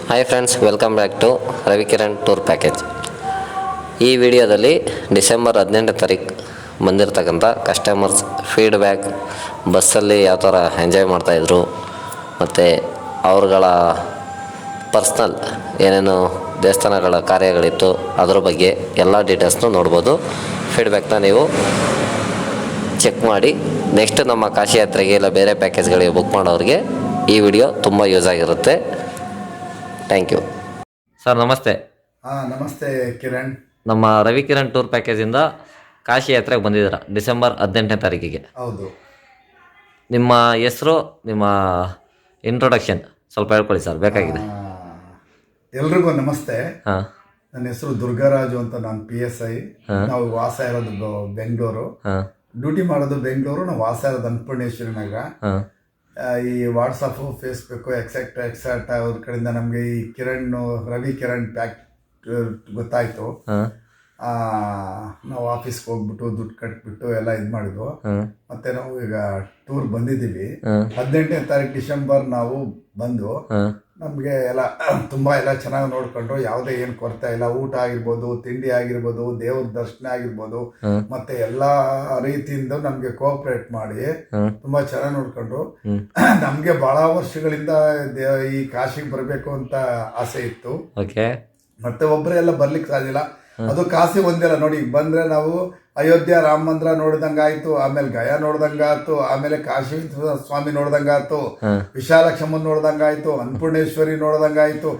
Hi friends, welcome back to Ravikiran tour package. ಈ ವಿಡಿಯೋದಲ್ಲಿ December 18ನೇ ತಾರೀಕು ಬಂದಿರತಕ್ಕಂಥ ಕಸ್ಟಮರ್ಸ್ ಫೀಡ್ಬ್ಯಾಕ್, ಬಸ್ಸಲ್ಲಿ ಯಾವ ಥರ ಎಂಜಾಯ್ ಮಾಡ್ತಾಯಿದ್ರು ಮತ್ತು ಅವ್ರುಗಳ ಪರ್ಸ್ನಲ್ ಏನೇನು ದೇವಸ್ಥಾನಗಳ ಕಾರ್ಯಗಳಿತ್ತು ಅದ್ರ ಬಗ್ಗೆ ಎಲ್ಲ ಡೀಟೇಲ್ಸ್ನು ನೋಡ್ಬೋದು. ಫೀಡ್ಬ್ಯಾಕ್ನ ನೀವು ಚೆಕ್ ಮಾಡಿ ನೆಕ್ಸ್ಟ್ ನಮ್ಮ ಕಾಶಿ ಯಾತ್ರೆಗೆ ಇಲ್ಲ ಬೇರೆ ಪ್ಯಾಕೇಜ್ಗಳಿಗೆ ಬುಕ್ ಮಾಡೋರಿಗೆ ಈ ವಿಡಿಯೋ ತುಂಬ ಯೂಸ್ ಆಗಿರುತ್ತೆ. Thank you sir. ನಮಸ್ತೆ. ನಮಸ್ತೆ ಕಿರಣ್. ನಮ್ಮ ರವಿಕಿರಣ್ ಟೂರ್ ಪ್ಯಾಕೇಜಿಂದ ಕಾಶಿ ಯಾತ್ರೆಗೆ ಬಂದಿದ್ದೀರಾ ಡಿಸೆಂಬರ್ 18ನೇ ತಾರೀಕಿಗೆ. ಹೌದು. ನಿಮ್ಮ ಹೆಸರು, ನಿಮ್ಮ ಇಂಟ್ರೊಡಕ್ಷನ್ ಸ್ವಲ್ಪ ಹೇಳ್ಕೊಳ್ಳಿ ಸರ್, ಬೇಕಾಗಿದೆ. ಎಲ್ರಿಗೂ ನಮಸ್ತೆ. ಹಾಂ, ನನ್ನ ಹೆಸರು ದುರ್ಗಾರಾಜು ಅಂತ. ನಾನು PSI. ನಾವು ವಾಸ ಇರೋದು ಬೆಂಗಳೂರು, ಡ್ಯೂಟಿ ಮಾಡೋದು ಬೆಂಗಳೂರು. ನಾವು ವಾಸ ಇರೋದು ಅನ್ನಪೂರ್ಣೇಶ್ವರಿ ನಗರ. ಈ ವಾಟ್ಸಪ್ಪು, ಫೇಸ್ಬುಕ್ಕು ಎಕ್ಸೆಟ್ರಾ ಅವ್ರ ಕಡೆಯಿಂದ ನಮಗೆ ಈ ರವಿ ಕಿರಣ್ ಪ್ಯಾಕ್ ಗೊತ್ತಾಯಿತು. ನಾವು ಆಫೀಸ್ಗೆ ಹೋಗ್ಬಿಟ್ಟು ದುಡ್ಡು ಕಟ್ಬಿಟ್ಟು ಎಲ್ಲ ಇದು ಮಾಡಿದ್ವು. ಮತ್ತೆ ನಾವು ಈಗ ಟೂರ್ ಬಂದಿದ್ದೀವಿ. 18ನೇ ತಾರೀಕು ಡಿಸೆಂಬರ್ ನಾವು ಬಂದು ನಮಗೆ ಎಲ್ಲ ತುಂಬ ಎಲ್ಲ ಚೆನ್ನಾಗಿ ನೋಡ್ಕೊಂಡ್ರು. ಯಾವುದೇ ಏನು ಕೊರತೆ ಇಲ್ಲ. ಊಟ ಆಗಿರ್ಬೋದು, ತಿಂಡಿ ಆಗಿರ್ಬೋದು, ದೇವ್ರ ದರ್ಶನ ಆಗಿರ್ಬೋದು, ಮತ್ತೆ ಎಲ್ಲ ರೀತಿಯಿಂದ ನಮಗೆ ಕೋಆಪರೇಟ್ ಮಾಡಿ ತುಂಬ ಚೆನ್ನಾಗಿ ನೋಡ್ಕೊಂಡ್ರು. ನಮಗೆ ಬಹಳ ವರ್ಷಗಳಿಂದ ಈ ಕಾಶಿಗೆ ಬರಬೇಕು ಅಂತ ಆಸೆ ಇತ್ತು. ಮತ್ತೆ ಒಬ್ಬರೇ ಎಲ್ಲ ಬರ್ಲಿಕ್ಕೆ ಸಾಧ್ಯಲ್ಲ. ಅದು ಕಾಶಿ ಒಂದಿಲ್ಲ ನೋಡಿ. ಬಂದ್ರೆ ನಾವು ಅಯೋಧ್ಯ ರಾಮ ಮಂದಿರ ನೋಡಿದಂಗಾಯ್ತು, ಆಮೇಲೆ ಗಯಾ ನೋಡ್ದಂಗಾಯ್ತು, ಆಮೇಲೆ ಕಾಶಿ ಸ್ವಾಮಿ ನೋಡ್ದಂಗಾಯ್ತು, ವಿಶಾಲಕ್ಷಮ್ಮನ್ ನೋಡ್ದಂಗಾಯ್ತು, ಅನ್ನಪೂರ್ಣೇಶ್ವರಿ ನೋಡ್ದಂಗಾಯ್ತು.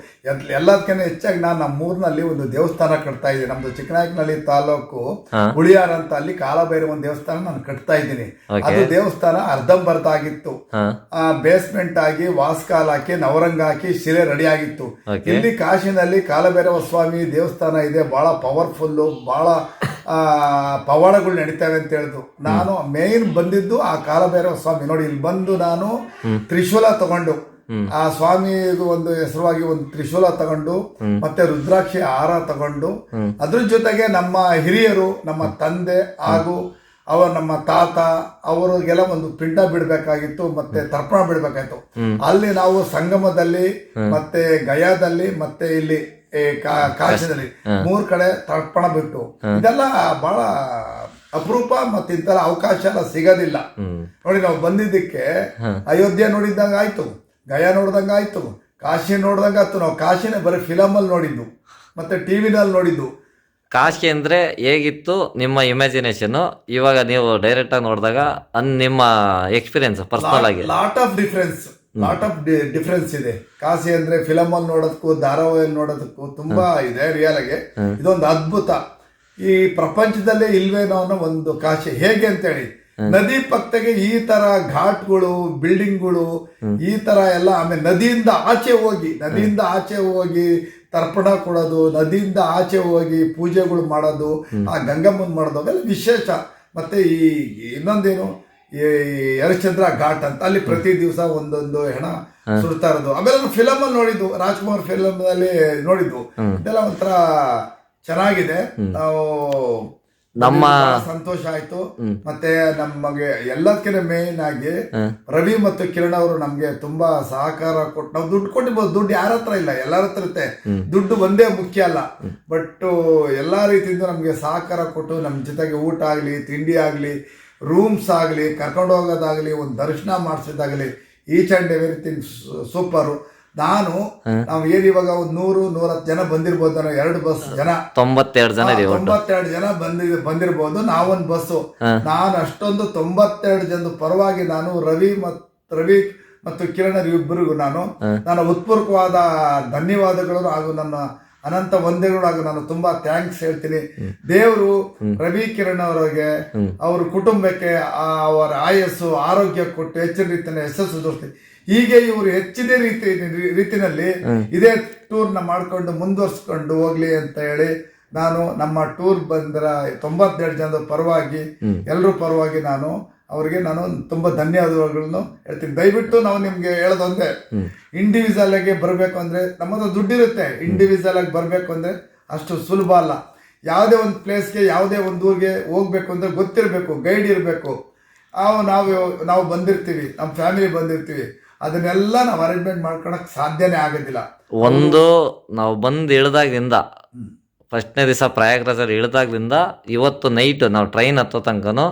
ಎಲ್ಲದಕ್ಕಿಂತ ಹೆಚ್ಚಾಗಿ ನಾನು ನಮ್ಮೂರಿನಲ್ಲಿ ಒಂದು ದೇವಸ್ಥಾನ ಕಟ್ತಾ ಇದ್ದೀನಿ. ನಮ್ದು ಚಿಕ್ಕನಾಯಕನಹಳ್ಳಿ ತಾಲೂಕು ಹುಳಿಯಾರ ಅಂತ, ಅಲ್ಲಿ ಕಾಲಭೈರವನ ದೇವಸ್ಥಾನ ನಾನು ಕಟ್ತಾ ಇದ್ದೀನಿ. ಅದು ದೇವಸ್ಥಾನ ಅರ್ಧಂಬರ್ಧ ಆಗಿತ್ತು. ಬೇಸ್ಮೆಂಟ್ ಆಗಿ, ವಾಸ್ಕಾಲ್ ಹಾಕಿ, ನವರಂಗ ಹಾಕಿ, ಶಿಲೆ ರೆಡಿ ಆಗಿತ್ತು. ಇಲ್ಲಿ ಕಾಶಿನಲ್ಲಿ ಕಾಲಭೈರವ ಸ್ವಾಮಿ ದೇವಸ್ಥಾನ ಇದೆ. ಬಹಳ ಪವರ್ಫುಲ್ಲು, ಬಹಳ ಪವಾಡಗಳು ನಡೀತವೆ ಅಂತ ಹೇಳಿದ್ರು. ನಾನು ಮೇನ್ ಬಂದಿದ್ದು ಆ ಕಾಲಭೈರವ ಸ್ವಾಮಿ ನೋಡಿ. ಇಲ್ಲಿ ಬಂದು ನಾನು ತ್ರಿಶೂಲ ತಗೊಂಡು, ಆ ಸ್ವಾಮಿಗೂ ಒಂದು ಹೆಸರುವಾಗಿ ಒಂದು ತ್ರಿಶೂಲ ತಗೊಂಡು, ಮತ್ತೆ ರುದ್ರಾಕ್ಷಿ ಹಾರ ತಗೊಂಡು, ಅದ್ರ ಜೊತೆಗೆ ನಮ್ಮ ಹಿರಿಯರು, ನಮ್ಮ ತಂದೆ ಹಾಗೂ ನಮ್ಮ ತಾತ ಅವರಿಗೆಲ್ಲ ಒಂದು ಪಿಂಡ ಬಿಡ್ಬೇಕಾಗಿತ್ತು, ಮತ್ತೆ ತರ್ಪಣ ಬಿಡ್ಬೇಕಾಯ್ತು. ಅಲ್ಲಿ ನಾವು ಸಂಗಮದಲ್ಲಿ, ಮತ್ತೆ ಗಯಾದಲ್ಲಿ, ಮತ್ತೆ ಇಲ್ಲಿ ಕಾಶಿದಲ್ಲಿ 3 ಕಡೆ ತರ್ಪಣ ಬಿಟ್ಟು, ಇದೆಲ್ಲ ಬಹಳ ಅಪರೂಪ. ಮತ್ತೆ ಇಂತರ ಅವಕಾಶ ಎಲ್ಲ ಸಿಗೋದಿಲ್ಲ ನೋಡಿ. ನಾವು ಬಂದಿದ್ದಕ್ಕೆ ಅಯೋಧ್ಯ ನೋಡಿದ್ದಂಗ ಆಯ್ತು, ಗಯಾ ನೋಡ್ದಂಗ ಆಯ್ತು, ಕಾಶಿ ನೋಡ್ದಂಗ ಆಯ್ತು. ನಾವು ಕಾಶಿನೇ ಬರೀ ಫಿಲಮಲ್ಲಿ ನೋಡಿದ್ದು, ಮತ್ತೆ ಟಿವಿನಲ್ಲಿ ನೋಡಿದ್ದು. ಕಾಶಿ ಅಂದರೆ ಹೇಗಿತ್ತು ನಿಮ್ಮ ಇಮ್ಯಾಜಿನೇಷನ್, ಇವಾಗ ನೀವು ಡೈರೆಕ್ಟ್ ಆಗಿ ನೋಡಿದಾಗ ನಿಮ್ಮ ಎಕ್ಸ್ಪೀರಿಯನ್ಸ್ ಪರ್ಸನಲ್ ಆಗಿ ಲಾಟ್ ಆಫ್ ಡಿಫ್ರೆನ್ಸ್ ಇದೆ. ಕಾಶಿ ಅಂದ್ರೆ ಫಿಲಮಲ್ಲಿ ನೋಡೋದಕ್ಕೂ ಧಾರಾವಾಹಿಯಲ್ಲಿ ನೋಡೋದಕ್ಕೂ ತುಂಬಾ ಇದೆ. ರಿಯಲ್ ಆಗಿ ಇದೊಂದು ಅದ್ಭುತ. ಈ ಪ್ರಪಂಚದಲ್ಲೇ ಇಲ್ವೇನೋ ಅನ್ನೋ ಒಂದು ಕಾಶಿ. ಹೇಗೆ ಅಂತೇಳಿ, ನದಿ ಪಕ್ಕದಾಗೆ ಈ ತರ ಘಾಟ್ಗಳು, ಬಿಲ್ಡಿಂಗ್ಗಳು, ಈ ತರ ಎಲ್ಲ. ಆಮೇಲೆ ನದಿಯಿಂದ ಆಚೆ ಹೋಗಿ ತರ್ಪಣ ಕೊಡೋದು, ನದಿಯಿಂದ ಆಚೆ ಹೋಗಿ ಪೂಜೆಗಳು ಮಾಡೋದು, ಆ ಗಂಗಮ್ಮನ್ ಮಾಡೋದು, ಅವೆಲ್ಲ ವಿಶೇಷ. ಮತ್ತೆ ಈ ಇನ್ನೊಂದೇನು, ಈ ಹರಿಶ್ಚಂದ್ರ ಘಾಟ್ ಅಂತ, ಅಲ್ಲಿ ಪ್ರತಿ ದಿವಸ ಒಂದೊಂದು ಹೆಣ ಸುಡ್ತಾ ಇರೋದು. ಆಮೇಲೆ ಫಿಲಮಲ್ಲಿ ನೋಡಿದ್ದು, ರಾಜ್ಕುಮಾರ್ ಫಿಲಮ್ನಲ್ಲಿ ನೋಡಿದ್ದು. ಇದೆಲ್ಲ ಒಂಥರ ಚೆನ್ನಾಗಿದೆ. ನಾವು ನಮ್ಮ ಸಂತೋಷ ಆಯ್ತು. ಮತ್ತೆ ನಮಗೆ ಎಲ್ಲದಕ್ಕಿಂತ ಮೇನ್ ಆಗಿ ರವಿ ಮತ್ತು ಕಿರಣ್ ಅವರು ನಮ್ಗೆ ತುಂಬಾ ಸಹಕಾರ ಕೊಟ್ಟು, ನಾವು ದುಡ್ಡು ಕೊಟ್ಟಿರ್ಬೋದು. ದುಡ್ಡು ಯಾರ ಹತ್ರ ಇಲ್ಲ, ಎಲ್ಲರ ಹತ್ರ ಇರುತ್ತೆ. ದುಡ್ಡು ಒಂದೇ ಮುಖ್ಯ ಅಲ್ಲ. ಬಟ್ ಎಲ್ಲಾ ರೀತಿಯಿಂದ ನಮ್ಗೆ ಸಹಕಾರ ಕೊಟ್ಟು, ನಮ್ ಜೊತೆಗೆ ಊಟ ಆಗ್ಲಿ, ತಿಂಡಿ ಆಗ್ಲಿ, ರೂಮ್ಸ್ ಆಗಲಿ, ಕರ್ಕೊಂಡು ಹೋಗೋದಾಗಲಿ, ಒಂದು ದರ್ಶನ ಮಾಡಿಸೋದಾಗಲಿ, ಈಚ್ ಆ್ಯಂಡ್ ಎವ್ರಿಥಿಂಗ್ ಸೂಪರು. ನಾವು ಇವಾಗ ಒಂದು 100-110 ಜನ ಬಂದಿರ್ಬೋದು. ನಾವು 2 ಬಸ್ ಜನ 92 ಜನ ಬಂದಿರ್ಬೋದು. ನಾವೊಂದು ಬಸ್ಸು. ನಾನು ಅಷ್ಟೊಂದು 92 ಜನದ ಪರವಾಗಿ ನಾನು ರವಿ ಮತ್ತು ಕಿರಣ್ ಇಬ್ಬರಿಗೂ ನಾನು ಉತ್ಪೂರ್ವಕವಾದ ಧನ್ಯವಾದಗಳು ಹಾಗೂ ನನ್ನ ಅನಂತ ವಂದನೆಗಳು ಹಾಗೂ ನಾನು ತುಂಬಾ ಥ್ಯಾಂಕ್ಸ್ ಹೇಳ್ತೀನಿ. ದೇವರು ರವಿ ಕಿರಣ್ ಅವರಿಗೆ, ಅವ್ರ ಕುಟುಂಬಕ್ಕೆ ಅವರ ಆಯಸ್ಸು, ಆರೋಗ್ಯ ಕೊಟ್ಟು ಹೆಚ್ಚಿನ ರೀತಿಯಲ್ಲಿ ಯಶಸ್ಸು ತೋರಿಸ್ತೀನಿ. ಹೀಗೆ ಇವರು ಹೆಚ್ಚಿನ ರೀತಿಯಲ್ಲಿ ಇದೇ ಟೂರ್ನ ಮಾಡ್ಕೊಂಡು ಮುಂದುವರ್ಸ್ಕೊಂಡು ಹೋಗ್ಲಿ ಅಂತ ಹೇಳಿ ನಾನು ನಮ್ಮ ಟೂರ್ ಬಂದಿರ 92 ಜನದ ಪರವಾಗಿ, ಎಲ್ಲರ ಪರವಾಗಿ ಅವರಿಗೆ ನಾನು ತುಂಬಾ ಧನ್ಯವಾದಗಳನ್ನು ಹೇಳ್ತೀನಿ. ದಯವಿಟ್ಟು ನಾವು ನಿಮ್ಗೆ ಹೇಳೋದೊಂದೇ, ಇಂಡಿವಿಜುವಲ್ ಆಗಿ ಬರಬೇಕು ಅಂದ್ರೆ ನಮ್ಮದು ದುಡ್ಡಿರುತ್ತೆ. ಇಂಡಿವಿಜುವಲ್ ಆಗಿ ಬರಬೇಕು ಅಂದ್ರೆ ಅಷ್ಟು ಸುಲಭ ಅಲ್ಲ. ಯಾವುದೇ ಒಂದು ಪ್ಲೇಸ್ಗೆ, ಯಾವುದೇ ಒಂದು ಊರಿಗೆ ಹೋಗ್ಬೇಕು ಅಂದ್ರೆ ಗೊತ್ತಿರಬೇಕು, ಗೈಡ್ ಇರಬೇಕು. ನಾವು ಬಂದಿರ್ತೀವಿ, ನಮ್ಮ ಫ್ಯಾಮಿಲಿ ಬಂದಿರ್ತೀವಿ. ಅದನ್ನೆಲ್ಲ ನಾವು ಅರೇಂಜ್ಮೆಂಟ್ ಮಾಡ್ಕೊಳಕ್ ಸಾಧ್ಯನೇ ಆಗೋದಿಲ್ಲ. ಒಂದು ನಾವು ಬಂದು ಇಳಿದಾಗ್ಲಿಂದ ಫಸ್ಟ್ನೇ ದಿವಸ ಪ್ರಯಾಗ್ರಾಜಲ್ಲಿ ಇಳಿದಾಗ್ಲಿಂದ ಇವತ್ತು ನೈಟ್ ನಾವು ಟ್ರೈನ್ ಹತ್ತೋ ತನಕನು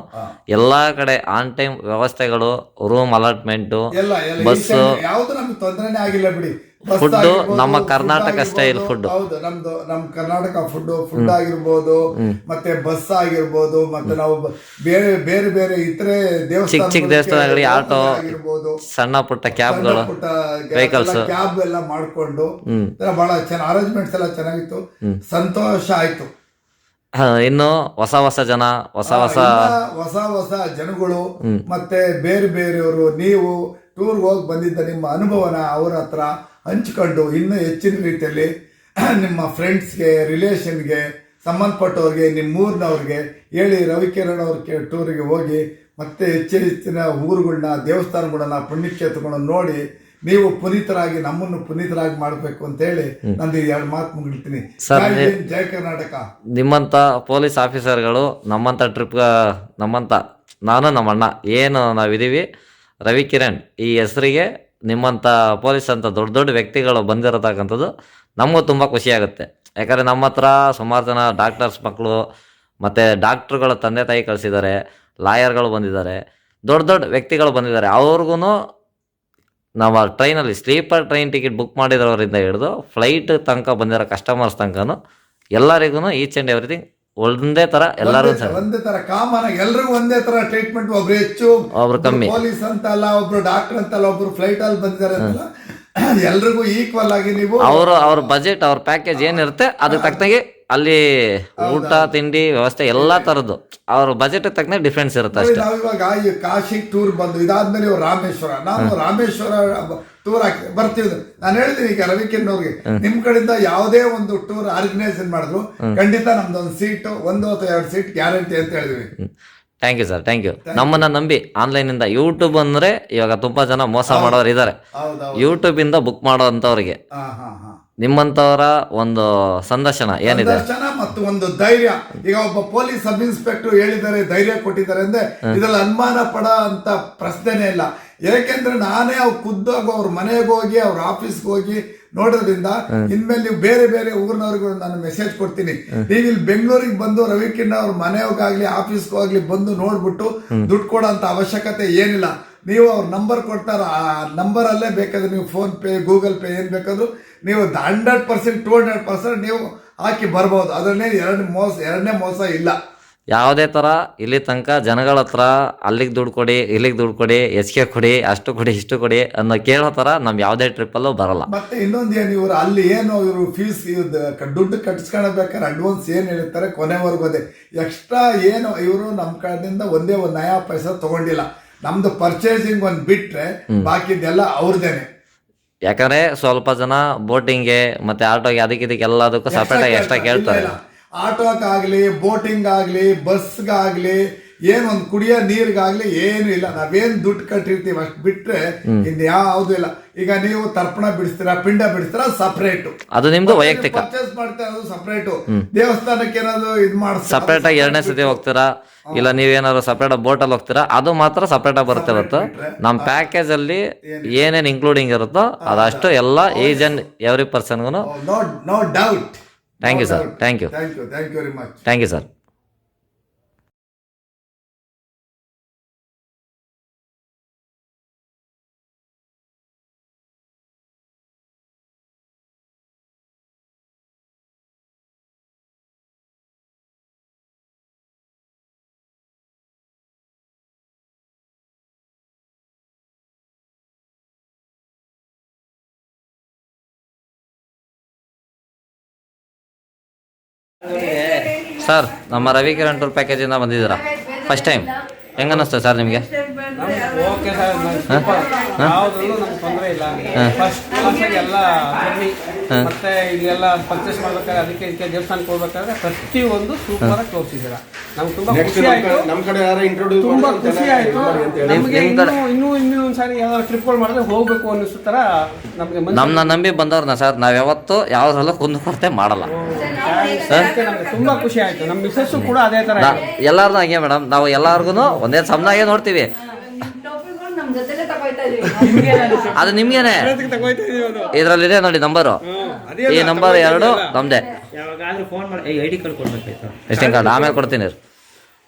ಎಲ್ಲ ಕಡೆ ಆನ್ ಟೈಮ್ ವ್ಯವಸ್ಥೆಗಳು, ರೂಮ್ ಅಲಾಟ್ಮೆಂಟು, ಎಲ್ಲ ಬಸ್ಸು, ಯಾವ್ದು ನಮ್ಗೆ ತೊಂದರೆನೇ ಆಗಿಲ್ಲ ಬಿಡಿ. ಫುಡ್ ನಮ್ಮ ಕರ್ನಾಟಕ ಸ್ಟೈಲ್ ಫುಡ್. ಹೌದು, ನಮ್ ಕರ್ನಾಟಕ ಫುಡ್ ಆಗಿರ್ಬೋದು, ಮತ್ತೆ ಬಸ್ ಆಗಿರ್ಬೋದು, ಮತ್ತೆ ನಾವು ಬೇರೆ ಬೇರೆ ಬೇರೆ ಇತರೆ ಚಿಕ್ಕ ದೇವಸ್ಥಾನಗಳಿಗೆ ಆಟೋ ಆಗಿರ್ಬೋದು, ಸಣ್ಣ ಪುಟ್ಟ ಕ್ಯಾಬ್ಗಳು, ವೆಹಿಕಲ್ಸ್, ಕ್ಯಾಬ್ ಎಲ್ಲ ಮಾಡ್ಕೊಂಡು ಬಹಳ ಚೆನ್ನಾಗಿ ಅರೇಂಜ್ಮೆಂಟ್ಸ್ ಎಲ್ಲ ಚೆನ್ನಾಗಿತ್ತು. ಸಂತೋಷ ಆಯ್ತು. ಇನ್ನು ಹೊಸ ಜನ, ಹೊಸ ಜನಗಳು, ಮತ್ತೆ ಬೇರೆ ಬೇರೆಯವರು, ನೀವು ಟೂರ್ ಹೋಗಿ ಬಂದಿದ್ದ ನಿಮ್ಮ ಅನುಭವನ ಅವ್ರ ಹತ್ರ ಹಂಚ್ಕೊಂಡು ಇನ್ನೂ ಹೆಚ್ಚಿನ ರೀತಿಯಲ್ಲಿ ನಿಮ್ಮ ಫ್ರೆಂಡ್ಸ್ಗೆ, ರಿಲೇಷನ್ಗೆ, ಸಂಬಂಧಪಟ್ಟವ್ರಿಗೆ, ನಿಮ್ಮೂರಿನವ್ರಿಗೆ ಹೇಳಿ ರವಿಕಿರಣ್ ಅವ್ರ ಟೂರಿಗೆ ಹೋಗಿ ಮತ್ತೆ ಹೆಚ್ಚಿನ ಊರುಗಳನ್ನ, ದೇವಸ್ಥಾನಗಳನ್ನ, ಪುಣ್ಯಕ್ಷೇತ್ರಗಳನ್ನ ನೋಡಿ ನೀವು ಪುನೀತರಾಗಿ ನಮ್ಮನ್ನು ಪುನೀತರಾಗಿ ಮಾಡಬೇಕು ಅಂತ ಹೇಳಿ ನಂದು 2 ಮಾತು ಮುಗಿಡ್ತೀನಿ. ಜೈ ಕರ್ನಾಟಕ. ನಿಮ್ಮಂತ ಪೊಲೀಸ್ ಆಫೀಸರ್ಗಳು ನಮ್ಮಂತ ನಮ್ಮಂತ ನಾನು ನಮ್ಮಣ್ಣ ಏನು ನಾವಿದ್ದೀವಿ, ರವಿಕಿರಣ್ ಈ ಹೆಸರಿಗೆ ನಿಮ್ಮಂಥ ಪೊಲೀಸ್ ಅಂತ ದೊಡ್ಡ ವ್ಯಕ್ತಿಗಳು ಬಂದಿರತಕ್ಕಂಥದ್ದು ನಮಗೂ ತುಂಬ ಖುಷಿಯಾಗುತ್ತೆ. ಯಾಕಂದರೆ ನಮ್ಮ ಹತ್ರ ಸುಮಾರು ಜನ ಡಾಕ್ಟರ್ಸ್ ಮಕ್ಕಳು ಮತ್ತು ಡಾಕ್ಟ್ರುಗಳ ತಂದೆ ತಾಯಿ ಕಳಿಸಿದ್ದಾರೆ, ಲಾಯರ್ಗಳು ಬಂದಿದ್ದಾರೆ, ದೊಡ್ಡ ವ್ಯಕ್ತಿಗಳು ಬಂದಿದ್ದಾರೆ. ಅವ್ರಿಗೂ ನಾವು ಟ್ರೈನಲ್ಲಿ ಸ್ಲೀಪರ್ ಟ್ರೈನ್ ಟಿಕೆಟ್ ಬುಕ್ ಮಾಡಿರೋರಿಂದ ಹಿಡಿದು ಫ್ಲೈಟ್ ತನಕ ಬಂದಿರೋ ಕಸ್ಟಮರ್ಸ್ ತನಕನೂ ಎಲ್ಲರಿಗೂ ಈಚ್ ಆ್ಯಂಡ್ ಎವ್ರಿಥಿಂಗ್ ಒಂದೇ ತರ, ಎಲ್ಲರೂ ಒಂದೇ ತರ ಕಾಮನ್ ಆಗಿ ಎಲ್ರಿಗೂ ಒಂದೇ ತರ ಟ್ರೀಟ್ಮೆಂಟ್. ಒಬ್ರು ಹೆಚ್ಚು, ಒಬ್ರು ಕಮ್ಮಿ. ಪೊಲೀಸ್ ಅಂತಲ್ಲ, ಒಬ್ರು ಡಾಕ್ಟರ್ ಅಂತಲ್ಲ, ಒಬ್ರು ಫ್ಲೈಟ್ ಅಲ್ಲಿ ಬಂದಿದ್ದಾರೆ ಅಂತಲ್ಲ, ಎಲ್ರಿಗೂ ಈಕ್ವಲ್ ಆಗಿ ನೀವು ಅವ್ರ ಬಜೆಟ್, ಅವ್ರ ಪ್ಯಾಕೇಜ್ ಏನಿರುತ್ತೆ ಅದಕ್ಕೆ ತಕ್ಕನಾಗಿ ಅಲ್ಲಿ ಊಟ ತಿಂಡಿ ವ್ಯವಸ್ಥೆ ಎಲ್ಲಾ ತರದ್ದು ಅವ್ರ ಬಜೆಟ್ ತಕ್ಕನ ಡಿಫ್ರೆನ್ಸ್ ಇರುತ್ತೆ ಅಷ್ಟೇ. ನಾವು ಇವಾಗ ಈ ಕಾಶಿ ಟೂರ್ ಬಂದು ಇದಾದ್ಮೇಲೆ ರಾಮೇಶ್ವರ, ನಾವು ರಾಮೇಶ್ವರ ಟೂರ್ ಹಾಕಿ ಬರ್ತೀವಿ. ನಾನು ಹೇಳ್ತೀನಿ ಈಗ ರವಿಕಿರಣ್ ಅವ್ರಿಗೆ, ನಿಮ್ ಕಡೆಯಿಂದ ಯಾವುದೇ ಒಂದು ಟೂರ್ ಆರ್ಗನೈಸೇಷನ್ ಮಾಡಿದ್ರು ಖಂಡಿತ ನಮ್ದೊಂದು ಸೀಟ್, 1 ಅಥವಾ 2 ಸೀಟ್ ಗ್ಯಾರಂಟಿ ಅಂತ ಹೇಳಿದ್ವಿ. Thank you sir, thank you. ನಮ್ಮನ್ನ ನಂಬಿ ಆನ್ಲೈನಿಂದ ಯೂಟ್ಯೂಬ್ ಅಂದ್ರೆ ಇವಾಗ ತುಂಬಾ ಜನ ಮೋಸ ಮಾಡೋರು ಇದ್ದಾರೆ. ಯೂಟ್ಯೂಬ್ ಇಂದ ಬುಕ್ ಮಾಡೋಂಥವ್ರಿಗೆ ನಿಮ್ಮಂತವರ ಒಂದು ಸಂದರ್ಶನ ಏನಿದೆ ಮತ್ತು ಒಂದು ಧೈರ್ಯ. ಈಗ ಒಬ್ಬ ಪೊಲೀಸ್ ಸಬ್ ಇನ್ಸ್ಪೆಕ್ಟರ್ ಹೇಳಿದ್ದಾರೆ, ಧೈರ್ಯ ಕೊಟ್ಟಿದ್ದಾರೆ ಅಂದ್ರೆ ಇದ್ರಲ್ಲಿ ಅನುಮಾನ ಪಡ ಅಂತ ಪ್ರಶ್ನೆನೇ ಇಲ್ಲ. ಯಾಕೆಂದ್ರೆ ನಾನೇ ಖುದ್ದಾಗಿ ಅವ್ರ ಮನೆಗೆ ಹೋಗಿ, ಅವ್ರ ಆಫೀಸ್ಗೆ ಹೋಗಿ ನೋಡೋದ್ರಿಂದ ಇನ್ಮೇಲೆ ನೀವು ಬೇರೆ ಬೇರೆ ಊರಿನವ್ರಿಗೂ ನಾನು ಮೆಸೇಜ್ ಕೊಡ್ತೀನಿ. ನೀವು ಇಲ್ಲಿ ಬೆಂಗಳೂರಿಗೆ ಬಂದು ರವಿಕಿರಣ್ ಅವ್ರ ಮನೆಗಾಗ್ಲಿ ಆಫೀಸ್ಗೆ ಹೋಗ್ಲಿ ಬಂದು ನೋಡ್ಬಿಟ್ಟು ದುಡ್ಡು ಕೊಡೋ ಅಂತ ಅವಶ್ಯಕತೆ ಏನಿಲ್ಲ. ನೀವು ಅವ್ರ ನಂಬರ್ ಕೊಡ್ತಾರ, ಆ ನಂಬರ್ ಅಲ್ಲೇ ಬೇಕಾದ್ರೆ ನೀವು ಫೋನ್ ಪೇ, ಗೂಗಲ್ ಪೇ ಏನ್ ಬೇಕಾದ್ರೂ ನೀವು 100%, 200% ನೀವು ಹಾಕಿ ಬರ್ಬೋದು. ಅದನ್ನೇ ಎರಡನೇ ಮೋಸ ಇಲ್ಲ. ಯಾವುದೇ ಥರ ಇಲ್ಲಿ ತನಕ ಜನಗಳ ಹತ್ರ ಅಲ್ಲಿಗೆ ದುಡ್ಡು ಕೊಡಿ, ಇಲ್ಲಿಗೆ ದುಡ್ಡು ಕೊಡಿ, ಹೆಚ್ಚಿಗೆ ಕೊಡಿ, ಅಷ್ಟು ಕೊಡಿ, ಇಷ್ಟು ಕೊಡಿ ಅನ್ನೋ ಕೇಳೋ ಥರ ನಮ್ ಯಾವುದೇ ಟ್ರಿಪ್ಪಲ್ಲೂ ಬರಲ್ಲ. ಮತ್ತೆ ಇನ್ನೊಂದು ಏನು, ಇವರು ಅಲ್ಲಿ ಏನು ಇವರು ಫೀಸ್ ದುಡ್ಡು ಕಟ್ಟಿಸ್ಕೊಳ್ಬೇಕಾದ್ರೆ ಅಡ್ವಾನ್ಸ್ ಏನು ಹೇಳ್ತಾರೆ ಕೊನೆವರೆಗೂ ಅದೇ ಎಕ್ಸ್ಟ್ರಾ ಏನು ಇವರು ನಮ್ಮ ಕಡೆಯಿಂದ ಒಂದೇ 1 ನಯಾ ಪೈಸಾ ತಗೊಂಡಿಲ್ಲ. ನಮ್ದು ಪರ್ಚೇಸಿಂಗ್ ಒಂದು ಬಿಟ್ರೆ ಬಾಕಿದೆಲ್ಲ ಅವ್ರದೇನೆ. ಯಾಕಂದ್ರೆ ಸ್ವಲ್ಪ ಜನ ಬೋಟಿಂಗ್ಗೆ ಮತ್ತೆ ಆಟೋಗೆ ಅದಕ್ಕೆ ಇದಕ್ಕೆ ಎಲ್ಲದಕ್ಕೂ ಸಪರೇಟ್ ಆಗಿ ಎಕ್ಸ್ಟ್ರಾ ಕೇಳ್ತಾರೆ. ಆಟೋಕ್ಕಾಗ್ಲಿ, ಬೋಟಿಂಗ್ ಆಗ್ಲಿ, ಬಸ್ಗಾಗ್ಲಿ, ಏನ್ ಒಂದು ಕುಡಿಯೋ ನೀರಿಗಾಗ್ಲಿ ಏನು ಇಲ್ಲ. ನಾವೇನ್ ದುಡ್ಡು ಕಟ್ಟಿರ್ತೀವಿ ಅಷ್ಟು ಬಿಟ್ರೆ ಇನ್ಯಾವುದೂ ಇಲ್ಲ. ಈಗ ನೀವು ತರ್ಪಣ ಬಿಡಿಸ್ತೀರಾ, ಪಿಂಡ ಬಿಡಿಸ್ತೀರಾ, ಸಪರೇಟ್. ಅದು ನಿಮ್ದು ವೈಯಕ್ತಿಕ. ಪರ್ಚೇಸ್ ಮಾಡ್ತೀರಾ, ಅದು ಸಪರೇಟ್. ದೇವಸ್ಥಾನಕ್ಕೆ ಏನಾದ್ರು ಇದು ಮಾಡಿ ಸಪರೇಟ್ ಆಗಿ 2ನೇ ಸತಿ ಹೋಗ್ತೀರಾ, ಇಲ್ಲ ನೀವೇನಾದ್ರು ಸಪರೇಟ್ ಬೋಟಲ್ಲಿ ಹೋಗ್ತೀರಾ, ಅದು ಮಾತ್ರ ಸಪರೇಟ್ ಆಗಿ ಬರುತ್ತೆ. ಇವತ್ತು ನಮ್ಮ ಪ್ಯಾಕೇಜ್ ಅಲ್ಲಿ ಏನೇನು ಇನ್ಕ್ಲೂಡಿಂಗ್ ಇರುತ್ತೋ ಅದಷ್ಟು ಎಲ್ಲ ಈಚ್ ಅಂಡ್ ಎವ್ರಿ ಪರ್ಸನ್ಗೂ. No doubt. Thank you sir, thank you very much. Thank you sir. Sir, ನಮ್ಮ ರವಿಕಿರಣ್ ಟೂರ್ ಪ್ಯಾಕೇಜಿಂದ ಬಂದಿದ್ದೀರಾ ಫಸ್ಟ್ ಟೈಮ್, ಹೆಂಗ ಅನ್ನಿಸ್ತದೆ ಸರ್ ನಿಮಗೆ? ಓಕೆ ಸರ್, ಯಾವುದ್ರಲ್ಲೂ ನಮ್ಗೆ ತೊಂದರೆ ಇಲ್ಲ. ಫಸ್ಟ್ ಕ್ಲಾಸಾಗಿ ಎಲ್ಲ ಮತ್ತೆ ಇಲ್ಲೆಲ್ಲ ಪರ್ಚೇಸ್ ಮಾಡ್ಬೇಕಾದ್ರೆ ಅದಕ್ಕೆ ಇದಕ್ಕೆ ದೇವಸ್ಥಾನಕ್ಕೆ ಹೋಗ್ಬೇಕಾದ್ರೆ ಪ್ರತಿಯೊಂದು ಸೂಪರ್ ಆಗಿ ತೋರಿಸಿದ್ದೀರಾ. ನಮ್ಗೆ ತುಂಬಾ ಖುಷಿ ಆಯ್ತು. ತುಂಬಾ ಖುಷಿ ಆಯ್ತು. ನಮಗೆ ಇನ್ನೂ ಒಂದ್ಸಾರಿ ಯಾವ್ದಾದ್ರು ಟ್ರಿಪ್ಗಳು ಮಾಡಿದ್ರೆ ಹೋಗ್ಬೇಕು ಅನ್ನಿಸೋ ತರ ನಮಗೆ. ನಮ್ಮನ್ನ ನಂಬಿ ಬಂದವ್ರನ್ನ ಸರ್ ನಾವು ಯಾವತ್ತೂ ಯಾವ್ದ್ರಲ್ಲೂ ಕುಂದುಕೊರತೆ ಮಾಡಲ್ಲ. ನಮ್ಗೆ ತುಂಬಾ ಖುಷಿ ಆಯ್ತು. ನಮ್ಮ ಮಿಸ್ಸಸ್ ಕೂಡ ಅದೇ ತರ ಎಲ್ಲಾರ್ದು ಹಂಗೆ ಮೇಡಮ್. ನಾವು ಎಲ್ಲಾರ್ಗು ಒಂದೇ ಸಮನಾಗೆ ನೋಡ್ತೀವಿ. ಅದು ನಿಮ್ಗೇನೆ ತಗೋಯ್ತಾ ಇದೀವಿ ಅದು. ಇದರಲ್ಲಿದೆ ನೋಡಿ ನಂಬರು. ಅದೇ ಈ ನಂಬರ್ 2 ನಮ್ದೇ. ಯಾವಾಗಾದ್ರೂ ಫೋನ್ ಮಾಡಿ ಐ ಡಿ ಕಾರ್ಡ್ ಕೊಡ್ಬೇಕಾಯ್ತು. ವಿಸಿಟಿಂಗ್ ಕಾರ್ಡ್ ಆಮೇಲೆ ಕೊಡ್ತೀನಿ.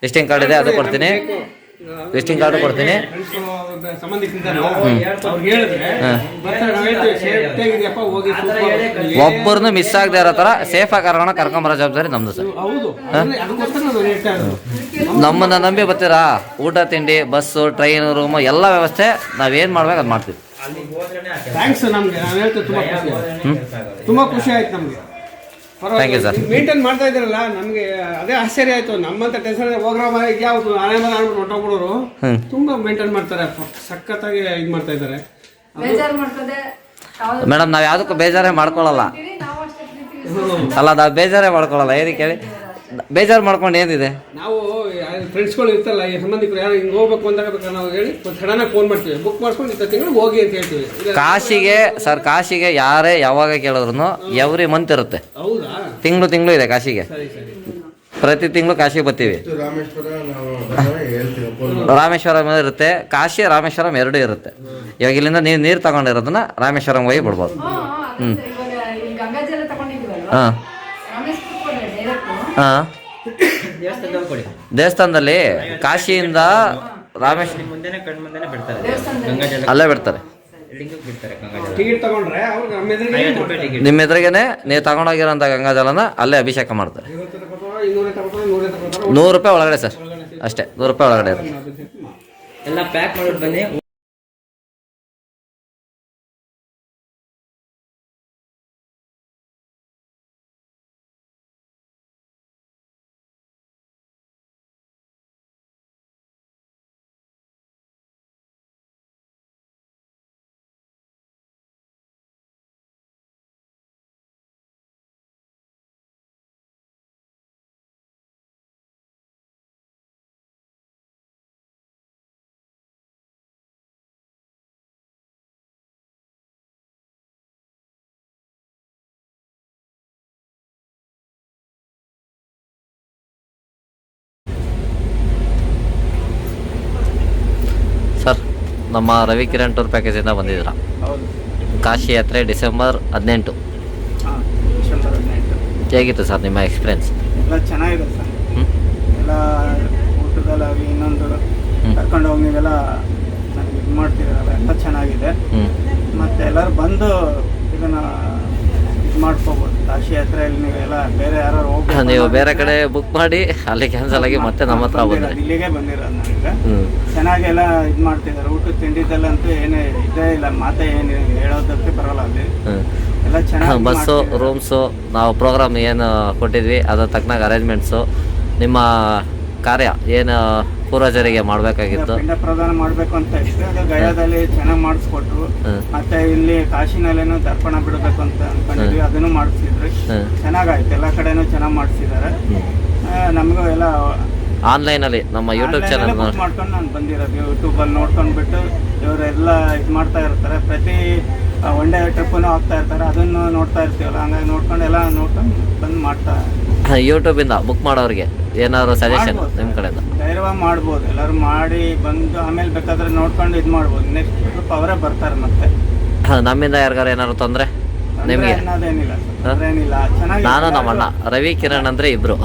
ವಿಸಿಟಿಂಗ್ ಕಾರ್ಡ್ ಇದೆ, ಅದು ಕೊಡ್ತೀನಿ. ವಿಸಿಟಿಂಗ್ ಕಾರ್ಡು ಕೊಡ್ತೀನಿ. ಸಂಬಂಧಿಕರಿದ್ದಾರೆ, ಅವ್ರಿಗೆ ಹೇಳಿದ್ರೆ ಬರ್ತಾರೆ, ನಾವು ಹೇಳ್ತೀವಿ ಸೇಫ್ಟಿ ಆಗಿದೆಯಪ್ಪ ಹೋಗಿ super. ಒಬ್ಬರನ್ನು ಮಿಸ್ ಆಗದೆ ಇರೋ ಥರ ಸೇಫಾಗಿ ಕರ್ಕೊಂಬರೋ ಜವಾಬ್ದಾರಿ ನಮ್ದು ಸರ್. ಹೌದು, ಅದಕ್ಕೋಸ್ಕರ ನಾವು ಹೇಳ್ತಾ ಇರೋದು. ನಮ್ಮನ್ನ ನಂಬಿ ಬರ್ತೀರಾ, ಊಟ ತಿಂಡಿ ಬಸ್ಸು ಟ್ರೈನ್ ರೂಮು ಎಲ್ಲ ವ್ಯವಸ್ಥೆ ನಾವೇನು ಮಾಡ್ಬೇಕು ಅದು ಮಾಡ್ತೀವಿ. ಥ್ಯಾಂಕ್ಸ್. ನಮ್ಗೆ ನಾನು ಹೇಳ್ತೇವೆ ತುಂಬಾ ಖುಷಿ ಆಯ್ತು ನಮ್ಗೆ. Thank you sir. ಮೇಂಟೈನ್ ಮಾಡ್ತಾ ಇದ್ರಲ್ಲ, ನಮ್ಗೆ ಅದೇ ಆಶ್ಚರ್ಯ ಆಯ್ತು. ನಮ್ಮಂತ ಟೆನ್ಷನ್ ಹೋಗ್ರ ಯಾವ್ದು ಹಣೆ ಮೇಲೆ ಆಡ್ಬಿಟ್ಟು ಹೊಟ್ಟೋಗ್ಬಿಡೋರು ತುಂಬಾ ಮೇಂಟೈನ್ ಮಾಡ್ತಾರೆ, ಸಖತ್ತಾಗಿ ಇದು ಮಾಡ್ತಾ ಇದ್ದಾರೆ. ಮೇಡಮ್ ನಾವು ಯಾವುದಕ್ಕೂ ಬೇಜಾರೇ ಮಾಡ್ಕೊಳ್ಳಲ್ಲ. ಅಲ್ಲ, ನಾವು ಬೇಜಾರೇ ಮಾಡ್ಕೊಳ್ಳಲ್ಲ. ಏನಕ್ಕೆ ಹೇಳಿ, ಬೇಜಾರು ಮಾಡ್ಕೊಂಡು ಏನಿದೆ. ನಾವು ಫ್ರೆಂಡ್ಸ್ಗಳು ಇರ್ತಲ್ಲ, ಈ ಸಂಬಂಧಿಕರು ಯಾರು ಹಿಂಗೆ ಹೋಗ್ಬೇಕು ಅಂದಾಗ ನಾವು ಹೇಳಿ ಸಡನ್ನಾಗಿ ಫೋನ್ ಮಾಡ್ತೀವಿ, ಬುಕ್ ಮಾಡ್ಕೊಂಡು ಇಂಥ ತಿಂಗಳು ಹೋಗಿ ಅಂತ ಹೇಳ್ತೀವಿ. ಕಾಶಿಗೆ ಯಾರೇ ಯಾವಾಗ ಕೇಳಿದ್ರು ಎವ್ರಿ ಮಂತ್ ಇರುತ್ತೆ. ಹೌದಾ? ತಿಂಗಳು ಇದೆ ಕಾಶಿಗೆ. ಸರಿ ಸರಿ. ಪ್ರತಿ ತಿಂಗಳು ಕಾಶಿಗೆ ಬರ್ತೀವಿ. ರಾಮೇಶ್ವರಂ ಇರುತ್ತೆ, ಕಾಶಿ ರಾಮೇಶ್ವರಂ 2 ಇರುತ್ತೆ. ಇವಾಗ ಇಲ್ಲಿಂದ ನೀವು ನೀರು ತಗೊಂಡಿರೋದನ್ನ ರಾಮೇಶ್ವರಂ ಹೋಗಿ ಬಿಡ್ಬೋದು. ಹಾಂ ಹಾಂ. ದೇವಸ್ಥಾನದಲ್ಲಿ ಕಾಶಿಯಿಂದ ರಾಮೇಶ್ವರ ಮುಂದೆನೆ ಕಣ್ ಮುಂದೆನೆ ಬಿಡ್ತಾರೆ ಗಂಗಾಜಲ, ಅಲ್ಲೇ ಬಿಡ್ತಾರೆ. ಟಿಕೆಟ್ ತಗೊಂಡ್ರೆ ಅವ್ರಿಗೆ ನಮ್ಮ ಎದುರಿಗೆ 50 ರೂಪಾಯಿ ಟಿಕೆಟ್. ನಿಮ್ಮ ಎದುರಿಗೇನೆ ನೀವು ತಗೊಂಡೋಗಿರೋಂಥ ಗಂಗಾಜಲನ ಅಲ್ಲೇ ಅಭಿಷೇಕ ಮಾಡ್ತಾರೆ. 100 ರೂಪಾಯಿ ಒಳಗಡೆ ಸರ್, ಅಷ್ಟೇ. 100 ರೂಪಾಯಿ ಒಳಗಡೆ ಇರುತ್ತೆ. ಎಲ್ಲ ಪ್ಯಾಕ್ ಮಾಡ್ಬಿಟ್ಟು ಬನ್ನಿ. ಸರ್, ನಮ್ಮ ರವಿ ಕಿರಣ್ ಟೂರ್ ಪ್ಯಾಕೇಜಿಂದ ಬಂದಿದ್ದೀರಾ. ಹೌದು. ಕಾಶಿ ಯಾತ್ರೆ ಡಿಸೆಂಬರ್ 18. ಹಾಂ, ಡಿಸೆಂಬರ್ 18. ಹೇಗಿತ್ತು ಸರ್ ನಿಮ್ಮ ಎಕ್ಸ್ಪೀರಿಯನ್ಸ್? ಎಲ್ಲ ಚೆನ್ನಾಗಿದೆ ಸರ್. ಎಲ್ಲ ಊಟದಲ್ಲಾಗಲಿ ಇನ್ನೊಂದು ಕರ್ಕೊಂಡು ಹೋಗಿ ನೀವೆಲ್ಲ ನನಗೆ ಇದು ಮಾಡ್ತಿರಲ್ಲ, ಎಲ್ಲ ಚೆನ್ನಾಗಿದೆ. ಮತ್ತು ಎಲ್ಲರೂ ಬಂದು ಇದನ್ನು ಇದು ಮಾಡ್ಕೋಬೋದು. ಕಾಶಿ ಯಾತ್ರೆಯಲ್ಲಿ ನೀವೆಲ್ಲ ಬೇರೆ ಯಾರು ಹೋಗ್ಬೋದು, ನೀವು ಬೇರೆ ಕಡೆ ಬುಕ್ ಮಾಡಿ ಅಲ್ಲಿ ಕ್ಯಾನ್ಸಲ್ ಆಗಿ ಮತ್ತೆ ನಮ್ಮ ಹತ್ರ ಬಂದ್ರಿ. ಇಲ್ಲಿಗೆ ಬಂದಿರೋದು ನನಗೆ. ಚೆನ್ನಾಗೆಲ್ಲ ಇದು ಮಾಡ್ತಿದ್ದಾರೆ. ಊಟ ತಿಂಡಿದ್ದಲ್ಲಂತೂ ಏನೇ ಇದೇ ಇಲ್ಲ, ಮಾತೆ ಏನು ಹೇಳೋದಕ್ಕೆ ಬರೋಲ್ಲ. ಅಲ್ಲಿ ಎಲ್ಲ ಚೆನ್ನಾಗಿ ಬಸ್ಸು ರೂಮ್ಸು ನಾವು ಪ್ರೋಗ್ರಾಮ್ ಏನು ಕೊಟ್ಟಿದ್ವಿ ಅದ್ರ ತಕ್ಕನಾಗ ಅರೇಂಜ್ಮೆಂಟ್ಸು, ನಿಮ್ಮ ಕಾರ್ಯ ಏನು ಪೂರ್ವಜರಿಗೆ ಮಾಡಬೇಕಾಗಿತ್ತು ಪಿಂಡ ಪ್ರದಾನ ಮಾಡಬೇಕು ಅಂತ ಇತ್ತು. ಅದು ಗಯಾದಲ್ಲಿ ಚೆನ್ನಾಗಿ ಮಾಡಿಸ್ಕೊಟ್ರು. ಮತ್ತೆ ಇಲ್ಲಿ ಕಾಶಿನಲ್ಲೇನು ದರ್ಪಣ ಬಿಡಬೇಕು ಅಂತ ಅನ್ಕೊಂಡಿದ್ವಿ, ಅದನ್ನು ಮಾಡಿಸಿದ್ರು. ಚೆನ್ನಾಗಾಯ್ತು, ಎಲ್ಲ ಕಡೆನೂ ಚೆನ್ನಾಗಿ ಮಾಡಿಸಿದ್ದಾರೆ. ನಮಗೂ ಎಲ್ಲ ಆನ್ಲೈನಲ್ಲಿ ನಮ್ಮ ಯೂಟ್ಯೂಬ್ ಚಾನಲ್ ಮಾಡ್ಕೊಂಡು ನಾನು ಬಂದಿರೋದು. ಯೂಟ್ಯೂಬಲ್ಲಿ ನೋಡ್ಕೊಂಡ್ಬಿಟ್ಟು ಇವರೆಲ್ಲ ಇದು ಮಾಡ್ತಾ ಇರ್ತಾರೆ. ಪ್ರತಿ ಒನ್ ಡೇ ಟ್ರಿಪ್ಪನ್ನು ಹೋಗ್ತಾ ಇರ್ತಾರೆ, ಅದನ್ನು ನೋಡ್ತಾ ಇರ್ತೀವಲ್ಲ, ಹಂಗಾಗಿ ನೋಡ್ಕೊಂಡು ಎಲ್ಲ ನೋಡ್ಕೊಂಡು ಬಂದು ಮಾಡ್ತಾ. ಯೂಟ್ಯೂಬಿಂದ ಬುಕ್ ಮಾಡೋರಿಗೆ ಏನಾದ್ರು ಸಜೆಷನ್ ನಿಮ್ಮ ಕಡೆಯಿಂದ? ಧೈರ್ಯವಾಗಿ ಮಾಡ್ಬೋದು, ಎಲ್ಲರೂ ಮಾಡಿ ಬಂದು ಆಮೇಲೆ ಬೇಕಾದ್ರೆ ನೋಡ್ಕೊಂಡು ಇದು ಮಾಡ್ಬೋದು. ನೆಕ್ಸ್ಟ್ ಟ್ರಿಪ್ ಅವರೇ ಬರ್ತಾರೆ. ಮತ್ತೆ ನಮ್ಮಿಂದ ಯಾರಿಗಾರು ಏನಾದ್ರು ತೊಂದರೆ ನಿಮಗೆ? ಏನಿಲ್ಲ, ಏನಿಲ್ಲ, ಚೆನ್ನಾಗಿ. ನಾನು ನಮ್ಮ ಅಣ್ಣ ರವಿ ಕಿರಣ್ ಅಂದ್ರೆ ಇಬ್ರು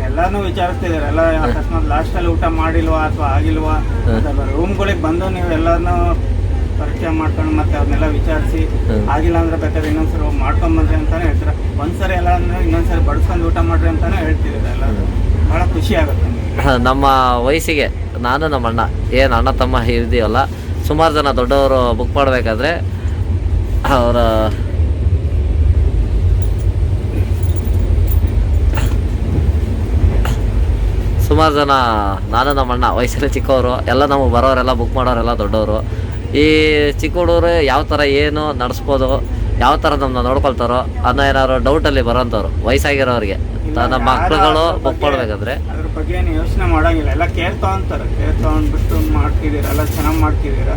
ಎಲ್ಲಾನು ವಿಚಾರಿಸ್ತಿದ್ದಾರೆ. ಎಲ್ಲ ಅಕಸ್ಮಾತ್ ಲಾಸ್ಟಲ್ಲಿ ಊಟ ಮಾಡಿಲ್ವಾ ಅಥವಾ ಆಗಿಲ್ವಾ, ರೂಮ್ಗಳಿಗೆ ಬಂದು ನೀವು ಎಲ್ಲಾನು ಪರಿಚಯ ಮಾಡ್ಕೊಂಡು ಮತ್ತೆ ಅವ್ರನ್ನೆಲ್ಲ ವಿಚಾರಿಸಿ, ಆಗಿಲ್ಲ ಅಂದ್ರೆ ಬೇಕಾದ್ರೆ ಇನ್ನೊಂದ್ಸರಿ ಹೋಗಿ ಮಾಡ್ಕೊಂಬಂದ್ರಿ ಅಂತಾನೆ ಹೇಳ್ತಾರೆ. ಒಂದ್ಸರಿ ಎಲ್ಲ ಅಂದ್ರೆ ಇನ್ನೊಂದ್ಸರಿ ಬಡ್ಸ್ಕೊಂಡು ಊಟ ಮಾಡ್ರಿ ಅಂತಾನೆ ಹೇಳ್ತಿದ್ದಾರೆ. ಎಲ್ಲ ಬಹಳ ಖುಷಿ ಆಗುತ್ತೆ ನಮಗೆ. ನಮ್ಮ ವಯಸ್ಸಿಗೆ ನಾನು ನಮ್ಮ ಅಣ್ಣ ಏನು ಅಣ್ಣ ತಮ್ಮ ಇದೆಯಲ್ಲ, ಸುಮಾರು ಜನ ದೊಡ್ಡವರು ಬುಕ್ ಮಾಡಬೇಕಾದ್ರೆ ಅವರ ಸುಮಾರು ಜನ ನಾನು ನಮ್ಮ ಅಣ್ಣ ವಯಸ್ಸಲ್ಲಿ ಚಿಕ್ಕವರು ಎಲ್ಲ ನಮಗೆ ಬರೋರೆಲ್ಲ ಬುಕ್ ಮಾಡೋರೆಲ್ಲ ದೊಡ್ಡವರು. ಈ ಚಿಕ್ಕ ಹುಡುಗರು ಯಾವ ಥರ ಏನು ನಡೆಸ್ಬೋದು, ಯಾವ ಥರ ನಮ್ಮನ್ನ ನೋಡ್ಕೊಳ್ತಾರೋ ಅನ್ನೋ ಏನಾದ್ರು ಡೌಟಲ್ಲಿ ಬರೋಂಥವ್ರು ವಯಸ್ಸಾಗಿರೋರಿಗೆ ನಮ್ಮ ಮಕ್ಕಳುಗಳು ಬುಕ್ ಮಾಡಬೇಕಾದ್ರೆ ಅದ್ರ ಬಗ್ಗೆ ಏನು ಯೋಚನೆ ಮಾಡೋಂಗಿಲ್ಲ. ಎಲ್ಲ ಕೇರ್ ತೊಗೊಂತಾರೆ, ಕೇರ್ ತೊಗೊಂಡ್ಬಿಟ್ಟು ಮಾಡ್ತಿದ್ದೀರ, ಎಲ್ಲ ಚೆನ್ನಾಗಿ ಮಾಡ್ತಿದ್ದೀರ.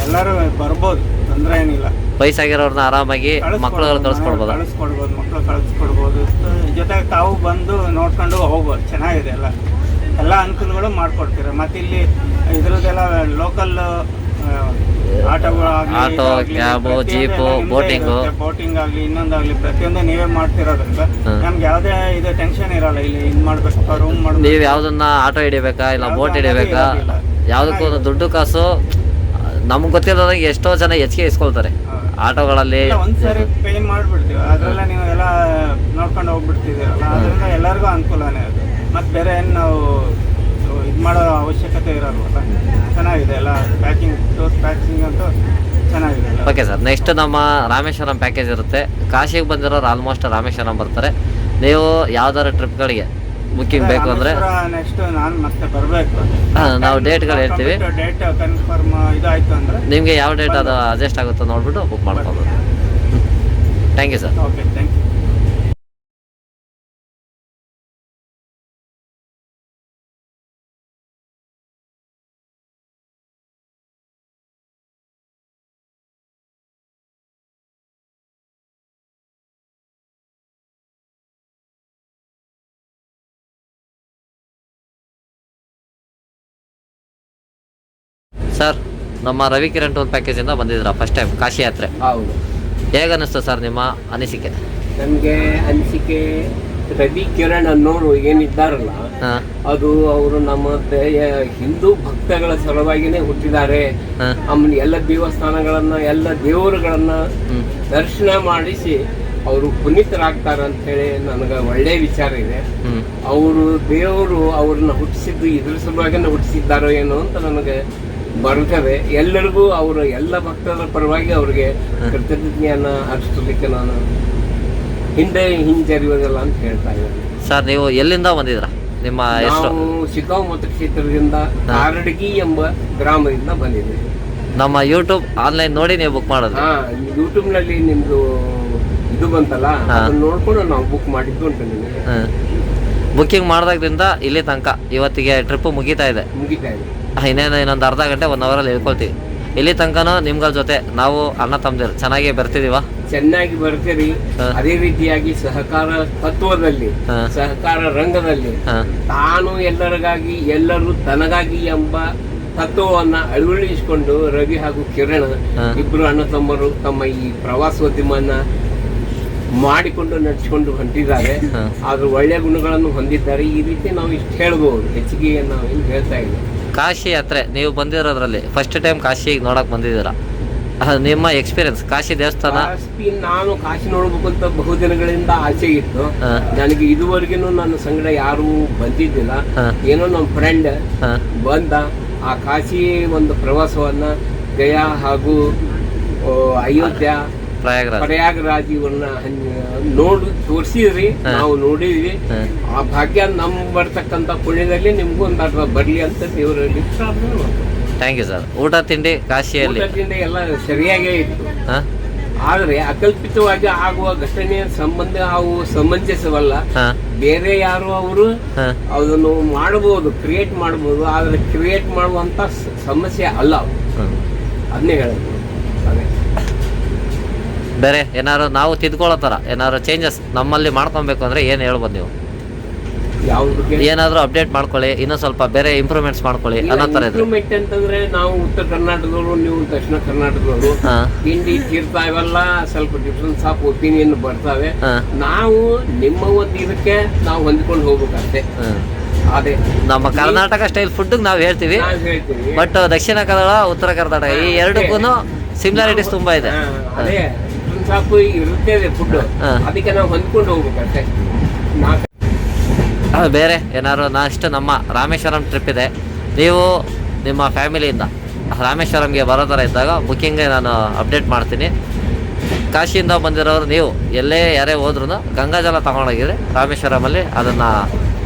ಎಲ್ಲರೂ ಬರ್ಬೋದು, ತೊಂದರೆ ಏನಿಲ್ಲ. ವಯಸ್ಸಾಗಿರೋರ್ನ ಆರಾಮಾಗಿ ಮಕ್ಕಳುಗಳು ಕಳಿಸ್ಕೊಡ್ಬೋದು, ಮಕ್ಕಳು ಕಳಿಸ್ಕೊಡ್ಬೋದು. ಜೊತೆಗೆ ತಾವು ಬಂದು ನೋಡ್ಕೊಂಡು ಹೋಗ್ಬೋದು. ಚೆನ್ನಾಗಿದೆ, ಎಲ್ಲ ಅನುಕೂಲಗಳು ಮಾಡಿಕೊಡ್ತೀರ. ಮತ್ತು ಇಲ್ಲಿ ಇದ್ರದ್ದೆಲ್ಲ ಲೋಕಲ್ ಆಟೋಗಳಾಗ್ಲಿ, ಆಟೋ, ಇದಾಗ್ಲಿ, ಕ್ಯಾಬು, ಪ್ರತಿಯೊಂದು ಜೀಪು, ಎಲ್ಲ ನಿಮ್ದೇ ಬೋಟಿಂಗು. ಇರುತ್ತೆ. ಬೋಟಿಂಗ್ ಆಗಲಿ ಇನ್ನೊಂದಾಗ್ಲಿ ಪ್ರತಿಯೊಂದು ನೀವೇ ಮಾಡ್ತಿರೋದ್ರಿಂದ ನಮ್ಗೆ ಯಾವುದೇ ಇದು ಟೆನ್ಷನ್ ಇರಲ್ಲ. ಇಲ್ಲಿ ಇದು ಮಾಡ್ಬೇಕು, ರೂಮ್ ಮಾಡ್ಬೇಕು. ನೀವು ಯಾವ್ದನ್ನ ಆಟೋ ಹಿಡಿಬೇಕಾ ಇಲ್ಲ ಬೋಟ್ ಯಾವ್ದು ಹಿಡಿಬೇಕಾ, ಇರೋದಿಲ್ಲ. ಯಾವುದಕ್ಕೂ ಒಂದು ದುಡ್ಡು ಕಾಸು ನಮ್ಗೆ ಗೊತ್ತಿರೋದಾಗ ಎಷ್ಟೋ ಜನ ಹೆಚ್ಚಿಗೆ ಇಸ್ಕೊಳ್ತಾರೆ ಆಟೋಗಳಲ್ಲಿ. ಇಲ್ಲ, ಒಂದ್ಸರಿ ಪೇ ಮಾಡ್ಬಿಡ್ತೀವಿ, ಅದ್ರೆಲ್ಲ ನೀವು ಎಲ್ಲ ನೋಡ್ಕೊಂಡು ಹೋಗ್ಬಿಡ್ತಿದ್ದೀರಲ್ಲ, ಅದರಿಂದ ಎಲ್ಲರಿಗೂ ಅನುಕೂಲನೇ ಅದು. ಮತ್ತೆ ಬೇರೆ ಏನು ನಾವು ಇದು ಮಾಡೋ ಅವಶ್ಯಕತೆ ಇರಲ್ವಲ್ಲ. ಚೆನ್ನಾಗಿದೆ ಎಲ್ಲ ಪ್ಯಾಕಿಂಗ್, ಟೂರ್ ಪ್ಯಾಕಿಂಗ್ ಅಂತೂ ಚೆನ್ನಾಗಿದೆ ಎಲ್ಲ. ಓಕೆ ಸರ್, ನೆಕ್ಸ್ಟ್ ನಮ್ಮ ರಾಮೇಶ್ವರಂ ಪ್ಯಾಕೇಜ್ ಇರುತ್ತೆ. ಕಾಶಿಗೆ ಬಂದಿರೋರು ಆಲ್ಮೋಸ್ಟ್ ರಾಮೇಶ್ವರಂ ಬರ್ತಾರೆ. ನೀವು ಯಾವ್ದಾದ್ರು ಟ್ರಿಪ್ಗಳಿಗೆ ಬುಕ್ಕಿಂಗ್ ಬೇಕು ಅಂದರೆ ನೆಕ್ಸ್ಟ್ ನಾನು ಮತ್ತೆ ಬರಬೇಕು. ನಾವು ಡೇಟ್ಗಳು ಹೇಳ್ತೀವಿ. ಡೇಟ್ ಕನ್ಫರ್ಮ್ ಇದಾಯ್ತು ಅಂದರೆ ನಿಮಗೆ ಯಾವ ಡೇಟ್ ಅದು ಅಡ್ಜಸ್ಟ್ ಆಗುತ್ತೋ ನೋಡ್ಬಿಟ್ಟು ಬುಕ್ ಮಾಡ್ಕೋಬೋದು. Thank you sir. Okay, thank you. Sir, ನಮ್ಮ ರವಿಕಿರಣ್ ಟೂರ್ ಪ್ಯಾಕೇಜಿಂದ ಬಂದಿದ್ದೀರಾ ಫಸ್ಟ್ ಟೈಮ್ ಕಾಶಿ ಯಾತ್ರೆ. ಹೌದು, ಹೇಗನ್ನಿಸ್ತು ಸರ್ ನಿಮ್ಮ ಅನಿಸಿಕೆ? ನನಗೆ ಅನಿಸಿಕೆ ರವಿ ಕಿರಣ್ ಅನ್ನೋರು ಏನಿದ್ದಾರಲ್ಲ, ಹಾಂ ಅದು ಅವರು ನಮ್ಮ ಹಿಂದೂ ಭಕ್ತಗಳ ಸಲುವಾಗಿನೇ ಹುಟ್ಟಿದ್ದಾರೆ. ಹಾಂ ಆಮೇಲೆ ಎಲ್ಲ ದೇವಸ್ಥಾನಗಳನ್ನ, ಎಲ್ಲ ದೇವರುಗಳನ್ನ ದರ್ಶನ ಮಾಡಿಸಿ ಅವರು ಪುನೀತರಾಗ್ತಾರೆ ಅಂತ ಹೇಳಿ ನನಗೆ ಒಳ್ಳೆ ವಿಚಾರ ಇದೆ. ಅವರು ದೇವರು ಅವ್ರನ್ನ ಹುಟ್ಟಿಸಿದ್ದು ಇದ್ರ ಸಲುವಾಗಿನೇ ಹುಟ್ಟಿಸಿದ್ದಾರೋ ಏನೋ ಅಂತ ನನಗೆ ಬರ್ತದೆ. ಎಲ್ಲರಿಗೂ ಅವರು ಎಲ್ಲ ಭಕ್ತರ ಪರವಾಗಿ ಅವ್ರಿಗೆ ಕೃತಜ್ಞತೆಯನ್ನ ಅರ್ಪಿಸಲಿಕ್ಕೆ ನಾನು ಹಿಂಜರಿಯೋದಿಲ್ಲ ಅಂತ ಹೇಳ್ತಾ ಇದ್ದೀನಿ. ಸರ್, ನೀವು ಎಲ್ಲಿಂದ ಬಂದಿದ್ದೀರಾ? ನಿಮ್ಮ ಹೆಸರು? ನಾವು ಶಿಗ್ಗಾಂವ್ ಮತಕ್ಷೇತ್ರದಿಂದ ಕಾರಡಗಿ ಎಂಬ ಗ್ರಾಮದಿಂದ ಬಂದಿದ್ದೀವಿ. ನಮ್ಮ ಯೂಟ್ಯೂಬ್ ಆನ್ಲೈನ್ ನೋಡಿ ನೀವು ಬುಕ್ ಮಾಡೋದು? ಯೂಟ್ಯೂಬ್ ನಲ್ಲಿ ನಿಮ್ದು ಇದು ಬಂತಲ್ಲ, ಅದನ್ನ ನೋಡ್ಕೊಂಡು ನಾವು ಬುಕ್ ಮಾಡಿದ್ದು ಉಂಟು ನಿಮಗೆ. ಬುಕ್ಕಿಂಗ್ ಮಾಡಿದಾಗ್ರಿಂದ ಇಲ್ಲಿ ತನಕ ಇವತ್ತಿಗೆ ಟ್ರಿಪ್ ಮುಗಿತಾ ಇದೆ. ಇನ್ನೊಂದು ಅರ್ಧ ಗಂಟೆ 1 ಅವರಲ್ಲಿ ಹೇಳ್ಕೊಳ್ತೀವಿ. ಇಲ್ಲಿ ತನಕನೂ ನಿಮ್ಗಳ ಜೊತೆ ನಾವು ಅಣ್ಣ ತಮ್ಮದಿರು ಚೆನ್ನಾಗಿ ಬರ್ತಿದೀವ. ಚೆನ್ನಾಗಿ ಬರ್ತೀರಿ. ಅದೇ ರೀತಿಯಾಗಿ ಸಹಕಾರ ತತ್ವದಲ್ಲಿ, ಸಹಕಾರ ರಂಗದಲ್ಲಿ ತಾನು ಎಲ್ಲರಿಗಾಗಿ ಎಲ್ಲರೂ ತನಗಾಗಿ ಎಂಬ ತತ್ವವನ್ನ ಅಳವಡಿಸಿಕೊಂಡು ರವಿ ಹಾಗೂ ಕಿರಣ್ ಇಬ್ರು ಅಣ್ಣ ತಮ್ಮರು ತಮ್ಮ ಈ ಪ್ರವಾಸೋದ್ಯಮನ್ನ ಮಾಡಿಕೊಂಡು ನಡೆಸಿಕೊಂಡು ಹೊಂಟಿದ್ದಾರೆ. ಆದ್ರೂ ಒಳ್ಳೆಯ ಗುಣಗಳನ್ನು ಹೊಂದಿದ್ದಾರೆ. ಈ ರೀತಿ ನಾವು ಇಷ್ಟು ಹೇಳ್ಬೋದು, ಹೆಚ್ಚಿಗೆ ನಾವು ಏನು ಹೇಳ್ತಾ ಇದ್ದೀವಿ. ಕಾಶಿ ಯಾತ್ರೆ ನೀವು ಬಂದಿರೋದ್ರಲ್ಲಿ ಫಸ್ಟ್ ಟೈಮ್ ಕಾಶಿಗೆ ನೋಡಕ್ ಬಂದಿದ್ದೀರಾ, ನಿಮ್ಮ ಎಕ್ಸ್ಪೀರಿಯನ್ಸ್ ಕಾಶಿ ದೇವಸ್ಥಾನ? ನಾನು ಕಾಶಿ ನೋಡ್ಬೇಕು ಅಂತ ಬಹುದಿನಗಳಿಂದ ಆಸೆ ಇತ್ತು. ನನಗೆ ಇದುವರೆಗೂ ನನ್ನ ಸಂಗಡ ಯಾರು ಬಂದಿದ್ದಿಲ್ಲ. ಏನೋ ನಮ್ಮ ಫ್ರೆಂಡ್ ಬಂದ ಆ ಕಾಶಿ ಒಂದು ಪ್ರವಾಸವನ್ನ ಗಯಾ ಹಾಗೂ ಅಯೋಧ್ಯ, ಪ್ರಯಾಗರಾಜ್ ಇವನ್ನ ನೋಡಿ ತೋರಿಸಿದ್ರಿ. ನಾವು ನೋಡಿದ್ವಿ. ಆ ಭಾಗ್ಯ ನಮ್ ಬರ್ತಕ್ಕಂಥ ಪುಣ್ಯದಲ್ಲಿ ನಿಮ್ಗೂ ಒಂದು ಅರ್ಧ ಬರ್ಲಿ ಅಂತ ದೇವರಲ್ಲಿ ಪ್ರಾರ್ಥನೆ ಮಾಡ್ತೀವಿ. Thank you sir. ಊಟ ತಿಂಡಿ ಕಾಶಿಯಲ್ಲಿ? ಊಟ ತಿಂಡಿ ಎಲ್ಲ ಸರಿಯಾಗೇ ಇತ್ತು. ಆದ್ರೆ ಅಕಲ್ಪಿತವಾಗಿ ಆಗುವ ಘಟನೆಯ ಸಂಬಂಧ ಅವು ಸಮಂಜಸವಲ್ಲ. ಬೇರೆ ಯಾರು ಅವರು ಅದನ್ನು ಮಾಡಬಹುದು, ಕ್ರಿಯೇಟ್ ಮಾಡಬಹುದು. ಆದ್ರೆ ಕ್ರಿಯೇಟ್ ಮಾಡುವಂತ ಸಮಸ್ಯೆ ಅಲ್ಲ ಅವು. ಅದನ್ನೇ ಹೇಳೋದು. ಅದೇ ಬೇರೆ ಏನಾದ್ರು ನಾವು ತಿದ್ಕೊಳ್ಳೋ ಥರ ಏನಾದ್ರು ಚೇಂಜಸ್ ನಮ್ಮಲ್ಲಿ ಮಾಡ್ಕೊಬೇಕು ಅಂದರೆ ಏನು ಹೇಳ್ಬೋದು ನೀವು? ಏನಾದರೂ ಅಪ್ಡೇಟ್ ಮಾಡ್ಕೊಳ್ಳಿ, ಇನ್ನೂ ಸ್ವಲ್ಪ ಬೇರೆ ಇಂಪ್ರೂವ್ಮೆಂಟ್ಸ್ ಮಾಡ್ಕೊಳ್ಳಿ ಅನ್ನೋ ಥರ. ಇಂಪ್ರೂವ್ಮೆಂಟ್ ಅಂತಂದ್ರೆ ನಾವು ಉತ್ತರ ಕರ್ನಾಟಕದವರು, ನೀವು ದಕ್ಷಿಣ ಕರ್ನಾಟಕದವರು, ತಿಂಡಿ ತೀರ್ಥ ಇವೆಲ್ಲ ಸ್ವಲ್ಪ ಡಿಫ್ರೆನ್ಸ್ ಆಫ್ ಒಪಿನಿಯನ್ ಬರ್ತಾವೆ. ನಾವು ನಿಮ್ಮ ಒಂದು ಇದಕ್ಕೆ ನಾವು ಹೊಂದ್ಕೊಂಡು ಹೋಗ್ಬೇಕಂತೆ. ಅದೇ ನಮ್ಮ ಕರ್ನಾಟಕ ಸ್ಟೈಲ್ ಫುಡ್ ನಾವು ಹೇಳ್ತೀವಿ. ಬಟ್ ದಕ್ಷಿಣ ಕನ್ನಡ, ಉತ್ತರ ಕರ್ನಾಟಕ ಈ ಎರಡಕ್ಕೂ ಸಿಮಿಲಾರಿಟೀಸ್ ತುಂಬಾ ಇದೆ. ಅದೇ ಡಿಫ್ರೆನ್ಸ್ ಆಫ್ ಇರುತ್ತೇವೆ ಫುಡ್, ಅದಕ್ಕೆ ನಾವು ಹೊಂದ್ಕೊಂಡು ಹೋಗ್ಬೇಕಂತೆ. ಬೇರೆ ಏನಾದ್ರು ನೆಕ್ಸ್ಟ್ ನಮ್ಮ ರಾಮೇಶ್ವರಂ ಟ್ರಿಪ್ ಇದೆ. ನೀವು ನಿಮ್ಮ ಫ್ಯಾಮಿಲಿಯಿಂದ ರಾಮೇಶ್ವರಂಗೆ ಬರೋ ಥರ ಇದ್ದಾಗ ಬುಕ್ಕಿಂಗ್ಗೆ ನಾನು ಅಪ್ಡೇಟ್ ಮಾಡ್ತೀನಿ. ಕಾಶಿಯಿಂದ ಬಂದಿರೋರು ನೀವು ಯಾರೇ ಹೋದ್ರೂ ಗಂಗಾಜಲ ತಗೊಂಡೋಗಿದ್ರೆ ರಾಮೇಶ್ವರಮಲ್ಲಿ ಅದನ್ನು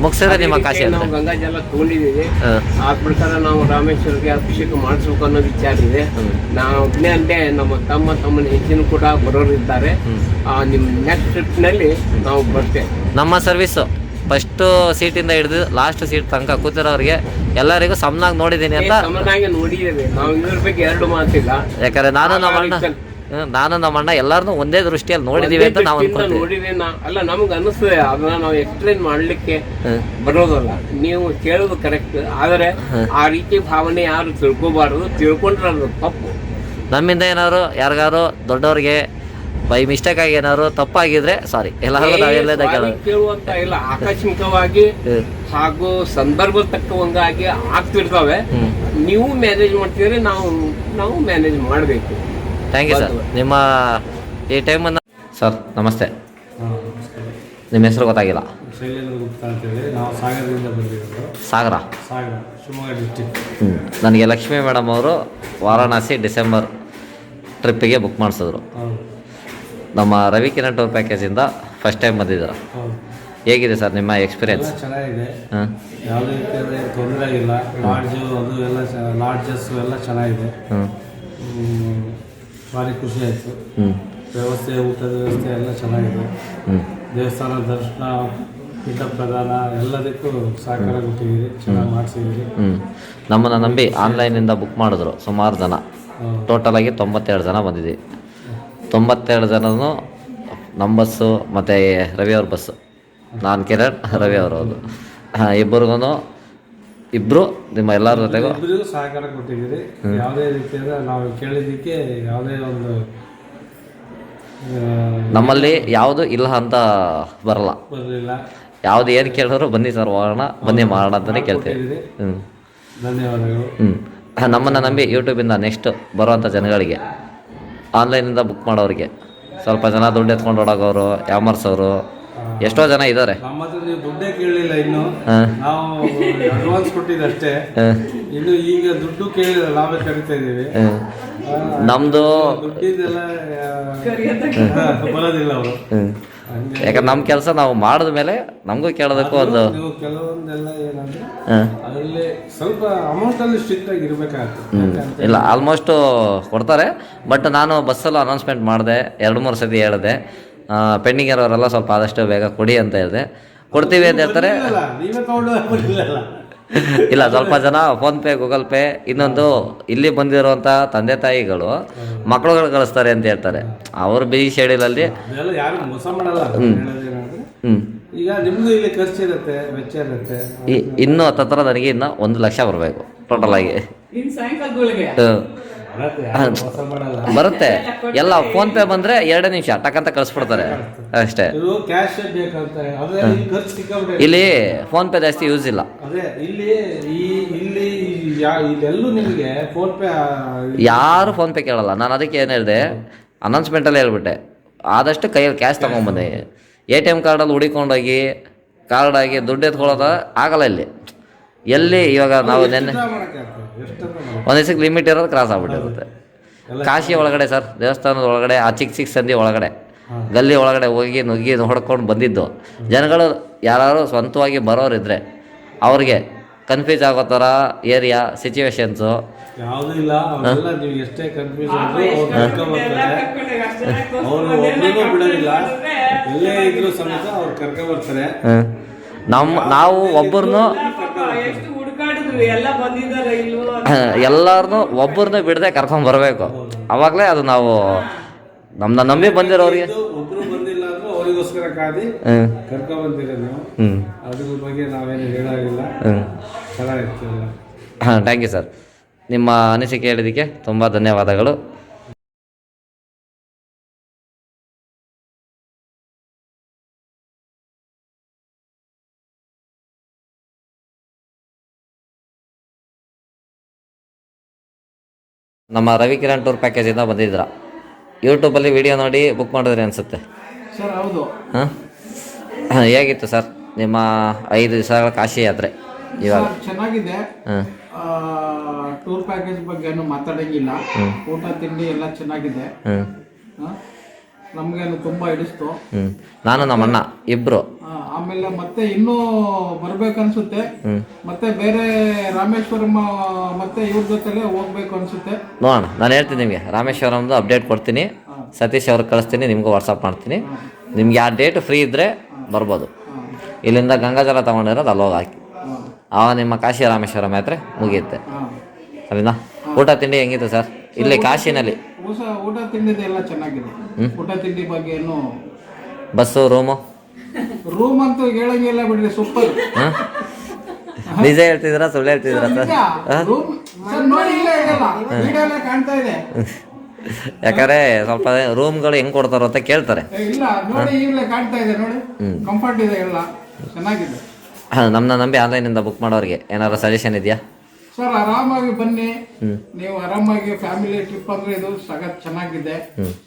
ಮುಗಿಸಿದ್ರೆ ನಿಮ್ಮ ಕಾಶಿ. ನಾವು ಗಂಗಾಜಲ ತಗೊಂಡಿದ್ದೀವಿ. ಆ ಪ್ರಕಾರ ನಾವು ರಾಮೇಶ್ವರಕ್ಕೆ ಅಭಿಷೇಕ ಮಾಡಿಸ್ಬೇಕು ಅನ್ನೋ ವಿಚಾರ ಇದೆ. ನಾವು ಒಬ್ಬನೇ ಅಂತೆ, ನಮ್ಮ ತಮ್ಮನ ಹೆಚ್ಚಿನ ಕೂಡ ಬರೋರಿದ್ದಾರೆ. ನಿಮ್ಮ ನೆಕ್ಸ್ಟ್ ಟ್ರಿಪ್ನಲ್ಲಿ ನಾವು ಬರ್ತೇವೆ. ನಮ್ಮ ಸರ್ವಿಸು ಫಸ್ಟ್ ಸೀಟಿಂದ ಹಿಡಿದು ಲಾಸ್ಟ್ ಸೀಟ್ ತನಕ ಕೂತಿರೋರಿಗೆ ಎಲ್ಲರಿಗೂ ಸಮನಾಗಿ ನೋಡಿದ್ದೀನಿ ಅಂತ. ಸಮನಾಗಿ ನೋಡಿದ್ದೇವೆ ನಾವು, ಇದ್ರ ಬಗ್ಗೆ ಎರಡು ಮಾತಿಲ್ಲ. ಯಾಕಂದ್ರೆ ನಾನು ನಮ್ಮ ಅಣ್ಣ ಎಲ್ಲಾರನ್ನೂ ಒಂದೇ ದೃಷ್ಟಿಯಲ್ಲಿ ನೋಡಿದೀವಿ ಅಂತ ನಾವು ನೋಡಿದ್ವಿ. ಅಲ್ಲ, ನಮ್ಗೆ ಅನಿಸ್ತದೆ, ಅದನ್ನ ನಾವು ಎಕ್ಸ್ಪ್ಲೇನ್ ಮಾಡ್ಲಿಕ್ಕೆ ಬರೋದಲ್ಲ. ನೀವು ಕೇಳೋದು ಕರೆಕ್ಟ್, ಆದರೆ ಆ ರೀತಿ ಭಾವನೆ ಯಾರು ತಿಳ್ಕೊಬಾರದು. ತಿಳ್ಕೊಂಡ್ರೆ ಅದು ತಪ್ಪು. ನಮ್ಮಿಂದ ಏನಾದ್ರು ಯಾರಿಗಾರು ದೊಡ್ಡವ್ರಿಗೆ ಬೈ ಮಿಸ್ಟೇಕಾಗಿ ಏನಾದ್ರು ತಪ್ಪಾಗಿದ್ರೆ ಸಾರಿ, ಎಲ್ಲರಿಗೂ ನಾವೆಲ್ಲದ ಕೇಳುವಂತ ಇಲ್ಲ, ಆಕಸ್ಮಿಕವಾಗಿ ಹಾಗೂ ಸಂದರ್ಭ ತಕ್ಕವಂಗಾಗಿ ಆಗ್ತಿರ್ತಾವೆ. ನೀವು ಮ್ಯಾನೇಜ್ ಮಾಡ್ತಿದ್ರೆ ನಾವು ಮ್ಯಾನೇಜ್ ಮಾಡಬೇಕು. Thank you sir. ನಿಮ್ಮ ಈ ಟೈಮನ್ನು ಸರ್ ನಮಸ್ತೆ. ನಿಮ್ಮ ಹೆಸರು ಗೊತ್ತಾಗಿಲ್ಲ. ಶೈಲೇಂದ್ರ ಗುಪ್ತಾ ಅಂತೇಳಿ, ನಾವು ಸಾಗರದಿಂದ ಬಂದಿರೋದು. ಸಾಗರ ಶಿವಮೊಗ್ಗ ಡಿಸ್ಟಿಕ್. ನನಗೆ ಲಕ್ಷ್ಮೀ ಮೇಡಮ್ ಅವರು ವಾರಾಣಸಿ ಡಿಸೆಂಬರ್ ಟ್ರಿಪ್ಪಿಗೆ ಬುಕ್ ಮಾಡಿಸಿದ್ರು. ನಮ್ಮ ರವಿಕಿರಣ್ ಟೂರ್ ಪ್ಯಾಕೇಜಿಂದ ಫಸ್ಟ್ ಟೈಮ್ ಬಂದಿದ್ದಾರೆ. ಹೇಗಿದೆ ಸರ್ ನಿಮ್ಮ ಎಕ್ಸ್ಪೀರಿಯನ್ಸ್? ಚೆನ್ನಾಗಿದೆ, ಯಾವುದೇ ರೀತಿಯಾದ ತೊಂದರೆ ಆಗಿಲ್ಲ. ಲಾಡ್ಜು ಅದು ಎಲ್ಲ ಲಾಡ್ಜಸ್ಸು ಎಲ್ಲ ಚೆನ್ನಾಗಿದೆ. ಭಾರಿ ಖುಷಿ ಆಯಿತು. ವ್ಯವಸ್ಥೆ, ಊಟದ ವ್ಯವಸ್ಥೆ ಎಲ್ಲ ಚೆನ್ನಾಗಿದೆ. ದೇವಸ್ಥಾನ ದರ್ಶನ, ಪೀಠ ಪ್ರದಾನ ಎಲ್ಲದಕ್ಕೂ ಸಹಕಾರ ಕೊಟ್ಟಿದ್ದೀರಿ, ಚೆನ್ನಾಗಿ ಮಾಡಿಸಿದ್ದೀರಿ. ನಮ್ಮನ್ನು ನಂಬಿ ಆನ್ಲೈನಿಂದ ಬುಕ್ ಮಾಡಿದ್ರು ಸುಮಾರು ಜನ. ಟೋಟಲಾಗಿ 92 ಜನ ಬಂದಿದ್ದೀವಿ. 92 ಜನನು ನಮ್ಮ ಬಸ್ಸು ಮತ್ತು ರವಿ ಅವ್ರ ಬಸ್ಸು. ನಾನು ಕಿರಣ್, ರವಿ ಅವರು. ಇಬ್ಬರು ನಿಮ್ಮ ಎಲ್ಲರ ಜೊತೆಗೂ ಇಬ್ಬರಿಗೂ ಸಹಕಾರ ಕೊಟ್ಟಿದ್ದೀರಿ. ಯಾವುದೇ ರೀತಿಯಾದ ನಾವು ಕೇಳಿದ್ದಕ್ಕೆ ಯಾವುದೇ ಒಂದು ನಮ್ಮಲ್ಲಿ ಯಾವುದು ಇಲ್ಲ ಅಂತ ಬರಲ್ಲ. ಯಾವುದು ಏನು ಕೇಳಿದ್ರು ಬನ್ನಿ ಸರ್ ಹೋಗೋಣ, ಬನ್ನಿ ಮಾಡೋಣ ಅಂತಲೇ ಕೇಳ್ತೀವಿ. ಧನ್ಯವಾದಗಳು. ನಮ್ಮನ್ನು ನಂಬಿ ಯೂಟ್ಯೂಬಿಂದ ನೆಕ್ಸ್ಟ್ ಬರುವಂಥ ಜನಗಳಿಗೆ, ಆನ್ಲೈನಿಂದ ಬುಕ್ ಮಾಡೋರಿಗೆ, ಸ್ವಲ್ಪ ಜನ ದುಡ್ಡು ಎತ್ಕೊಂಡು ಓಡೋಗೋರು, ಯಾಮರ್ಸೋರು ಎಷ್ಟೋ ಜನ ಇದ್ದಾರೆ. ನಮ್ಮ ಹತ್ರ ನೀವು ದುಡ್ಡೇ ಕೇಳಲಿಲ್ಲ, ಇನ್ನು ನಾವು ಅಡ್ವಾನ್ಸ್ ಕೊಟ್ಟಿದ್ದಷ್ಟೇ. ಇನ್ನು ಈಗ ದುಡ್ಡು ಕೇಳಿಲ್ಲ, ನಾವೇ ಕರಿತಾ ಇದ್ದೀವಿ. ನಮ್ಮದು ದುಡ್ಡಿದೆಲ್ಲ ಬರೋದಿಲ್ಲ ಅವರು. ಯಾಕಂದ್ರೆ ನಮ್ಮ ಕೆಲಸ ನಾವು ಮಾಡಿದ ಮೇಲೆ ನಮಗೂ ಕೇಳೋದಕ್ಕೂ ಒಂದು ನೀವು ಕೆಲವೊಂದೆಲ್ಲ ಏನಂದ್ರೆ ಅದರಲ್ಲಿ ಸ್ವಲ್ಪ ಅಮೌಂಟಲ್ಲಿ ಸ್ಟ್ರಿಕ್ಟ್ ಆಗಿ ಇರಬೇಕಾಗುತ್ತೆ. ಇಲ್ಲ, ಆಲ್ಮೋಸ್ಟು ಕೊಡ್ತಾರೆ. ಬಟ್ ನಾನು ಬಸ್ಸಲ್ಲೂ ಅನೌನ್ಸ್ಮೆಂಟ್ ಮಾಡಿದೆ, 2-3 ಸತಿ ಹೇಳಿದೆ. ಪೆಂಡಿಂಗ್ ಇರೋರೆಲ್ಲ ಸ್ವಲ್ಪ ಆದಷ್ಟು ಬೇಗ ಕೊಡಿ ಅಂತ ಹೇಳಿದೆ. ಕೊಡ್ತೀವಿ ಅಂತ ಹೇಳ್ತಾರೆ. ಇಲ್ಲ, ಸ್ವಲ್ಪ ಜನ ಫೋನ್ಪೇ, ಗೂಗಲ್ ಪೇ, ಇನ್ನೊಂದು ಇಲ್ಲಿ ಬಂದಿರುವಂಥ ತಂದೆ ತಾಯಿಗಳು ಮಕ್ಕಳುಗಳು ಕಳಿಸ್ತಾರೆ ಅಂತ ಹೇಳ್ತಾರೆ. ಅವ್ರ ಬಿಸಿ ಶೆಡ್ಯೂಲಲ್ಲಿ ಯಾರು ಮೋಸ ಮಾಡಲ್ಲ. ಈಗ ನಿಮ್ದು ಇಲ್ಲಿ ಖರ್ಚು ಇರುತ್ತೆ, ವೆಚ್ಚ ಇರುತ್ತೆ. ಇನ್ನೂ ಹತ್ರ ನನಗೆ ಇನ್ನು 1 ಲಕ್ಷ ಬರಬೇಕು ಟೋಟಲಾಗಿ. ಬರುತ್ತೆ ಎಲ್ಲ. ಫೋನ್ ಪೇ ಬಂದ್ರೆ 2 ನಿಮಿಷ ಟಕ್ ಅಂತ ಕಳಿಸ್ಬಿಡ್ತಾರೆ ಅಷ್ಟೇ. ಇಲ್ಲಿ ಫೋನ್ ಪೇ ಜಾಸ್ತಿ ಯೂಸ್ ಇಲ್ಲ. ಯಾರು ಫೋನ್ ಪೇ ಕೇಳಲ್ಲ. ನಾನು ಅದಕ್ಕೆ ಏನು ಹೇಳಿದೆ, ಅನೌನ್ಸ್ಮೆಂಟಲ್ಲಿ ಹೇಳ್ಬಿಟ್ಟೆ, ಆದಷ್ಟು ಕೈಯಲ್ಲಿ ಕ್ಯಾಶ್ ತೊಗೊಂಬಂದೆ. ATM ಕಾರ್ಡಲ್ಲಿ ಹುಡಿಕೊಂಡೋಗಿ ಕಾರ್ಡಾಗಿ ದುಡ್ಡು ಎತ್ಕೊಳ್ಳೋದು ಆಗಲ್ಲ ಇಲ್ಲಿ. ಎಲ್ಲಿ ಇವಾಗ ನಾವು ನೆನ್ನೆ ಒಂದು ದಿವಸಕ್ಕೆ ಲಿಮಿಟ್ ಇರೋದು ಕ್ರಾಸ್ ಆಗ್ಬಿಟ್ಟಿರುತ್ತೆ. ಕಾಶಿ ಒಳಗಡೆ ಸರ್, ದೇವಸ್ಥಾನದ ಒಳಗಡೆ, ಆ ಚಿಕ್ಕ ಸಂಧಿ ಒಳಗಡೆ, ಗಲ್ಲಿ ಒಳಗಡೆ ಹೋಗಿ ನುಗ್ಗಿ ನೋಡ್ಕೊಂಡು ಬಂದಿದ್ದು ಜನಗಳು. ಯಾರು ಸ್ವಂತವಾಗಿ ಬರೋರಿದ್ರೆ ಅವ್ರಿಗೆ ಕನ್ಫ್ಯೂಸ್ ಆಗೋ ಥರ ಏರಿಯಾ ಸಿಚುವೇಶನ್ಸು ಯಾವುದೂ ಇಲ್ಲ. ನೀವು ಎಷ್ಟೇ ಕನ್ಫ್ಯೂಸ್ ಅವರು ಒಬ್ಬರಿಗೂ ಬಿಡೋದಿಲ್ಲ. ಎಲ್ಲೇ ಇದ್ರು ಸಮೇತ ಅವ್ರು ಕರ್ಕೊಂಡ್ಬರ್ತಾರೆ. ನಾವು ಒಬ್ಬರನ್ನು ಎಲ್ಲರನ್ನೂ ಒಬ್ಬರನ್ನ ಬಿಡದೆ ಕರ್ಕೊಂಡ್ ಬರಬೇಕು. ಅವಾಗಲೇ ಅದು ನಾವು ನಮ್ಮನ್ನ ನಂಬಿ ಬಂದಿರೋರಿಗೆ. ಒಬ್ರು ಬಂದಿಲ್ಲ ಅಂದ್ರೆ ಅವರಿಗೋಸ್ಕರ ಕಾದಿ ಕರ್ಕೊಂಡ್ ಬಂದಿರ ನೀವು. ಅದ್ರ ಬಗ್ಗೆ ನಾವೇನು ಹೇಳಾಗಿಲ್ಲ. ಚೆನ್ನಾಗಿತ್ತು. Thank you sir. ನಿಮ್ಮ ಅನಿಸಿಕೆ ಹೇಳಿದ್ದಕ್ಕೆ ತುಂಬ ಧನ್ಯವಾದಗಳು. ನಮ್ಮ ರವಿಕಿರಣ್ ಟೂರ್ ಪ್ಯಾಕೇಜಿಂದ ಬಂದಿದ್ದೀರಾ. ಯೂಟ್ಯೂಬಲ್ಲಿ ವಿಡಿಯೋ ನೋಡಿ ಬುಕ್ ಮಾಡಿದ್ರಿ ಅನಿಸುತ್ತೆ ಸರ್? ಹೌದು. ಹಾಂ, ಹೇಗಿತ್ತು ಸರ್ ನಿಮ್ಮ 5 ದಿವಸಗಳ ಕಾಶಿ ಯಾತ್ರೆ? ಇವಾಗ ಚೆನ್ನಾಗಿದೆ. ಟೂರ್ ಪ್ಯಾಕೇಜ್ ಬಗ್ಗೆ ಏನು ಮಾತಾಡಂಗಿಲ್ಲ. ಊಟ ತಿಂಡಿ ಎಲ್ಲ ಚೆನ್ನಾಗಿದೆ. ನಮ್ಗೇನು ತುಂಬಾ ಹಿಡಿಸ್ತು. ನಾನು ನಮ್ಮ ಅಣ್ಣ ಇಬ್ರು. ಆಮೇಲೆ ಮತ್ತೆ ಇನ್ನೂ ಬರ್ಬೇಕನ್ಸುತ್ತೆ. ಮತ್ತೆ ಬೇರೆ ರಾಮೇಶ್ವರಂ ಮತ್ತೆ ಇವ್ರ ಜೊತೆಲೆ ಹೋಗ್ಬೇಕು ಅನ್ಸುತ್ತೆ. ನೋಡೋಣ, ನಾನು ಹೇಳ್ತೀನಿ ನಿಮಗೆ. ರಾಮೇಶ್ವರಂದು ಅಪ್ಡೇಟ್ ಕೊಡ್ತೀನಿ, ಸತೀಶ್ ಅವ್ರಿಗೆ ಕಳಿಸ್ತೀನಿ, ನಿಮಗೂ ವಾಟ್ಸಪ್ ಮಾಡ್ತೀನಿ. ನಿಮ್ಗೆ ಯಾವ ಡೇಟ್ ಫ್ರೀ ಇದ್ದರೆ ಬರ್ಬೋದು. ಇಲ್ಲಿಂದ ಗಂಗಾಜಲ ತೊಗೊಂಡಿರೋದು ಅಲ್ಲಿ ಹೋಗಿ ಹಾಕಿ, ಆವಾಗ ನಿಮ್ಮ ಕಾಶಿ ರಾಮೇಶ್ವರಂ ಯಾತ್ರೆ ಮುಗಿಯುತ್ತೆ. ಸರಿನಾ? ಊಟ ತಿಂಡಿ ಹೆಂಗಿತ್ತು ಸರ್ ಇಲ್ಲಿ ಕಾಶಿನಲ್ಲಿ? ಊಟ ತಿಂಡಿ ಎಲ್ಲ ಚೆನ್ನಾಗಿದೆ. ಊಟ ತಿಂಡಿ ಬಗ್ಗೆ ಏನು, ಬಸ್ಸು, ರೂಮ್ ಅಂತೂ ಹೇಳಂಗಿಲ್ಲ ಬಿಡ್ರಿ, ಸೂಪರ್. ನಿಜ ಹೇಳ್ತಿದ್ದೀರಾ ಸುಳ್ಳು ಹೇಳ್ತಿದ್ದೀರಾ ಸರ್? ನೋಡಿ ಕಾಣ್ತಾ ಇದೆ. ಯಾಕಂದರೆ ಸ್ವಲ್ಪ ರೂಮ್ಗಳು ಹೆಂಗೆ ಕೊಡ್ತಾರೋ ಅಂತ ಕೇಳ್ತಾರೆ. ಇಲ್ಲ ನೋಡಿ, ಈಗಲೇ ಕಾಣ್ತಾ ಇದೆ ನೋಡಿ, ಕಂಫರ್ಟ್ ಇದೆ, ಎಲ್ಲ ಚೆನ್ನಾಗಿದೆ. ನಮ್ಮನ್ನ ನಂಬಿ ಆನ್ಲೈನಿಂದ ಬುಕ್ ಮಾಡೋರಿಗೆ ಏನಾದ್ರು ಸಜೆಷನ್ ಇದೆಯಾ ಸರ್? ಆರಾಮಾಗಿ ಬನ್ನಿ, ನೀವು ಆರಾಮಾಗಿ ಫ್ಯಾಮಿಲಿ ಟ್ರಿಪ್ ಅಂದ್ರೆ ಇದು ಸಗತ್ ಚೆನ್ನಾಗಿದೆ.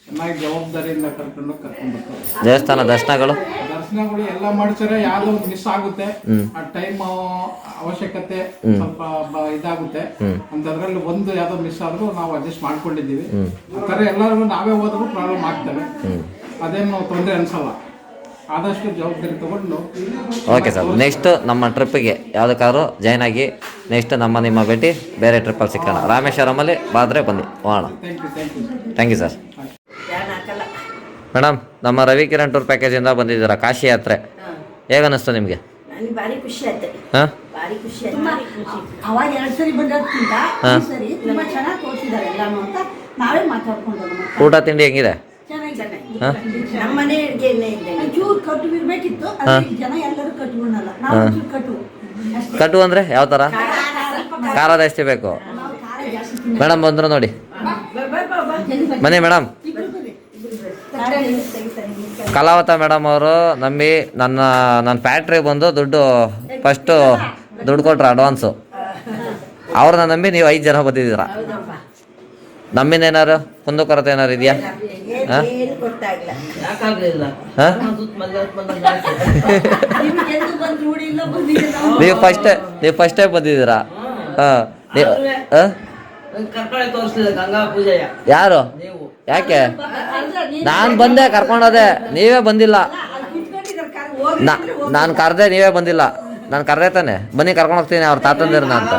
ಚೆನ್ನಾಗಿ ಜವಾಬ್ದಾರಿಯಿಂದ ಕರ್ಕೊಂಡು ಬರ್ತಾರೆ. ದೇವಸ್ಥಾನ ದರ್ಶನಗಳು ಎಲ್ಲ ಮಾಡ್ತಾರೆ, ಯಾವ್ದೋ ಒಂದು ಮಿಸ್ ಆಗುತ್ತೆ, ಆ ಟೈಮ್ ಅವಶ್ಯಕತೆ ಸ್ವಲ್ಪ ಇದಾಗುತ್ತೆ ಅಂತದ್ರಲ್ಲಿ ಒಂದು ಯಾವ್ದೋ ಮಿಸ್ ಆದ್ರೂ ನಾವು ಅಡ್ಜಸ್ಟ್ ಮಾಡ್ಕೊಂಡಿದ್ದೀವಿ. ಆ ಥರ ಎಲ್ಲರಿಗೂ ನಾವೇ ಹೋದ್ರೂ ಪ್ರಾಬ್ಲಮ್ ಆಗ್ತವೆ, ಅದೇನು ತೊಂದರೆ ಅನ್ಸಲ್ಲ. ಆದಷ್ಟು ಜವಾಬ್ದಾರಿ ತಗೊಂಡು. ಓಕೆ ಸರ್, ನೆಕ್ಸ್ಟ್ ನಮ್ಮ ಟ್ರಿಪ್ಪಿಗೆ ಯಾವುದಕ್ಕಾದ್ರೂ ಜಾಯ್ನ್ ಆಗಿ ನೆಕ್ಸ್ಟ್ ನಿಮ್ಮ ಭೇಟಿ ಬೇರೆ ಟ್ರಿಪ್ಪಲ್ಲಿ ಸಿಕ್ಕೋಣ. ರಾಮೇಶ್ವರಮಲ್ಲಿ ಬಾದ್ರೆ ಬನ್ನಿ ಹೋಗೋಣ. Thank you sir. ಮೇಡಮ್, ನಮ್ಮ ರವಿಕಿರಣ್ ಟೂರ್ ಪ್ಯಾಕೇಜಿಂದ ಬಂದಿದ್ದೀರಾ ಕಾಶಿ ಯಾತ್ರೆ, ಹೇಗನ್ನಿಸ್ತು ನಿಮಗೆ? ನನಗೆ ಭಾರಿ ಖುಷಿ ಆಯ್ತು. ಹಾಂ, ಭಾರಿ ಖುಷಿ ಆಯ್ತು. ಅವಾಗ 2 ಸರಿ ಬಂದದ್ಕಿಂತ ಈ ಸರಿ ತುಂಬಾ ಚೆನ್ನಾಗಿ ತೋರಿಸಿದ್ದಾರೆ ಎಲ್ಲಾನು ಅಂತ ನಾವೇ ಮಾತಾಡ್ಕೊಂಡು. ಊಟ ತಿಂಡಿ ಹೆಂಗಿದೆ? ನಮ್ಮ ಮನೆ ಅಡುಗೆನೇ ಇದೆ. ಚೂರು ಕಟ್ಟು ಇರ್ಬೇಕಿತ್ತು, ಜನ ಎಲ್ಲರೂ ಕಟ್ಕೊಂಡಲ್ಲ, ನಾವು ಚೂರು ಕಟ್ಟು ಅಂದರೆ ಯಾವ ಥರ? ಖಾರ ಜಾಸ್ತಿ ಬೇಕು ಮೇಡಮ್. ಬಂದರು ನೋಡಿ, ಬನ್ನಿ ಮೇಡಮ್. ಕಲಾವತ ಮೇಡಮ್ ಅವರು ನಂಬಿ ನನ್ನ ಫ್ಯಾಕ್ಟ್ರಿಗೆ ಬಂದು ಫಸ್ಟು ದುಡ್ಡು ಕೊಟ್ರು ಅಡ್ವಾನ್ಸು. ಅವ್ರನ್ನ ನಂಬಿ ನೀವು 5 ಜನ ಬಂದಿದ್ದೀರಾ. ನಮ್ಮಿಂದ ಏನಾರು ಕುಂದುಕೊರತೆ ಏನಾರು ಇದೆಯಾ? ನೀವು ಫಸ್ಟ್ ಟೈಮ್ ಬಂದಿದ್ದೀರಾ? ಯಾರು? ಯಾಕೆ? ನಾನು ಬಂದೆ ಕರ್ಕೊಂಡೋದೆ, ನೀವೇ ಬಂದಿಲ್ಲ. ನಾನು ಕರೆದೆ, ನೀವೇ ಬಂದಿಲ್ಲ. ನಾನು ಕರೆದೆ ತಾನೆ, ಬನ್ನಿ ಕರ್ಕೊಂಡು ಹೋಗ್ತೀನಿ ಅವ್ರ ತಾತಂದಿರನ್ನ ಅಂತ.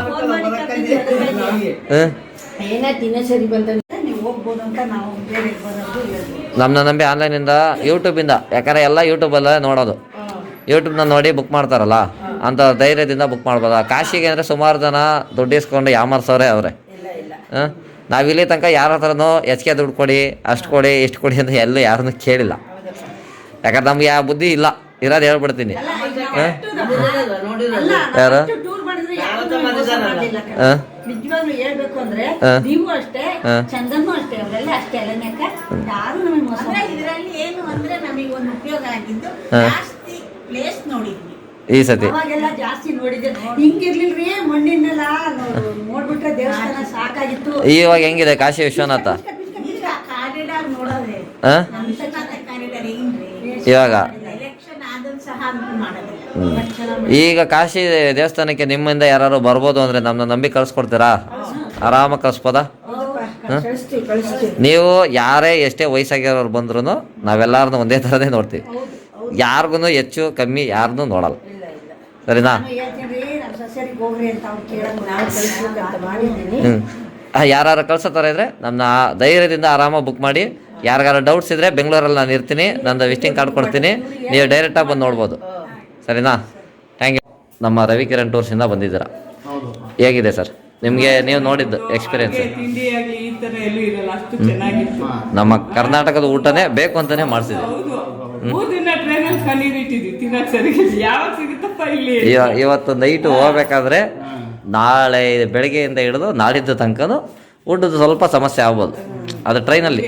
ನಮ್ಮನ್ನ ನಂಬಿ ಆನ್ಲೈನಿಂದ ಯೂಟ್ಯೂಬಿಂದ, ಯಾಕಂದರೆ ಎಲ್ಲ ಯೂಟ್ಯೂಬಲ್ಲೇ ನೋಡೋದು, ಯೂಟ್ಯೂಬ್ನ ನೋಡಿ ಬುಕ್ ಮಾಡ್ತಾರಲ್ಲ ಅಂತ ಧೈರ್ಯದಿಂದ ಬುಕ್ ಮಾಡ್ಬೋದು. ಕಾಶಿಗೆ ಅಂದರೆ ಸುಮಾರು ಜನ ದುಡ್ಡು ಇಸ್ಕೊಂಡು ಯಾಮರ್ಸೋರೆ ಅವರೇ. ನಾವಿಲ್ಲಿ ತನಕ ಯಾರ ಹತ್ರನೂ ಹೆಚ್ಚಿಗೆ ದುಡ್ಡು ಕೊಡಿ, ಅಷ್ಟು ಕೊಡಿ, ಇಷ್ಟು ಕೊಡಿ ಅಂತ ಎಲ್ಲೂ ಯಾರನ್ನೂ ಕೇಳಿಲ್ಲ. ಯಾಕಂದ್ರೆ ನಮ್ಗೆ ಯಾವ ಬುದ್ಧಿ ಇಲ್ಲ, ಇರೋದು ಹೇಳ್ಬಿಡ್ತೀನಿ. ಯಾರು? ನಿಜವಾಗ್ಲೂ ಹೇಳ್ಬೇಕು ಅಂದ್ರೆ ನೀವು ಅಷ್ಟೇ, ಚಂದನ್ನು ಅಷ್ಟೇ, ಅವರೆಲ್ಲ ಅಷ್ಟೇ. ಯಾರು ನಮಗೆ ಇದರಲ್ಲಿ ಏನು ಅಂದ್ರೆ ನಮಗೆ ಒಂದು ಉಪಯೋಗ ಆಗಿದ್ದು ಜಾಸ್ತಿ ಪ್ಲೇಸ್ ನೋಡಿದ್ವಿ ಈ ಸತಿ. ಅವಾಗೆಲ್ಲ ಜಾಸ್ತಿ ನೋಡಿದ್ದೆ, ಹಿಂಗಿರ್ಲಿಲ್ರಿ, ಮಣ್ಣಿನೆಲ್ಲ ನೋಡ್ಬಿಟ್ರೆ ದೇವಸ್ಥಾನ ಸಾಕಾಗಿತ್ತು. ಇವಾಗ ಹೆಂಗಿದೆ ಕಾಶಿ ವಿಶ್ವನಾಥ? ಕಾರಿಡಾರ್ ನೋಡೋದ್ರೆ ಕಾರಿಡಾರ್ ಇವಾಗ ಎಲೆಕ್ಷನ್ ಆದ್ರೂ ಸಹ ಮಾಡೋದಿಲ್ಲ. ಈಗ ಕಾಶಿ ದೇವಸ್ಥಾನಕ್ಕೆ ನಿಮ್ಮಿಂದ ಯಾರು ಬರ್ಬೋದು ಅಂದರೆ ನಮ್ಮನ್ನ ನಂಬಿ ಕಳಿಸ್ಕೊಡ್ತೀರಾ? ಆರಾಮಾಗಿ ಕಳಿಸ್ಬೋದಾ? ನೀವು ಯಾರೇ ಎಷ್ಟೇ ವಯಸ್ಸಾಗಿರೋರು ಬಂದ್ರೂ ನಾವೆಲ್ಲರನ್ನೂ ಒಂದೇ ಥರನೇ ನೋಡ್ತೀವಿ. ಯಾರಿಗೂ ಹೆಚ್ಚು ಕಮ್ಮಿ ಯಾರನ್ನೂ ನೋಡಲ್ಲ, ಸರಿನಾ? ಯಾರು ಕಳ್ಸೋ ಥರ ಇದ್ದರೆ ನಮ್ಮ ಧೈರ್ಯದಿಂದ ಆರಾಮಾಗಿ ಬುಕ್ ಮಾಡಿ. ಯಾರಿಗಾರು ಡೌಟ್ಸ್ ಇದ್ದರೆ ಬೆಂಗಳೂರಲ್ಲಿ ನಾನು ಇರ್ತೀನಿ, ನಂದು ವಿಸಿಟಿಂಗ್ ಕಾರ್ಡ್ ಕೊಡ್ತೀನಿ, ನೀವು ಡೈರೆಕ್ಟಾಗಿ ಬಂದು ನೋಡ್ಬೋದು, ಸರಿನಾ? Thank you. ನಮ್ಮ ರವಿಕಿರಣ್ ಟೂರ್ಸಿಂದ ಬಂದಿದ್ದೀರಾ, ಹೇಗಿದೆ ಸರ್ ನಿಮಗೆ? ನೀವು ನೋಡಿದ್ದು ಎಕ್ಸ್ಪೀರಿಯನ್ಸ್? ನಮ್ಮ ಕರ್ನಾಟಕದ ಊಟನೇ ಬೇಕು ಅಂತಾನೆ ಮಾಡಿಸಿದ್ವಿ. ಇವತ್ತು ನೈಟು ಹೋಗ್ಬೇಕಾದ್ರೆ ನಾಳೆ ಬೆಳಗ್ಗೆಯಿಂದ ಹಿಡಿದು ನಾಳಿದ್ದು ತನಕನೂ ಊಟದ ಸ್ವಲ್ಪ ಸಮಸ್ಯೆ ಆಗ್ಬೋದು, ಅದು ಟ್ರೈನಲ್ಲಿ.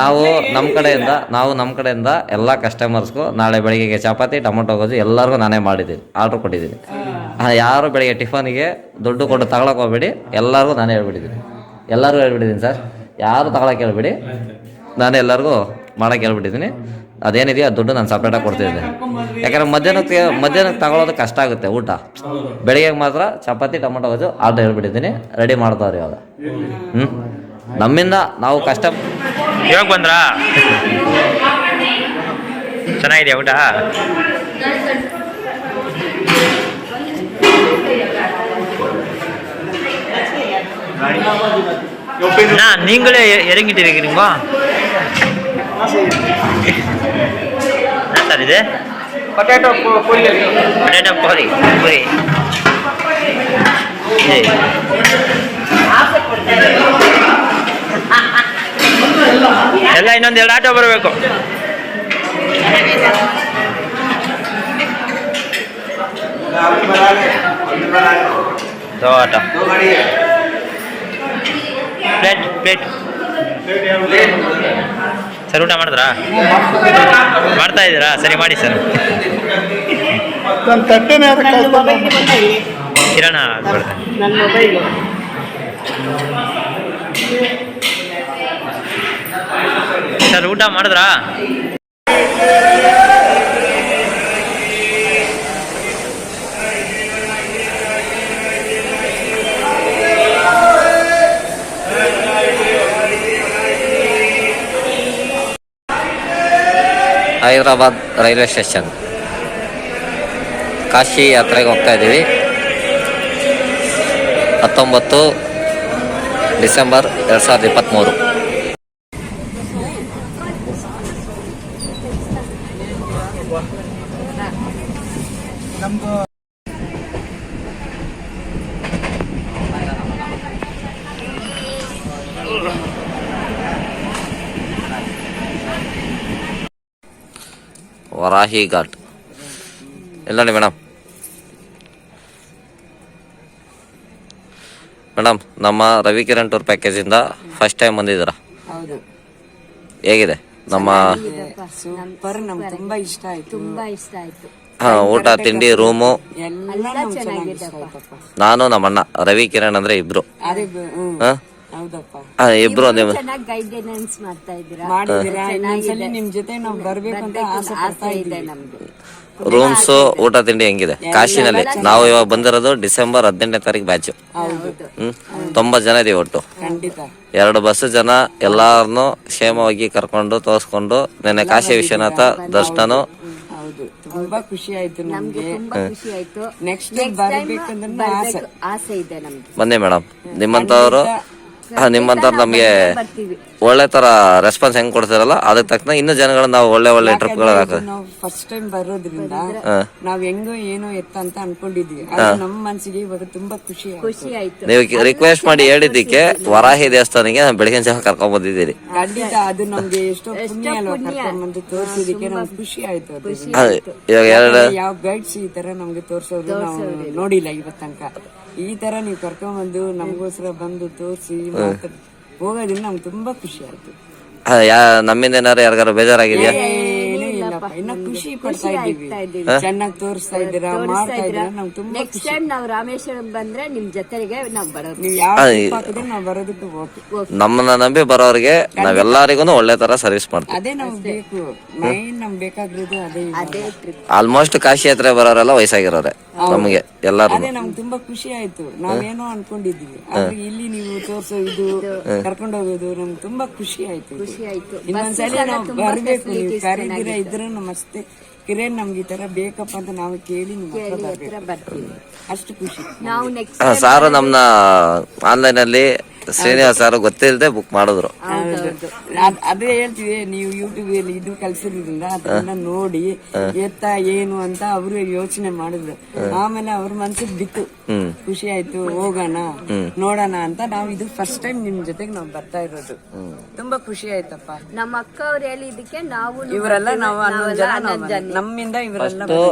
ನಾವು ನಮ್ಮ ಕಡೆಯಿಂದ ಎಲ್ಲ ಕಸ್ಟಮರ್ಸ್ಗೂ ನಾಳೆ ಬೆಳಗ್ಗೆಗೆ ಚಪಾತಿ ಟೊಮೊಟೊ ಗೊಜ್ಜು ಎಲ್ಲರಿಗೂ ನಾನೇ ಮಾಡಿದ್ದೀನಿ, ಆರ್ಡ್ರ್ ಕೊಟ್ಟಿದ್ದೀನಿ. ಯಾರು ಬೆಳಗ್ಗೆ ಟಿಫನಿಗೆ ದುಡ್ಡು ಕೊಟ್ಟು ತಗೊಳಕ್ಕೆ ಹೋಗ್ಬೇಡಿ, ಎಲ್ಲರಿಗೂ ನಾನೇ ಹೇಳ್ಬಿಟ್ಟಿದ್ದೀನಿ ಸರ್. ಯಾರು ತಗೊಳಕ್ಕೆ ಹೇಳ್ಬೇಡಿ, ನಾನೇ ಎಲ್ಲರಿಗೂ ಮಾಡೋಕ್ಕೆ ಹೇಳ್ಬಿಟ್ಟಿದ್ದೀನಿ. ಅದೇನಿದೆಯೋ ಆ ದುಡ್ಡು ನಾನು ಸಪ್ರೇಟಾಗಿ ಕೊಡ್ತಿದ್ದೆ. ಯಾಕಂದರೆ ಮಧ್ಯಾಹ್ನಕ್ಕೆ ತಗೊಳ್ಳೋದು ಕಷ್ಟ ಆಗುತ್ತೆ ಊಟ. ಬೆಳಿಗ್ಗೆ ಮಾತ್ರ ಚಪಾತಿ ಟೊಮೊಟೊ ಗೊಜ್ಜು ಆರ್ಡರ್ ಹೇಳ್ಬಿಟ್ಟಿದ್ದೀನಿ, ರೆಡಿ ಮಾಡ್ತಾವ್ರಿ ಇವಾಗ. ನಮ್ಮಿಂದ ನಾವು ಕಷ್ಟ. ಇವಾಗ ಬಂದ್ರಾ? ಚೆನ್ನಾಗಿದೆಯಾ ಊಟ? நீங்களே இறங்கிட்டு இருக்கிறீங்களா? என்ன சார் இது? ಪೊಟ್ಯಾಟೊ ಪೂರಿ. ಪೊಟ್ಯಾಟೊ ಪೂರಿ. ಎಲ್ಲ ಇನ್ನೊಂದು 2 ಆಟೋ ಬರಬೇಕು. ಟೊಮಾಟೊ ಪ್ಲೇಟ್ ಸರ್ ಊಟ ಮಾಡಿದ್ರಾ? ಮಾಡ್ತಾ ಇದ್ದೀರಾ? ಸರಿ ಮಾಡಿ ಸರ್. ಕಿರಣ ನನ್ನ ಮೊಬೈಲು ಸರ್ ಊಟ ಮಾಡಿದ್ರಾ? ಹೈದರಾಬಾದ್ ರೈಲ್ವೆ ಸ್ಟೇಷನ್ ಕಾಶಿ ಯಾತ್ರೆಗೆ ಹೋಗ್ತಾ ಇದ್ದೀವಿ. 19 ಡಿಸೆಂಬರ್ 2023. ವರಾಹಿ ಘಾಟ್ ಎಲ್ಲ ನೋಡಿ ಮೇಡಮ್. ಮೇಡಮ್, ನಮ್ಮ ರವಿಕಿರಣ್ ಟೂರ್ ಪ್ಯಾಕೇಜಿಂದ ಫಸ್ಟ್ ಟೈಮ್ ಬಂದಿದ್ದೀರಾ? ಹೌದು, ಹೇಗಿದೆ ನಮ್ಮ ಸೂಪರ್. ನಮ್ಗೆ ತುಂಬಾ ಇಷ್ಟ ಆಯ್ತು. ತುಂಬಾ ಇಷ್ಟ ಆಯ್ತು. ಊಟ ತಿಂಡಿ ರೂಮು ಎಲ್ಲ ಚೆನ್ನಾಗಿತ್ತಪ್ಪ. ನಾನು ನಮ್ಮಣ್ಣ ರವಿಕಿರಣ್ ಅಂದ್ರೆ ಇಬ್ರು. ಹೌದಪ್ಪ, ಇಬ್ರು ಚೆನ್ನಾಗಿ ಗೈಡೆನ್ಸ್ ಮಾಡ್ತಾ ಇದ್ದೀರಾ. ಇನ್ನೊಂದ್ಸಲಿ ನಿಮ್ ಜೊತೆ ನಾವು ಬರ್ಬೇಕು ಅಂತ ಆಸೆ ಇದೆ ನಮ್ಗೆ. ರೂಮ್ಸ್ ಊಟ ತಿಂಡಿ ಹೆಂಗಿದೆ ಕಾಶಿನಲ್ಲಿ? ನಾವು ಇವಾಗ ಬಂದಿರೋದು ಡಿಸೆಂಬರ್ 18ನೇ ತಾರೀಕು ಬ್ಯಾಚ್. 90 ಜನ ಇದೀವಿ ಒಟ್ಟು. 2 ಬಸ್ ಜನ ಎಲ್ಲಾರನ್ನು ಕ್ಷೇಮವಾಗಿ ಕರ್ಕೊಂಡು ತೋರಿಸ್ಕೊಂಡು ನೆನ್ನೆ ಕಾಶಿ ವಿಶ್ವನಾಥ ದರ್ಶನ. ತುಂಬಾ ಖುಷಿ ಆಯ್ತು ನಮ್ಗೆ. ನೆಕ್ಸ್ಟ್ ಬರ್ಬೇಕಂದ್ರೆ ಆಸೆ ಇದೆ ನಮ್ಗೆ. ಬನ್ನಿ ಮೇಡಮ್, ನಿಮ್ಮಂತವ್ರು ನಮ್ಗೆ ಒಳ್ಳೆ ತರ ರೆಸ್ಪಾನ್ಸ್ ಹೆಂಗ್ ಕೊಡ್ತಾರಲ್ಲ ಅದಕ್ಕೆ ತಕ್ಕ ಇನ್ನೂ ಜನಗಳನ್ನ ನಾವು ಒಳ್ಳೆ ಟ್ರಿಪ್ಗಳು ನಾವು ಫಸ್ಟ್ ಟೈಮ್ ಬರೋದ್ರಿಂದ ನಾವ್ ಹೆಂಗೋ ಏನೋ ಎತ್ತ ಅಂತ ಅನ್ಕೊಂಡಿದ್ವಿ. ನಮ್ಮ ಮನ್ಸಿಗೆ ಇವಾಗ ತುಂಬಾ ಖುಷಿ ಆಯ್ತು. ನೀವು ರಿಕ್ವೆಸ್ಟ್ ಮಾಡಿ ಹೇಳಿದ್ದಕ್ಕೆ ವರಾಹಿ ದೇವಸ್ಥಾನಕ್ಕೆ ನಾವು ಬೆಳಗಿನ ಜಾವ ಕರ್ಕೊಂಡ್ ಬಂದಿದ್ದೀರಿ. ಖಂಡಿತ ಅದು ನಮ್ಗೆ ಎಷ್ಟೋ ಪುಣ್ಯ ಅಲ್ವಾ, ಕರ್ಕೊಂಡ್ಬಂದು ತೋರ್ಸೋದಿಕ್ಕೆ ನಮ್ಗೆ ಖುಷಿ ಆಯ್ತು. ಇವಾಗ ಯಾವ ಗೈಡ್ಸ್ ಈ ತರ ನಮ್ಗೆ ತೋರ್ಸೋದು ನಾವು ನೋಡಿಲ್ಲ ಇವತ್ ತನಕ. ಈ ತರ ನೀವು ಕರ್ಕೊಂಡ್ಬಂದು ನಮಗೋಸ್ಕರ ಬಂದು ತೋರಿಸಿ ಹೋಗೋದ್ರಿಂದ ನಮ್ಗೆ ತುಂಬಾ ಖುಷಿ ಆಯ್ತು. ನಮ್ಮಿಂದ ಏನಾರು ಯಾರಿಗಾರ ಬೇಜಾರಾಗಿದೆಯಾ? ಏನೂ ಇಲ್ಲಪ್ಪ, ಇನ್ನ ಖುಷಿ ಪಡ್ತಾ ಇದ್ದೀವಿ. ಚೆನ್ನಾಗಿ ತೋರಿಸ್ತಾ ಇದ್ದೀರಾ, ಮಾಡ್ತಾ ಇದ್ದೀರಾ. ನಮ್ಗೆ ತುಂಬಾ ನೆಕ್ಸ್ಟ್ ಟೈಮ್ ನಾವು ರಾಮೇಶ್ವರಂ ಬಂದ್ರೆ ನಿಮ್ ಜೊತೆಗೆ ನಾವು ಬರೋದು. ನೀವು ಯಾವ ಹಾಕಿದ್ರೆ ನಾವು ಬರೋದಕ್ಕೆ ಓಕೆ. ನಮ್ಮನ್ನ ನಂಬಿ ಬರೋರಿಗೆ ನಾವೆಲ್ಲರಿಗೂ ಒಳ್ಳೆ ತರ ಸರ್ವಿಸ್ ಮಾಡ್ತೀವಿ. ಅದೇ ನಮ್ಗೆ ಬೇಕು, ಮೈನ್ ನಮ್ಗೆ ಬೇಕಾಗಿರೋದು ಅದೇ. ಆಲ್ಮೋಸ್ಟ್ ಕಾಶಿ ಯಾತ್ರೆ ಬರೋರೆಲ್ಲ ವಯಸ್ಸಾಗಿರೋರೆ ನಮ್ಗೆ ಎಲ್ಲಾರು. ಅದೇ ನಮ್ಗೆ ತುಂಬಾ ಖುಷಿ ಆಯ್ತು. ನಾವೇನೋ ಅನ್ಕೊಂಡಿದ್ವಿ, ಆದ್ರೆ ಇಲ್ಲಿ ನೀವು ತೋರ್ಸೋ ಇದು ಕರ್ಕೊಂಡು ಹೋಗೋದು ನಮ್ಗೆ ತುಂಬಾ ಖುಷಿ ಆಯ್ತು. ಇನ್ನೊಂದ್ಸಲಿ ನಾವು ಬರ್ಬೇಕು. ನೀವು ಕರೀದಿರ ಇದ್ರೆ ನಮಸ್ತೆ ಕಿರಣ್ ನಮ್ಗೆ ಈ ತರ ಬೇಕಪ್ಪ ಅಂತ ನಾವು ಕೇಳಿ ಬರ್ತೀವಿ. ಅಷ್ಟು ಖುಷಿ. ನಾವು ನೆಕ್ಸ್ಟ್ ಸಾರು ನಮ್ನ ಆನ್ಲೈನ್ ಅಲ್ಲಿ ಶ್ರೀನಿವಾಸ್ ಸಾರು ಗೊತ್ತಿಲ್ಲದೆ ಬುಕ್ ಮಾಡಿದ್ರು. ಅದೇ ಹೇಳ್ತೀವಿ, ನೀವು ಯೂಟ್ಯೂಬ್ ಅಲ್ಲಿ ಇದು ಕಲ್ಸಿರೋದ್ರಿಂದ ಅದನ್ನ ನೋಡಿ ಎತ್ತ ಏನು ಅಂತ ಅವರು ಯೋಚನೆ ಮಾಡಿದ್ರು. ಆಮೇಲೆ ಅವ್ರ ಮನ್ಸಿಗೆ ಬಿತ್ತು, ಖುಷಿ ಆಯ್ತು, ಹೋಗೋಣ ನೋಡೋಣ ಅಂತ. ನಾವು ಇದು ಫಸ್ಟ್ ಟೈಮ್ ನಿಮ್ ಜೊತೆಗೆ ನಾವು ಬರ್ತಾ ಇರೋದು. ತುಂಬಾ ಖುಷಿ ಆಯ್ತಪ್ಪ. ನಮ್ಮ ಅಕ್ಕ ಅವ್ರು ಹೇಳಿದಕ್ಕೆ ನಾವು ಇವರೆಲ್ಲ ನಾವು 11 ಜನ, ನಮ್ಮಿಂದ ಇವರೆಲ್ಲ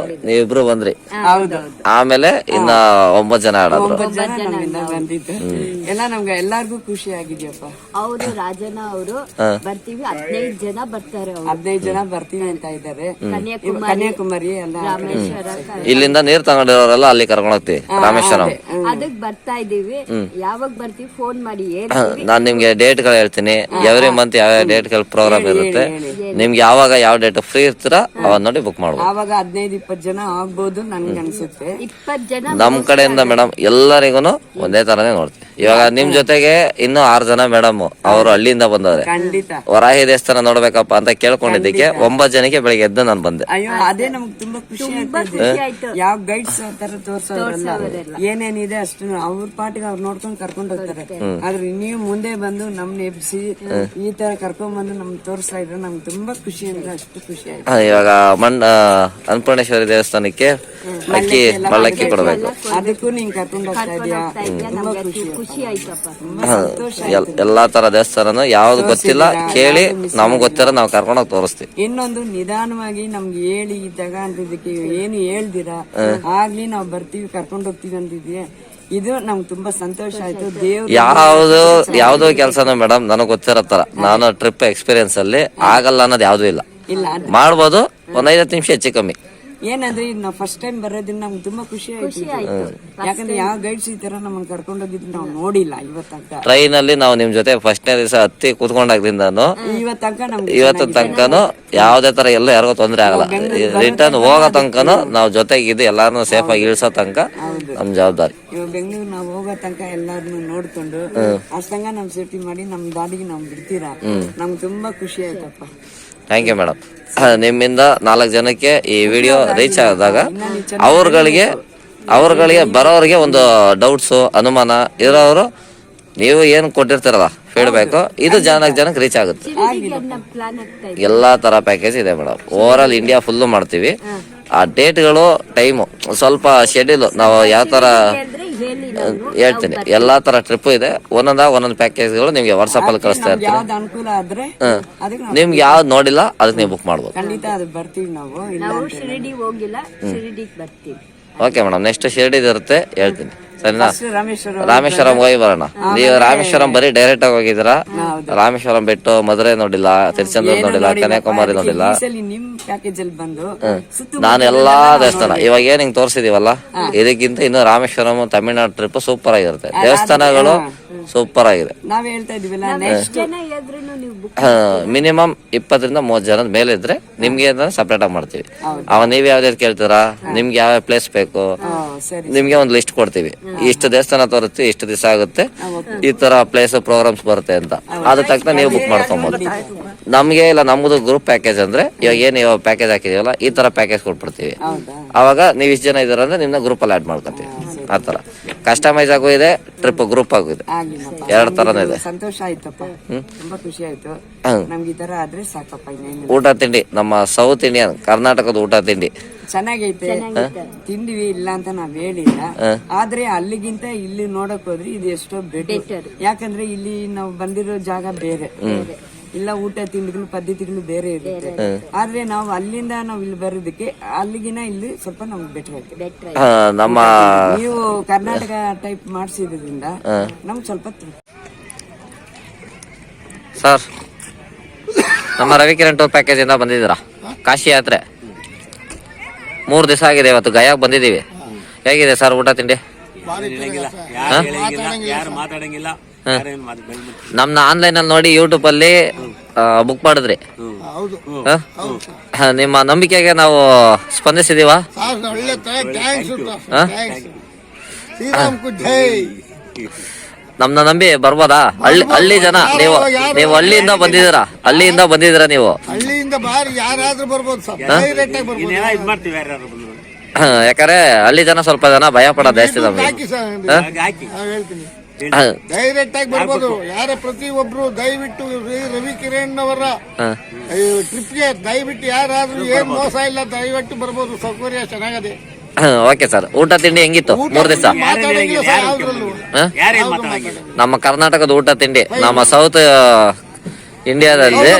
ನೀವಿಬ್ರು ಬಂದ್ರಿ. ಹೌದೌದು. ಆಮೇಲೆ ಇನ್ನ 9 ಜನ ಆಡಿದ್ರು. 9 ಜನ ನಮ್ಮಿಂದ ಬಂದಿದ್ದು ಎಲ್ಲ ನಮ್ಗೆ ಎಲ್ಲಾರ್ಗು ಖುಷಿ ಆಗಿದ್ಯಪ್ಪ. ಅವರು ರಾಜನ ಅವರು ಬರ್ತೀವಿ 15 ಜನ ಬರ್ತಾರೆ. 15 ಜನ ಬರ್ತೀವಿ ಅಂತ ಇದ್ದಾರೆ. ಕನ್ಯಾಕುಮಾರಿ ಎಲ್ಲ ರಾಮೇಶ್ವರ ಇಲ್ಲಿಂದ ನೀರ್ ತಗೊಂಡಿರೋರೆಲ್ಲ ಅಲ್ಲಿ ಕರ್ಕೊಂಡು ಹೋಗ್ತೀವಿ ರಾಮೇಶ್ವರಂ. ಅದಕ್ ಬರ್ತಾ ಇದೀವಿ. ಯಾವಾಗ ಬರ್ತೀವಿ ಫೋನ್ ಮಾಡಿ ನಾನ್ ನಿಮ್ಗೆ ಡೇಟ್ ಗಳು ಹೇಳ್ತೀನಿ. ಎವ್ರಿ ಮಂತ್ ಯಾವ ಡೇಟ್ ಗಳು ಪ್ರೋಗ್ರಾಮ್ ಇರುತ್ತೆ. ನಿಮ್ಗೆ ಯಾವಾಗ ಯಾವ ಡೇಟ್ ಫ್ರೀ ಇರ್ತೀರಾ ಅವನ್ನ ನೋಡಿ ಬುಕ್ ಮಾಡ್ಬೋದು. ಆವಾಗ 15-20 ಜನ ಆಗ್ಬೋದು ನನ್ಗೆ ಅನ್ಸುತ್ತೆ. 20 ಜನ ನಮ್ ಕಡೆಯಿಂದ ಮೇಡಮ್ ಎಲ್ಲರಿಗೂ ಒಂದೇ ತರನೇ ನೋಡ್ತೀವಿ. ಇವಾಗ ನಿಮ್ ಜೊತೆಗೆ ಇನ್ನೂ 6 ಜನ ಮೇಡಮ್ ಅವರು ಹಳ್ಳಿಯಿಂದ ಬಂದವ್ರೆ. ಖಂಡಿತ ವರಾಹಿ ದೇವಸ್ಥಾನ ನೋಡ್ಬೇಕಪ್ಪ ಅಂತ ಕೇಳ್ಕೊಂಡಿದ್ದಕ್ಕೆ 9 ಜನಕ್ಕೆ ಬೆಳಿಗ್ಗೆ ಎದ್ದು ನಾನು ಬಂದೆ. ಅಯ್ಯೋ ಅದೇ ನಮ್ಗೆ ತುಂಬಾ ಖುಷಿ ಆಯ್ತು. ಯಾವ ಗೈಡ್ಸ್ ತರ ತೋರ್ಸೋರಲ್ಲ, ಏನೇನಿದೆ ಅಷ್ಟು ಅವ್ರ ಪಾಟಿಗೆ ಅವ್ರು ನೋಡ್ಕೊಂಡು ಕರ್ಕೊಂಡು ಹೋಗ್ತಾರೆ. ಆದ್ರೆ ನೀವು ಮುಂದೆ ಬಂದು ನಮ್ನ ಎಬ್ಸಿ ಈ ತರ ಕರ್ಕೊಂಡ್ ಬಂದು ನಮ್ಗೆ ತೋರಿಸ್ತಾ ಇದ್ರೆ ನಮ್ಗೆ ತುಂಬಾ ಖುಷಿ ಅಂದ್ರೆ ಅಷ್ಟು ಖುಷಿ ಆಯ್ತು. ಇವಾಗ ಅನ್ನಪೂರ್ಣೇಶ್ವರಿ ದೇವಸ್ಥಾನಕ್ಕೆ ಮಳ್ಳಕ್ಕಿ ಕೊಡ್ಬೇಕು. ಅದಕ್ಕೂ ನೀನ್ ಕರ್ಕೊಂಡು ಹೋಗ್ತಾ ಇದೀಯಾ, ತುಂಬಾ ಖುಷಿ ಆಯ್ತಪ್ಪ. ಎಲ್ಲಾ ತರ ದೇವಸ್ಥಾನ ಯಾವ್ದು ಗೊತ್ತಿಲ್ಲ ಕೇಳಿ ನಮಗ್ ಗೊತ್ತಿರೋ ನಾವು ಕರ್ಕೊಂಡೋಗಿ ತೋರಿಸ್ತೀವಿ. ಇನ್ನೊಂದು ನಿಧಾನವಾಗಿ ನಮ್ಗೆ ಹೇಳಿ ಈ ಜಾಗ ಅಂತಿದ್ದಕ್ಕೆ ಏನು ಹೇಳ್ದಿರಾ ಆಗ್ಲಿ ನಾವ್ ಬರ್ತೀವಿ ಕರ್ಕೊಂಡ್ ಹೋಗ್ತೀವಿ ಅಂತಿದ್ಯಾ. ಇದು ನಮ್ಗೆ ತುಂಬಾ ಸಂತೋಷ ಆಯ್ತು. ದೇವ್ರು ಯಾವ್ದೋ ಕೆಲಸನೂ ಮೇಡಮ್ ನನಗೆ ಗೊತ್ತಿರೋ ತರ ನಾನು ಟ್ರಿಪ್ ಎಕ್ಸ್ಪೀರಿಯನ್ಸ್ ಅಲ್ಲಿ ಆಗಲ್ಲ ಅನ್ನೋದು ಯಾವ್ದೂ ಇಲ್ಲ. ಇಲ್ಲ ಮಾಡ್ಬೋದು, ಒಂದ್ 5 ನಿಮಿಷ ಹೆಚ್ಚು ಕಮ್ಮಿ. ಏನಂದ್ರೆ ನಾವು ಫಸ್ಟ್ ಟೈಮ್ ಬರೋದ್ರಿಂದ ನಮ್ಗೆ ತುಂಬಾ ಖುಷಿ ಆಯ್ತು. ಯಾಕಂದ್ರೆ ಯಾವ ಗೈಡ್ಸ್ ಈ ತರ ನಮ್ಮನ್ನ ಕರ್ಕೊಂಡು ಹೋಗಿದ್ದು ನಾವು ನೋಡಿಲ್ಲ ಇವತ್ತಂಕ. ಟ್ರೈನ್ ಅಲ್ಲಿ ನಾವು ನಿಮ್ ಜೊತೆ ಫಸ್ಟ್ನೇ ದಿವಸ ಹತ್ತಿ ಕೂತ್ಕೊಂಡಾಗ್ಲಿಂದ ಇವತ್ತು ತನಕನು ಯಾವ್ದೇ ತರ ಎಲ್ಲ ಯಾರಿಗೂ ತೊಂದ್ರೆ ಆಗಲ್ಲ. ರಿಟರ್ನ್ ಹೋಗೋ ತನಕನು ನಾವು ಜೊತೆಗಿದ್ದು ಎಲ್ಲಾರನು ಸೇಫ್ ಆಗಿ ಇಳಿಸೋ ತನಕ ನಮ್ ಜವಾಬ್ದಾರಿ. ಇವಾಗ ಬೆಂಗಳೂರು ನಾವು ಹೋಗೋ ತನಕ ಎಲ್ಲಾರನ್ನು ನೋಡ್ಕೊಂಡು ಅಷ್ಟಂಗ ನಮ್ ಸೇಫ್ಟಿ ಮಾಡಿ ನಮ್ ದಾಡಿಗೆ ನಾವು ಬಿಡ್ತೀರಾ, ನಮ್ಗೆ ತುಂಬಾ ಖುಷಿ ಆಯ್ತಪ್ಪ. Thank you madam. ನಿಮ್ಮಿಂದ 4 ಜನಕ್ಕೆ ಈ ವಿಡಿಯೋ ರೀಚ್ ಆದಾಗ ಅವ್ರಗಳಿಗೆ ಬರೋರಿಗೆ ಒಂದು ಡೌಟ್ಸು ಅನುಮಾನ ಇರೋರು ನೀವು ಏನು ಕೊಟ್ಟಿರ್ತೀರಲ್ಲ ಫೀಡ್ಬ್ಯಾಕ್ ಇದು ಜನಕ್ಕೆ ರೀಚ್ ಆಗುತ್ತೆ. ಎಲ್ಲಾ ತರ ಪ್ಯಾಕೇಜ್ ಇದೆ madam. Over all India full ಮಾಡ್ತೀವಿ. ಆ ಡೇಟ್ಗಳು ಟೈಮು ಸ್ವಲ್ಪ ಶೆಡ್ಯೂಲ್ ನಾವು ಯಾವ ತರ ಹೇಳ್ತೀನಿ. ಎಲ್ಲಾ ತರ ಟ್ರಿಪ್ ಇದೆ. ಒಂದೊಂದು ಪ್ಯಾಕೇಜ್ಗಳು ನಿಮ್ಗೆ ವಾಟ್ಸ್ಆಪ್ ಅಲ್ಲಿ ಕಳಿಸ್ತಾ ಇರ್ತೀನಿ. ಅನುಕೂಲ ಆದ್ರೆ ನಿಮ್ಗೆ ಯಾವ್ದು ನೋಡಿಲ್ಲ ಅದಕ್ಕೆ ನೀವು ಬುಕ್ ಮಾಡ್ಬೋದು. ಖಂಡಿತ ಅದು ಬರ್ತೀವಿ ನಾವು. ನಾವು ಶಿರಡಿ ಹೋಗಿಲ್ಲ, ಶಿರಡಿಗೆ ಬರ್ತೀವಿ. ಓಕೆ ಮೇಡಮ್, ನೆಕ್ಸ್ಟ್ ಶಿರಡಿದು ಇರುತ್ತೆ ಹೇಳ್ತೀನಿ, ಸರಿನಾ? ರಾಮೇಶ್ವರ ರಾಮೇಶ್ವರಂ ಹೋಗಿ ಬರೋಣ. ನೀವು ರಾಮೇಶ್ವರಂ ಬರೀ ಡೈರೆಕ್ಟ್ ಆಗಿ ಹೋಗಿದ್ದೀರಾ? ರಾಮೇಶ್ವರಂ ಬಿಟ್ಟು ಮಧುರೈ ನೋಡಿಲ್ಲ, ತಿರುಚಂದ್ರ ನೋಡಿಲ್ಲ, ಕನ್ಯಾಕುಮಾರಿ ನೋಡಿಲ್ಲ. ನಿಮ್ ಪ್ಯಾಕೇಜ್ ಅಲ್ಲಿ ಬಂದು ನಾನು ಎಲ್ಲಾ ದೇವಸ್ಥಾನ ಇವಾಗ ಏನ್ ಹಿಂಗ್ ತೋರಿಸಿದೀವಲ್ಲ ಇದಕ್ಕಿಂತ ಇನ್ನು ರಾಮೇಶ್ವರಂ ತಮಿಳ್ನಾಡು ಟ್ರಿಪ್ ಸೂಪರ್ ಆಗಿರುತ್ತೆ. ದೇವಸ್ಥಾನಗಳು ಸೂಪರ್ ಆಗಿದೆ. ನಾವ್ ಹೇಳ್ತಾ ಇದೀವಲ್ಲ, ನೆಕ್ಸ್ಟ್ ಮಿನಿಮಮ್ 20 ರಿಂದ 30 ಜನದ ಮೇಲೆ ಇದ್ರೆ ನಿಮ್ಗೆ ಸಪರೇಟ್ ಆಗಿ ಮಾಡ್ತೀವಿ. ಅವ ನೀವ್ ಯಾವ್ದು ಕೇಳ್ತೀರಾ, ನಿಮ್ಗೆ ಯಾವ ಪ್ಲೇಸ್ ಬೇಕು, ನಿಮ್ಗೆ ಒಂದು ಲಿಸ್ಟ್ ಕೊಡ್ತೀವಿ. ಇಷ್ಟು ದೇವಸ್ಥಾನ ತೋರಿಸ್ತೀವಿ, ಇಷ್ಟು ದಿವಸ ಆಗುತ್ತೆ, ಈ ತರ ಪ್ಲೇಸ್ ಪ್ರೋಗ್ರಾಮ್ಸ್ ಬರುತ್ತೆ ಅಂತ. ಅದ್ರ ತಕ್ಷಣ ನೀವು ಬುಕ್ ಮಾಡ್ಕೊಬೋದು. ನಮ್ಗೆ ಇಲ್ಲ, ನಮ್ದು ಗ್ರೂಪ್ ಪ್ಯಾಕೇಜ್ ಅಂದ್ರೆ ಇವಾಗ ಏನ್ ಇವಾಗ ಪ್ಯಾಕೇಜ್ ಹಾಕಿದೀವಲ್ಲ ಈ ತರ ಪ್ಯಾಕೇಜ್ ಕೊಟ್ಬಿಡ್ತೀವಿ. ಅವಾಗ ನೀವ್ ಇಷ್ಟು ಜನ ಇದಾರೆ ಅಂದ್ರೆ ನಿಮ್ನ ಗ್ರೂಪ್ ಅಲ್ಲಿ ಆಡ್ ಮಾಡ್ಕೊತೀವಿ. ಆತರ ಕಸ್ಟಮೈಸ್ ಆಗು ಇದೆ, ಟ್ರಿಪ್ ಗ್ರೂಪ್ ಆಗು ಇದೆ, 2 ತರನೇ ಇದೆ. ಸಂತೋಷ ಆಯ್ತಪ್ಪ, ತುಂಬಾ ಖುಷಿ ಆಯ್ತು. ನಮ್ಗೆ ಈ ತರ ಆದ್ರೆ ಸಾಕಪ್ಪ. ಊಟ ತಿಂಡಿ ನಮ್ಮ ಸೌತ್ ಇಂಡಿಯನ್ ಕರ್ನಾಟಕದ ಊಟ ತಿಂಡಿ ಚೆನ್ನಾಗೈತೆ, ತಿಂದಿವಿ ಇಲ್ಲ ಅಂತ ನಾವ್ ಹೇಳಿಲ್ಲ. ಆದ್ರೆ ಅಲ್ಲಿಗಿಂತ ಇಲ್ಲಿ ನೋಡಕ್ ಹೋದ್ರೆ ಇದು ಎಷ್ಟೋ ಬೆಟರ್. ಯಾಕಂದ್ರೆ ಇಲ್ಲಿ ನಾವು ಬಂದಿರೋ ಜಾಗ ಬೇರೆ, ಇಲ್ಲ ಊಟ ತಿಂಡಿಗಳು ಪದ್ಧತಿಗಳು ಬೇರೆ ಇರುತ್ತೆ. ಆದ್ರೆ ನಾವು ಅಲ್ಲಿಂದ ನಾವು ಇಲ್ಲಿ ಬರೋದಕ್ಕೆ ಅಲ್ಲಿಗಿನ ಇಲ್ಲಿ ಸ್ವಲ್ಪ ನಮ್ಗೆ ಬೆಟರ್ ಆಯ್ತು. ನಮ್ಮ ನೀವು ಕರ್ನಾಟಕ ಟೈಪ್ ಮಾಡಿಸಿದ್ರಿಂದ ನಮ್ಗೆ ಸ್ವಲ್ಪ ಸರ್ ನಮ್ಮ ರವಿಕಿರಣ್ ಟೂರ್ ಪ್ಯಾಕೇಜ್ ಇಂದ ಬಂದಿದ್ದೀರಾ ಕಾಶಿ ಯಾತ್ರೆ. 3 ದಿವಸ ಆಗಿದೆ. ಇವತ್ತು ಗಯಾಗ್ ಬಂದಿದ್ದೀವಿ. ಹೇಗಿದೆ ಸರ್ ಊಟ ತಿಂಡಿ? ನಮ್ನ ಆನ್ಲೈನ್ ಅಲ್ಲಿ ನೋಡಿ ಯೂಟ್ಯೂಬ್ ಅಲ್ಲಿ ಬುಕ್ ಮಾಡಿದ್ರಿ. ನಿಮ್ಮ ನಂಬಿಕೆಗೆ ನಾವು ಸ್ಪಂದಿಸಿದೀವ. ನಮ್ನ ನಂಬಿ ಬರ್ಬೋದಾ? ಹಳ್ಳಿ ಜನ ನೀವು ಹಳ್ಳಿಯಿಂದ ಬಂದಿದ್ದೀರಾ? ಹಳ್ಳಿಯಿಂದ ಬಂದಿದ್ದೀರಾ ನೀವು? ಹಳ್ಳಿಯಿಂದ ಬಾರಿ ಯಾರಾದ್ರೂ ಬರ್ಬೋದು ಸರ್, ಯಾಕಂದ್ರೆ ಹಳ್ಳಿ ಜನ ಸ್ವಲ್ಪ ಜನ ಭಯ ಪಡೋದು ಜಾಸ್ತಿ ನಮಗೆ. ಹೇಳ್ತೀನಿ, ಡೈರೆಕ್ಟ್ ಆಗಿ ಬರ್ಬೋದು. ಯಾರ ಪ್ರತಿಯೊಬ್ರು ದಯವಿಟ್ಟು ರವಿಕಿರಣ್ ಅವರ ಟ್ರಿಪ್ಗೆ ದಯವಿಟ್ಟು ಯಾರಾದ್ರೂ ಏನ್ ಮೋಸ ಇಲ್ಲ, ದಯವಿಟ್ಟು ಬರ್ಬೋದು. ಸೌಕರ್ಯ ಚೆನ್ನಾಗದೆ. Okay sir. ಊಟ ತಿಂಡಿ ಹೆಂಗಿತ್ತು 3 ದಿವಸ? ನಮ್ಮ ಕರ್ನಾಟಕದ ಊಟ ತಿಂಡಿ ನಮ್ಮ ಸೌತ್ ಇಂಡಿಯಾದಲ್ಲಿ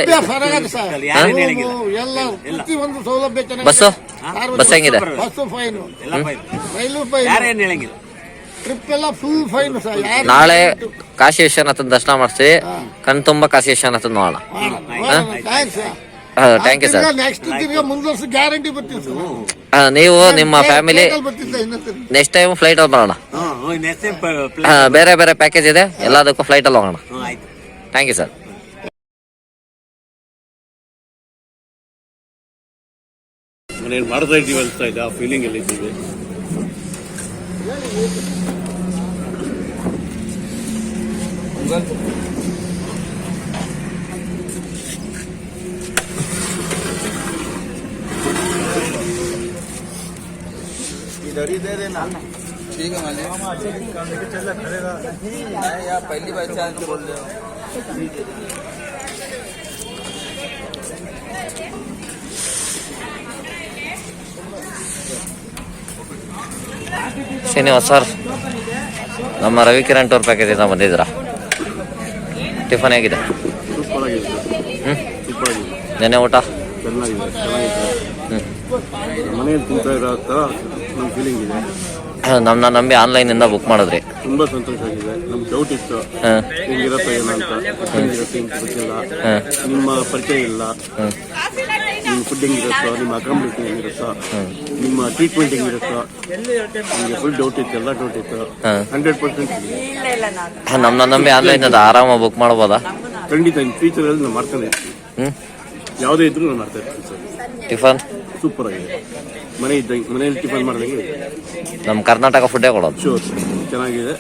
ಬಸ್ ಹೆಂಗಿದೆ? ನಾಳೆ ಕಾಶಿ ವಿಶ್ವನಾಥನ್ ದರ್ಶನ ಮಾಡಿಸಿ ಕಣ್ ತುಂಬಾ ಕಾಶಿ ವಿಶ್ವನಾಥನ್ ನೋಡೋಣ. Thank you sir. ನೀವು ನಿಮ್ಮ ಫ್ಯಾಮಿಲಿ ನೆಕ್ಸ್ಟ್ ಟೈಮ್ ಫ್ಲೈಟ್ ಅಲ್ಲಿ ಬರೋಣ. ಬೇರೆ ಬೇರೆ ಪ್ಯಾಕೇಜ್ ಇದೆ, ಎಲ್ಲದಕ್ಕೂ ಫ್ಲೈಟ್ ಅಲ್ಲಿ ಹೋಗೋಣ. Thank you sir. ಮಾಡ್ತಾ ಇದ್ದೀವಿ ಅನ್ಸ್ತಾ ಇದೆ, ಆ ಫೀಲಿಂಗ್ ಎಲ್ಲಿ ಇದ್ದೀವಿ. इधर ही दे देना। ठीक है मालिक, पहली बार चांस बोल रहे हो। ಶ್ರೀನಿವಾಸ್ ಸರ್, ನಮ್ಮ ರವಿಕಿರಣ್ ಟೂರ್ ಪ್ಯಾಕೇಜ್ ಇಂದ ಬಂದಿದ್ದೀರಾ? ಟಿಫನ್ ಹೇಗಿದೆ? ನೆನ್ನೆ ಊಟ ಮನೆಯಲ್ಲಿ ತಿಂತಾ ಇರೋ ಥರ ನಮ್ಮ ಫೀಲಿಂಗ್ ಇದೆ. ನಮ್ಮನ್ನ ನಂಬಿ ಆನ್ಲೈನಿಂದ ಬುಕ್ ಮಾಡಿದ್ರಿ. ತುಂಬ ಸಂತೋಷ ಆಗಿದೆ. ನಮ್ಗೆ ಡೌಟ್ ಇತ್ತು ಹೆಂಗಿರತ್ತೋ ಏನಂತ, ಹೆಂಗಿರುತ್ತೆ ಹಿಂಗೆ ಗೊತ್ತಿಲ್ಲ, ನಿಮ್ಮ ಪರಿಚಯ ಇಲ್ಲ, ನಿಮ್ಮ ಫುಡ್ ಹೆಂಗಿರುತ್ತೋ, ನಿಮ್ಮ ಅಕಾಮಿಡೇಷನ್ ಹೆಂಗಿರುತ್ತೋ, ನಿಮ್ಮ ಟ್ರೀಟ್ಮೆಂಟ್ ಹೆಂಗಿರುತ್ತೋ, ನಿಮಗೆ ಫುಲ್ ಡೌಟ್ ಇತ್ತು, ಎಲ್ಲ ಡೌಟ್ ಇತ್ತು. 100% ನಮ್ಮನ್ನ ನಂಬಿ ಆನ್ಲೈನಿಂದ ಆರಾಮಾಗಿ ಬುಕ್ ಮಾಡ್ಬೋದಾ? ಖಂಡಿತ ಇನ್ನು ಫ್ಯೂಚರಲ್ಲಿ ನಾನು ಮಾಡ್ತಾನೆ ಇರ್ತೀನಿ. ಯಾವುದೇ ಇದ್ರೂ ನಾನು ಮಾಡ್ತಾ ಇರ್ತೀನಿ ಸರ್. ಟಿಫನ್ ಸೂಪರ್ ಆಗಿದೆ. ಮನೆಯಲ್ಲಿ ಟಿಫನ್ ಮಾಡಿದಂಗೆ ನಮ್ಮ ಕರ್ನಾಟಕ ಫುಡ್ಡೇ ಕೊಡೋದು. ಶೋರ್ ಚೆನ್ನಾಗಿದೆ.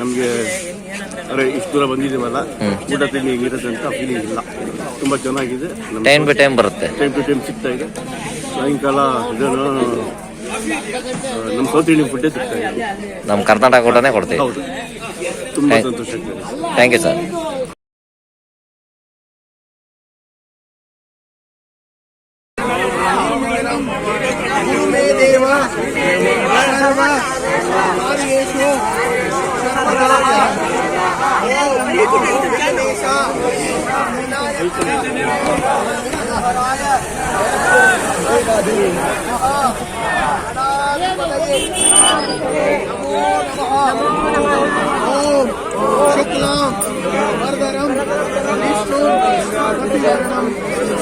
ನಮಗೆ ಅರೆ ಇಷ್ಟು ದೂರ ಬಂದಿದ್ದೀವಲ್ಲ, ಊಟ ತಿಂಡಿ ಹೆಂಗಿರುತ್ತೆ ಅಂತ ಫೀಲಿಂಗ್ ಇಲ್ಲ. ತುಂಬ ಚೆನ್ನಾಗಿದೆ. ಟೈಮ್ ಟು ಟೈಮ್ ಬರುತ್ತೆ, ಟೈಮ್ ಟು ಟೈಮ್ ಸಿಗ್ತಾ ಇದೆ. ಸಾಯಂಕಾಲ ಇದೇನು ನಮ್ಮ ಸೌತ್ ಇಂಡಿಯನ್ ಫುಡ್ಡೇ ಸಿಗ್ತಾ ಇದೆ. ನಮ್ಮ ಕರ್ನಾಟಕ ಊಟನೇ ಕೊಡ್ತೀವಿ. ಹೌದು, ತುಂಬ ಸಂತೋಷ ಆಗ್ತದೆ. Thank you sir.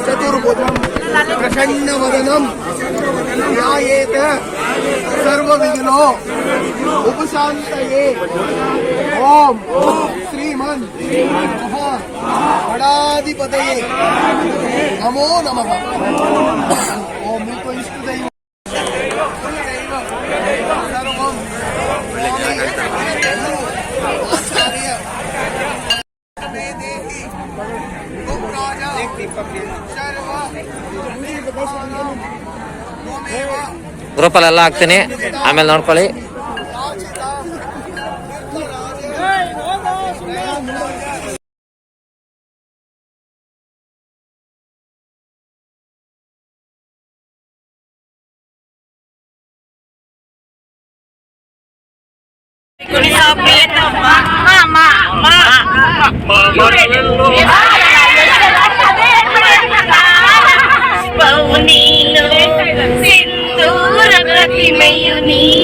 चतुर्भुजं प्रसन्नवदनं ध्यायेत सर्वविघ्नो उपशान्तये। ओम श्रीमन् गणाधिपतये नमो नमः। ओम तो इष्टदैव सर्वं ಗ್ರೂಪಲ್ಲೆಲ್ಲ ಹಾಕ್ತೀನಿ, ಆಮೇಲೆ ನೋಡ್ಕೊಳ್ಳಿ.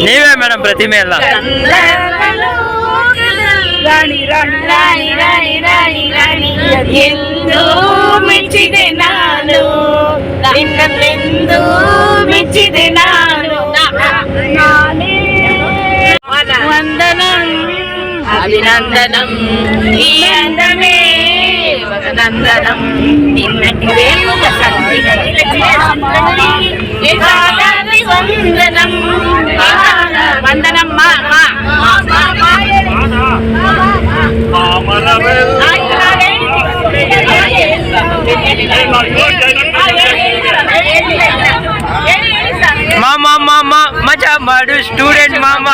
ನೀವೇ ಮೇಡಮ್ ಪ್ರತಿಮೆ ಅಲ್ಲ. ರಾಣಿ ರಾಣಿ ರಾಣಿ ರಾಣಿ ರಾಣಿ ರಾಣಿ ಎಂದು ಮೆಚ್ಚಿದೆ ನಾನು, ನಿನ್ನೆಂದು ಮೆಚ್ಚಿದೆ ನಾನು. ವಂದನಂ ಅಭಿನಂದನಂ ಈ ಅಂದಮೇ ವದನಂದನಂ ನಿನ್ನಟಿವೆ ವಂದನಂ ವಂದನಂ ಮಾ ಮಾ ಮಾಮ ಮಾಮ ಮಜಾ ಮಾಡು ಸ್ಟೂಡೆಂಟ್ ಮಾಮ.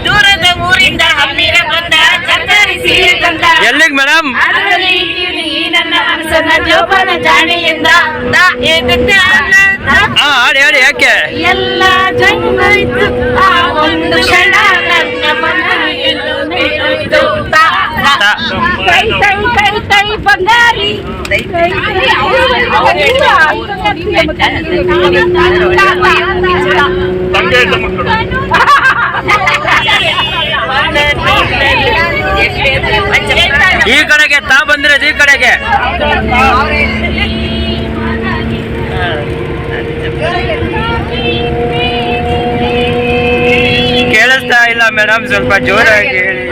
ದೂರದ ಊರಿಂದ ಹಮ್ಮಿರ ಬಂದ ಚತ್ತರಿಸಿ ತಂದ ಎಲ್ಲಿಗೆ ಮೇಡಮ್? ನನ್ನ ಮನಸ್ಸನ್ನ ಜೋಪಾನ ಜಾಣೆಯಿಂದ ಹಾಡಿ ಹಾಡಿ ಯಾಕೆ ಎಲ್ಲ ಜಂಗಲಿತು ಆ ಒಂದು ಕ್ಷಣ ನನ್ನ ಮನ ಎಲ್ಲೋ ನಿಲ್ಲುವುದು. ಕೈ ಕೈ ಕೈ ಕೈ ಬಂಗಾರಿ ಈ ಕಡೆಗೆ ತಾ ಬಂದ್ರೆ ಈ ಕಡೆಗೆ ಕೇಳಿಸ್ತಾ ಇಲ್ಲ ಮೇಡಮ್, ಸ್ವಲ್ಪ ಜೋರಾಗಿ ಹೇಳಿ.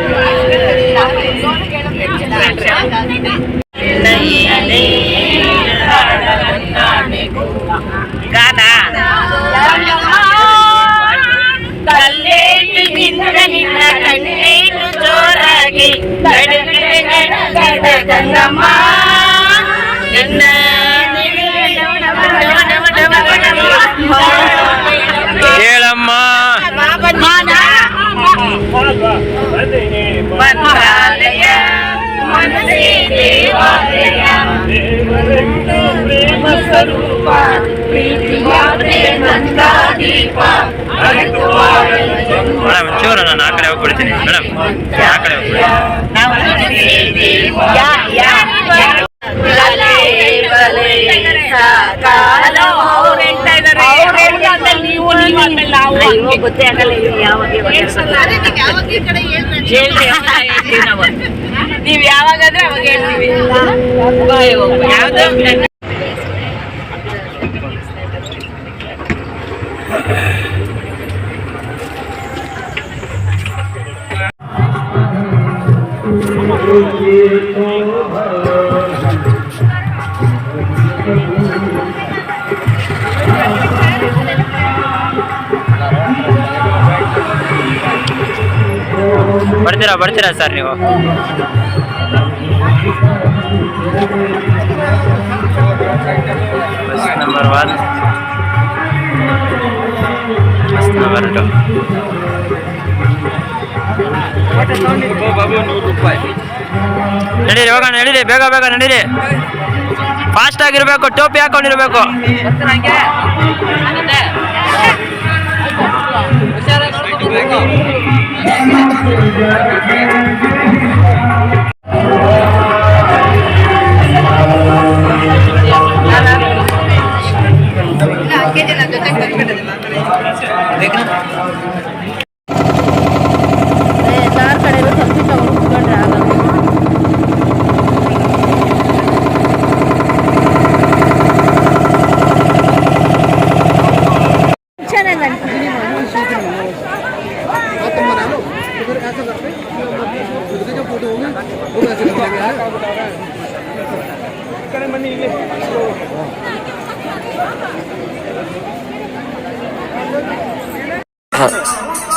ಗಾನ ಕಲ್ಲೇಟು ನಿನ್ನ ನಿನ್ನ ಕಣ್ಣೇಟು ಜೋರಾಗಿ ಗಂಗಮ್ಮ ನಿನ್ನ ಹೇಳಮ್ಮ ಮಂತ್ರಾಲಯ ಮನಸೇ ದೇವಾಲಯ ಪ್ರೇಮ ಸ್ವರೂಪ ಪ್ರೀತಿಯಾದ್ರೆ ನಂದಾದಿ ಮೇಡಮ್ ಚೂರು ನಾನು ಆ ಕಡೆ ಹೋಗ್ಬಿಡ್ತೀನಿ ಮೇಡಮ್, ಆ ಕಡೆ ಗೊತ್ತೇ ಆಗಲ್ಲ ನೀವ್ ಯಾವಾಗಾದ್ರೆ ಅವಾಗ ಹೇಳ್ತೀವಿ. ಯಾವ್ದೋ ಬರ್ತೀರಾ ಸರ್ ನೀವು? Bus number 1, bus number 2. ನಡೀರಿ ಹೋಗೋಣ, ನಡೀರಿ ಬೇಗ ಬೇಗ ನಡೀರಿ. ಫಾಸ್ಟ್ ಆಗಿರ್ಬೇಕು, ಟೋಪಿ ಹಾಕೊಂಡಿರ್ಬೇಕು.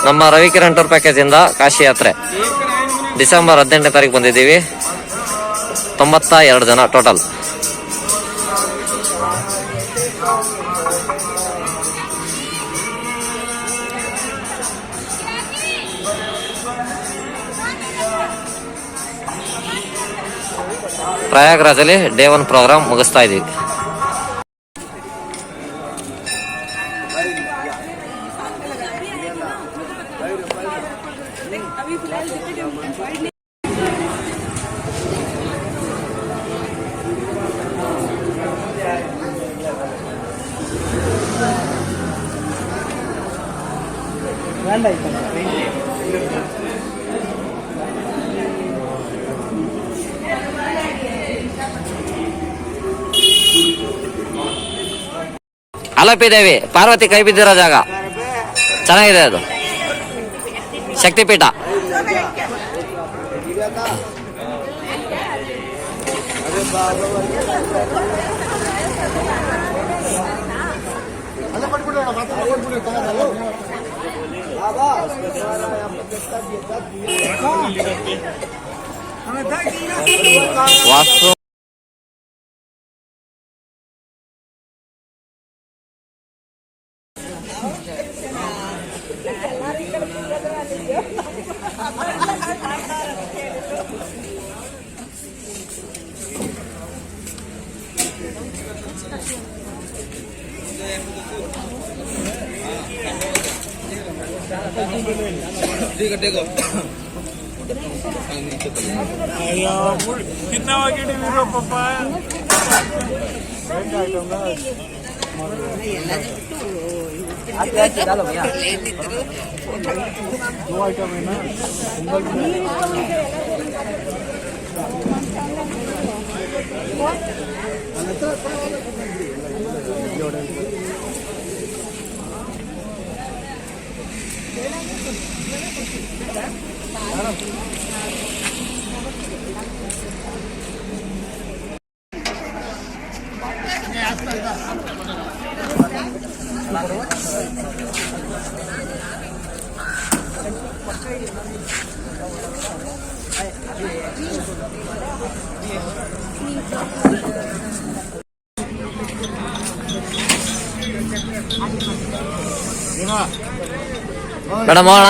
ನಮ್ಮ ರವಿಕಿರಣ್ ಟೂರ್ ಪ್ಯಾಕೇಜ್ ಇಂದ ಕಾಶಿ ಯಾತ್ರೆ ಡಿಸೆಂಬರ್ 18ನೇ ತಾರೀಕು ಬಂದಿದ್ದೀವಿ. 92 ಜನ ಟೋಟಲ್. ಪ್ರಯಾಗ್ರಾಜಲ್ಲಿ ಡೇ 1 ಪ್ರೋಗ್ರಾಮ್ ಮುಗಿಸ್ತಾ ಇದ್ದೀವಿ. ಅಲಪಿದೇವಿ ಪಾರ್ವತಿ ಕೈ ಬಿದ್ದಿರೋ ಜಾಗ ಚೆನ್ನಾಗಿದೆ, ಅದು ಶಕ್ತಿಪೀಠ. ವಾಸ್ತು कितना पापा दो आइटम है ना, ಮೇಡಮ್ ಹೋಗೋಣ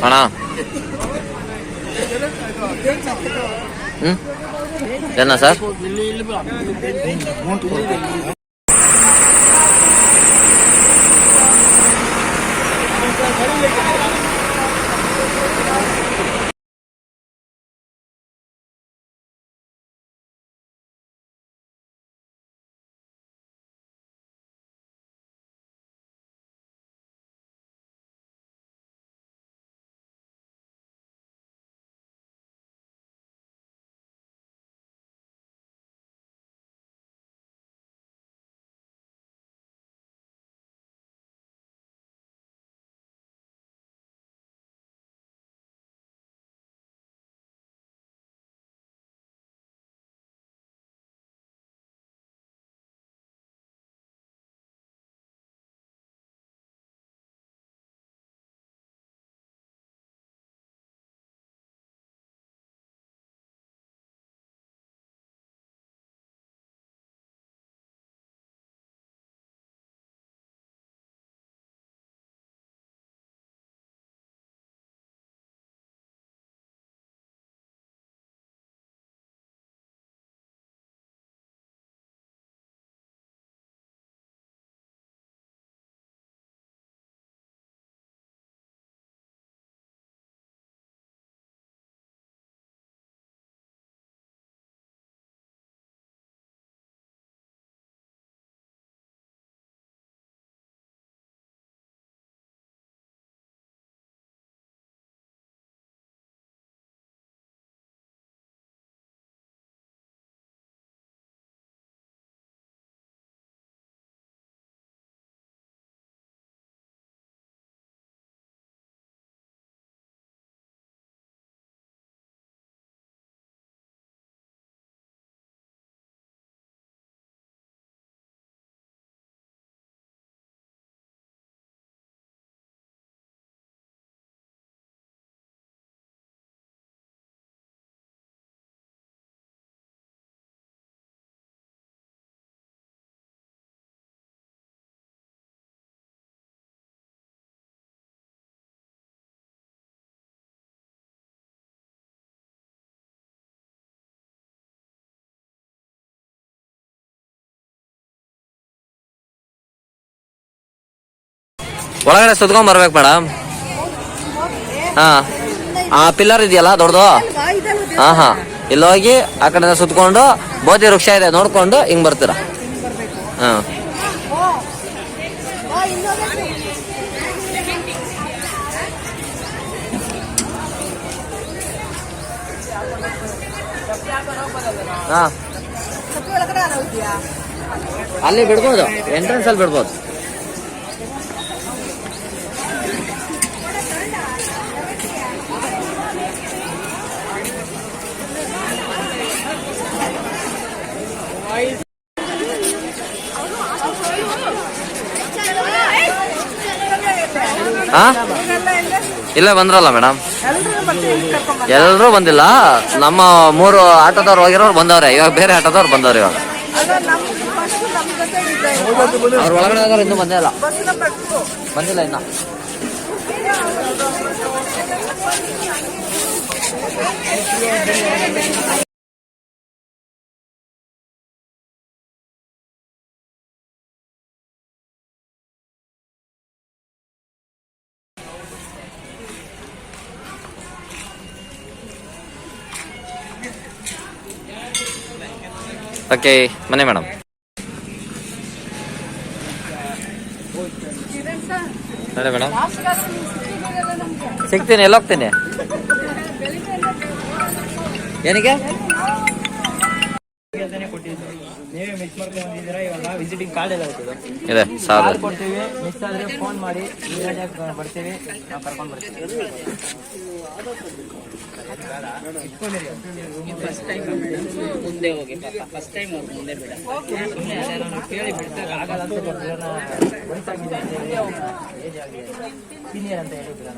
ಅಣ್ಣ. ಏನ ಸರ್? ಒಳಗಡೆ ಸುತ್ಕೊಂಡ್ ಬರ್ಬೇಕು ಮೇಡಮ್. ಹಾ, ಆ ಪಿಲ್ಲರ್ ಇದೆಯಲ್ಲ ದೊಡ್ಡದು, ಹಾ ಇಲ್ಲಿ ಹೋಗಿ ಆ ಕಡೆ ಸುತ್ಕೊಂಡು ಬೋಧಿ ವೃಕ್ಷ ಇದೆ ನೋಡ್ಕೊಂಡು ಹಿಂಗ್ ಬರ್ತೀರಾ. ಹಾ, ಹಾ ಅಲ್ಲಿ ಬಿಡ್ಬೋದು, ಎಂಟ್ರೆನ್ಸ್ ಅಲ್ಲಿ ಬಿಡ್ಬೋದು. ಹಾ, ಇಲ್ಲ ಬಂದ್ರಲ್ಲ ಮೇಡಮ್, ಎಲ್ಲರೂ ಬಂದಿಲ್ಲ. ನಮ್ಮ 3 ಆಟೋದವ್ರು ಹೋಗಿರೋರು ಬಂದವ್ರೆ, ಇವಾಗ ಬೇರೆ ಆಟೋದವ್ರು ಬಂದವ್ರೆ. ಇವಾಗ ಅವ್ರ ಒಳಗಡೆ ಹೋಗೋರು ಇನ್ನೂ ಬಂದೇ ಇಲ್ಲ, ಬಂದಿಲ್ಲ ಇನ್ನ. ಓಕೆ, ಬನ್ನಿ ಮೇಡಮ್. ನೋಡಿ ಮೇಡಮ್, ಸಿಗ್ತೀನಿ. ಎಲ್ಲಿ ಹೋಗ್ತೀನಿ? ಏನಕ್ಕೆ? ನೀವೇ ಮಿಸ್ ಮಾಡ್ಕೊಂಡು ಬಂದಿದ್ದೀರಾ. ಇವಾಗ ವಿಸಿಟಿಂಗ್ ಕಾರ್ಡ್ ಎಲ್ಲ ಇದೆ ಸಾರ್ ಕೊಡ್ತೀವಿ. ಮಿಸ್ ಆದ್ರೆ ಫೋನ್ ಮಾಡಿ, ಬರ್ತೀವಿ, ನಾವು ಕರ್ಕೊಂಡು ಬರ್ತೀವಿ. ಫಸ್ಟ್ ಟೈಮ್ ಮುಂದೆ ಹೋಗಿ, ಫಸ್ಟ್ ಟೈಮ್ ಅವ್ರು ಮುಂದೆ ಬಿಡ, ಸುಮ್ಮನೆ ಯಾರು ಕೇಳಿ ಬಿಡ್ತಾರೆ ಆಗಲ್ಲ ಅಂತ ಬರ್ತೀರ. ವಯಸ್ಸಾಗಿದೆ ಅಂತ ಹೇಳಿ, ಏಜ್ ಆಗಿದೆ, ಸೀನಿಯರ್ ಅಂತ ಹೇಳಿದ್ರು.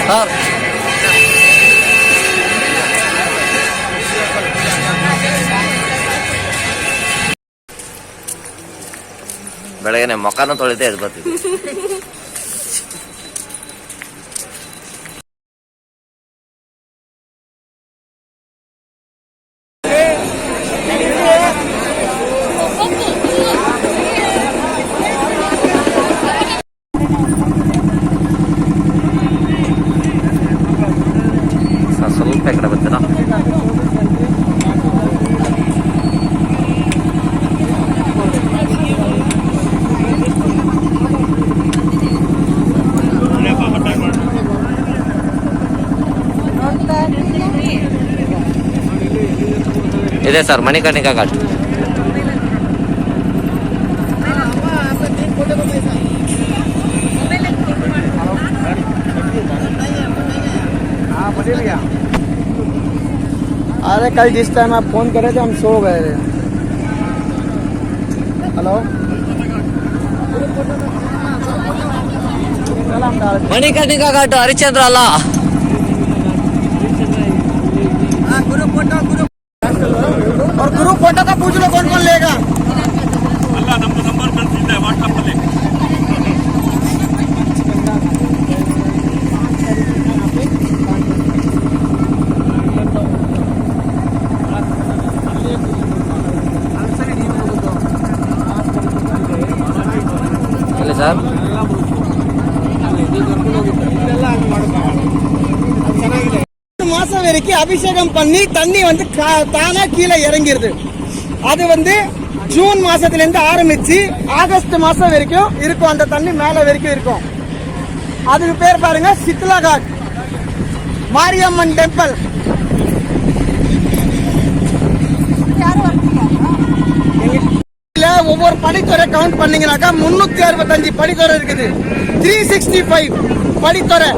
ಸರ್ ಬೆಳಗ್ಗೆ ಮೊಖನೂ ತೊಳಿತೆ ಎದ್ದು ಬರ್ತಿದ್ವಿ. ಸ್ವಲ್ಪ ಈ ಕಡೆ ಬರ್ತೀರಾ? ಇದೆ ಸರ್, ಮಣಿಕರ್ಣಿಕಾ ಘಾಟ್. अरे कल जिस टाइम आप फोन करे थे हम सो गए थे. हेलो, ಮಣಿಕರ್ಣಿಕಾ ಘಾಟ್ ಹರಿಶ್ಚಂದ್ರ ಅಲ್ಲ. और ग्रुप फोटो का पूछ लो कौन कौन लेगा. ಅಲ್ಲ, ನಮ್ದು ನಂಬರ್ ಕಳಿಸಿದ್ದೆ ವಾಟ್ಸಪ್ ಅಲ್ಲಿ. ಇಲ್ಲ ಸರ್, மாசம் வரைக்கும் அபிஷேகம் பண்ணி தண்ணி வந்து தானா கீழே இறங்கிருது. அது வந்து ஜூன் மாசத்துல இருந்து ஆரம்பிச்சு ஆகஸ்ட் மாசம் வரைக்கும் இருக்கும். அந்த தண்ணி மேல வரைக்கும் இருக்கும். அதுக்கு பேர் பாருங்க சித்லா காட் மாரியம்மன் டெம்பிள். ஒவ்வொரு படித்துறை கவுண்ட் பண்ணீங்கன்னாக்கா 365 படித்துறை இருக்குது. 365 படித்துறை.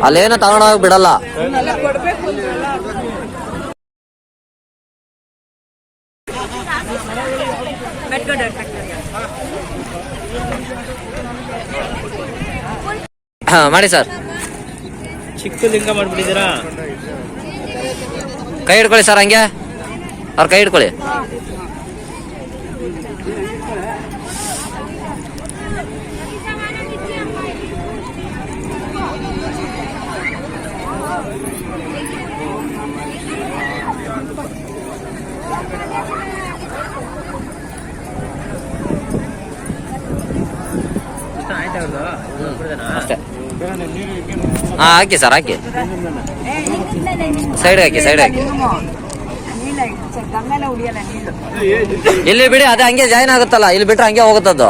ಅಲ್ಲೇನು ತಗೊಂಡೋಗಿ ಬಿಡಲ್ಲ. ಹಾ ಮಾಡಿ ಸರ್. ಚಿಕ್ಕ ಲಿಂಗ ಮಾಡ್ಬಿಟ್ಟಿದ್ದೀರಾ? ಕೈ ಹಿಡ್ಕೊಳ್ಳಿ ಸರ್, ಹಂಗೆ ಅವ್ರ ಕೈ ಹಿಡ್ಕೊಳ್ಳಿ. ಅಷ್ಟೇ. ಹಾ ಹಾಕಿ ಸರ್, ಹಾಕಿ ಸೈಡ್ ಹಾಕಿ, ಸೈಡ್ ಹಾಕಿ. ಇಲ್ಲಿ ಬಿಡಿ, ಅದೇ ಹಂಗೆ ಜಾಯಿನ್ ಆಗುತ್ತಲ್ಲ, ಇಲ್ಲಿ ಬಿಟ್ರೆ ಹಂಗೆ ಹೋಗುತ್ತದು.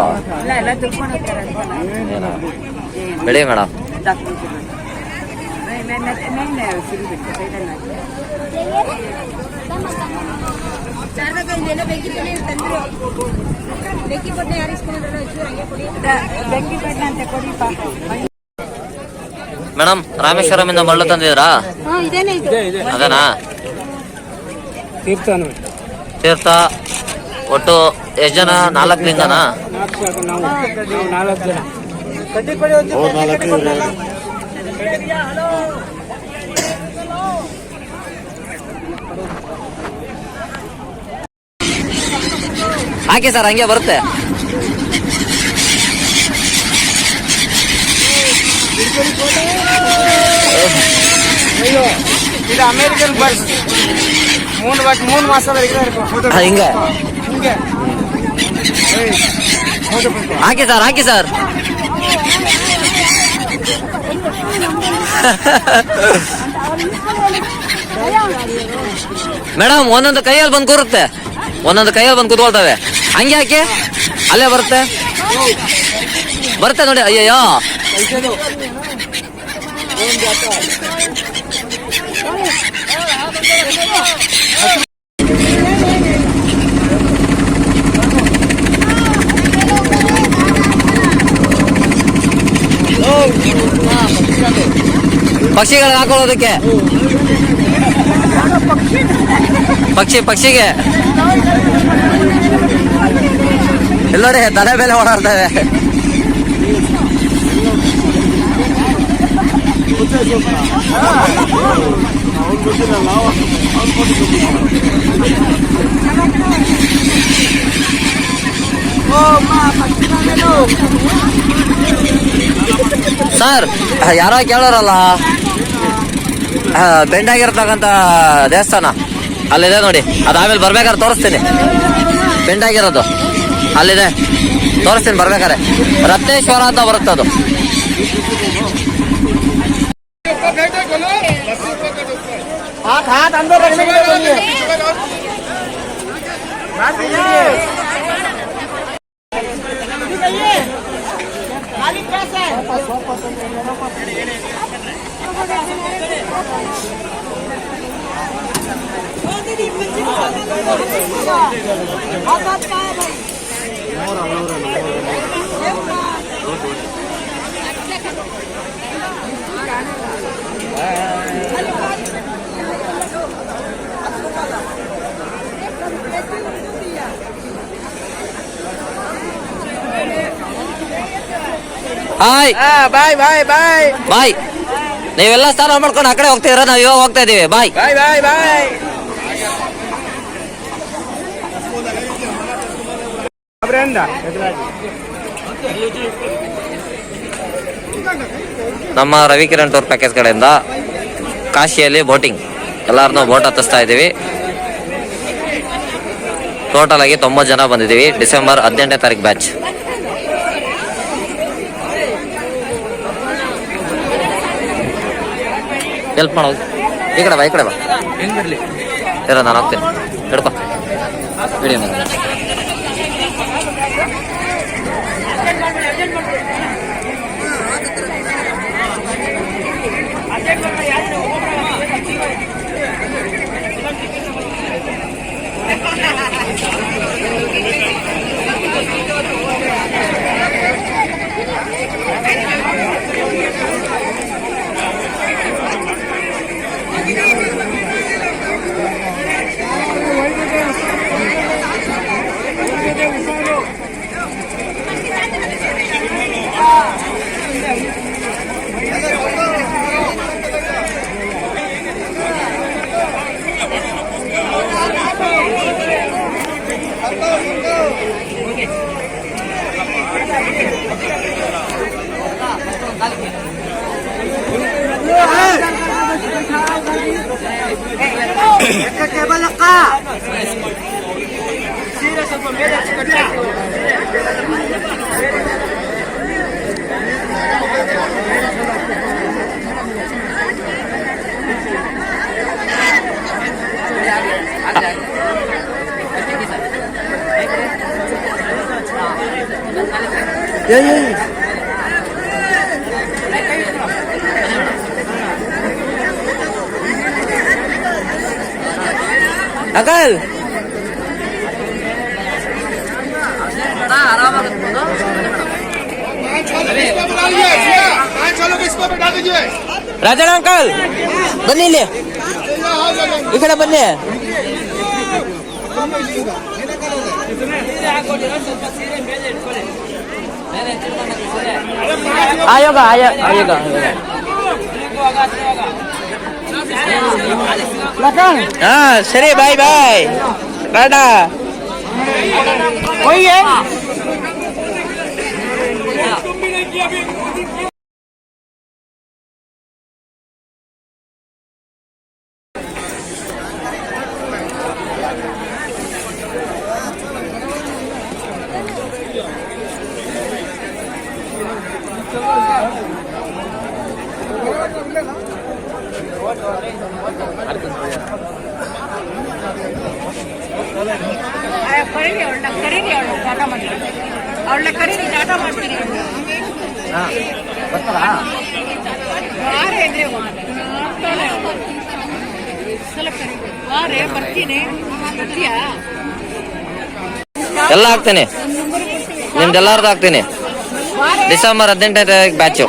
ಬಿಡಿ ಮೇಡಮ್. ಮೇಡಮ್, ರಾಮೇಶ್ವರಂ ಇಂದ ಮರಳು ತಂದಿದ್ರಾ? ಅದೇನಾ? ತೀರ್ಥ ಒಟ್ಟು ಎಷ್ಟು ಜನ? 4 ಲಿಂಗನಾ? 4 ಜನ. ಹಾಕಿ ಸರ್, ಹಂಗೆ ಬರುತ್ತೆ. ಇದು ಅಮೇರಿಕನ್ ಬರ್ಡ್ಸ್. 3 ಮಾಸದವರೆಗೆ ಹಿಂಗೆ ಹಾಕಿ ಸರ್, ಹಾಕಿ ಸರ್. ಮೇಡಮ್, ಒಂದೊಂದು ಕೈಯಲ್ಲಿ ಬಂದು ಕೂರುತ್ತೆ, ಒಂದೊಂದು ಕೈಯಲ್ಲಿ ಬಂದು ಕೂತ್ಕೊಳ್ತವೆ. ಹಂಗೆ ಹಾಕಿ, ಅಲ್ಲೇ ಬರುತ್ತೆ, ಬರುತ್ತೆ ನೋಡಿ. ಅಯ್ಯಯ್ಯೋ, ಪಕ್ಷಿಗಳಿಗೆ ಹಾಕೊಳ್ಳೋದಕ್ಕೆ. ಪಕ್ಷಿಗೆ ಎಲ್ಲೋಡಿ ತಲೆ ಮೇಲೆ ಓಡಾಡ್ತವೆ. ಸರ್, ಯಾರೋ ಕೇಳೋರಲ್ಲ, ಬೆಂಡಾಗಿರ್ತಕ್ಕಂಥ ದೇವಸ್ಥಾನ ಅಲ್ಲಿದೆ ನೋಡಿ. ಅದು ಆಮೇಲೆ ಬರ್ಬೇಕಾದ್ರೆ ತೋರಿಸ್ತೀನಿ. ಬೆಂಡಾಗಿರೋದು ಅಲ್ಲಿದೆ, ತೋರಿಸ್ತೀನಿ ಬರ್ಬೇಕಾರೆ. ರತ್ನೇಶ್ವರ ಅಂತ ಬರುತ್ತೆ ಅದು. ಹಾಯ್, ಬಾಯ್ ಬಾಯ್ ಬಾಯ್ ಬಾಯ್. ನೀವೆಲ್ಲ ಸ್ನಾನ ಮಾಡ್ಕೊಂಡು ಆ ಕಡೆ ಹೋಗ್ತಿದ್ರ, ನಾವು ಇವಾಗ ಹೋಗ್ತಾ ಇದೀವಿ. ಬಾಯ್ ಬಾಯ್ ಬಾಯ್ ಬಾಯ್. ನಮ್ಮ ರವಿಕಿರಣ್ ಟೂರ್ ಪ್ಯಾಕೇಜ್ ಕಡೆಯಿಂದ ಕಾಶಿಯಲ್ಲಿ ಬೋಟಿಂಗ್ ಎಲ್ಲಾರನ್ನೂ ಬೋಟ್ ಹತ್ತಿಸ್ತಾ ಇದ್ದೀವಿ. ಟೋಟಲ್ ಆಗಿ 90 ಜನ ಬಂದಿದ್ದೀವಿ. ಡಿಸೆಂಬರ್ 18ನೇ ತಾರೀಕು ಬ್ಯಾಚ್. ಹೆಲ್ಪ್ ಮಾಡೋದು. ಈ ಕಡೆ ಬಾ, ಈ ಕಡೆ ಬಾ. ಇರೋ, ನಾನು ಹೋಗ್ತೀನಿ. ಹಿಡ್ಕೊ ವಿಡಿಯೋ. ಅಂಕಲ್ ರಾಜಣ್ಣ ಅಂಕಲ್ ಬನ್ನಿ ಇಲ್ಲಿ ಈ ಕಡೆ ಬನ್ನಿ. ಆಯೋಗ ಹಾ ಸರಿ ಬಾಯ್ ಬಾಯ್ ಟಾಟಾ. ಅವಳ ಕರೀರಿ ಟಾಟಾ ಮಾಡ್ತೀನಿ ಬರ್ತೀನಿ. ಎಲ್ಲ ಹಾಕ್ತೇನೆ, ನಿಮ್ದೆಲ್ಲಾರ್ದು ಹಾಕ್ತೀನಿ. ಡಿಸೆಂಬರ್ 18ನೇ ತಾರೀಕು ಬ್ಯಾಚು.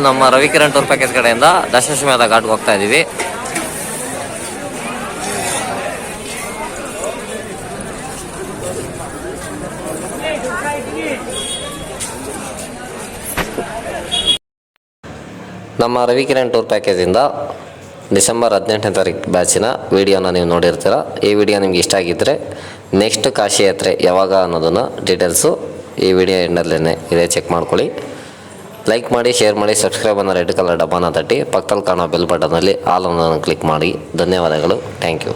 ನಮ್ಮ ರವಿಕಿರಣ್ ಟೂರ್ ಪ್ಯಾಕೇಜ್ ಕಡೆಯಿಂದ ದಶಾಶ್ವಮೇಧ ಘಾಟ್ಗೆ ಹೋಗ್ತಾ ಇದೀವಿ. ನಮ್ಮ ರವಿಕಿರಣ್ ಟೂರ್ ಪ್ಯಾಕೇಜಿಂದ ಡಿಸೆಂಬರ್ 18ನೇ ತಾರೀಕು ಬ್ಯಾಚಿನ ವೀಡಿಯೋನ ನೀವು ನೋಡಿರ್ತೀರ. ಈ ವಿಡಿಯೋ ನಿಮ್ಗೆ ಇಷ್ಟ ಆಗಿದ್ದರೆ ನೆಕ್ಸ್ಟ್ ಕಾಶಿ ಯಾತ್ರೆ ಯಾವಾಗ ಅನ್ನೋದನ್ನು ಡೀಟೇಲ್ಸು ಈ ವಿಡಿಯೋ ಎಂಡಲ್ಲೇ ಇದೆ, ಚೆಕ್ ಮಾಡ್ಕೊಳ್ಳಿ. ಲೈಕ್ ಮಾಡಿ, ಶೇರ್ ಮಾಡಿ, ಸಬ್ಸ್ಕ್ರೈಬ್ ಅನ್ನೋ ರೆಡ್ ಕಲರ್ ಡಬ್ಬಾನ ತಟ್ಟಿ ಪಕ್ಕದಲ್ಲಿ ಕಾಣೋ ಬೆಲ್ ಬಟನಲ್ಲಿ ಆಲ್ ಅನ್ನೋದನ್ನು ಕ್ಲಿಕ್ ಮಾಡಿ. ಧನ್ಯವಾದಗಳು. Thank you.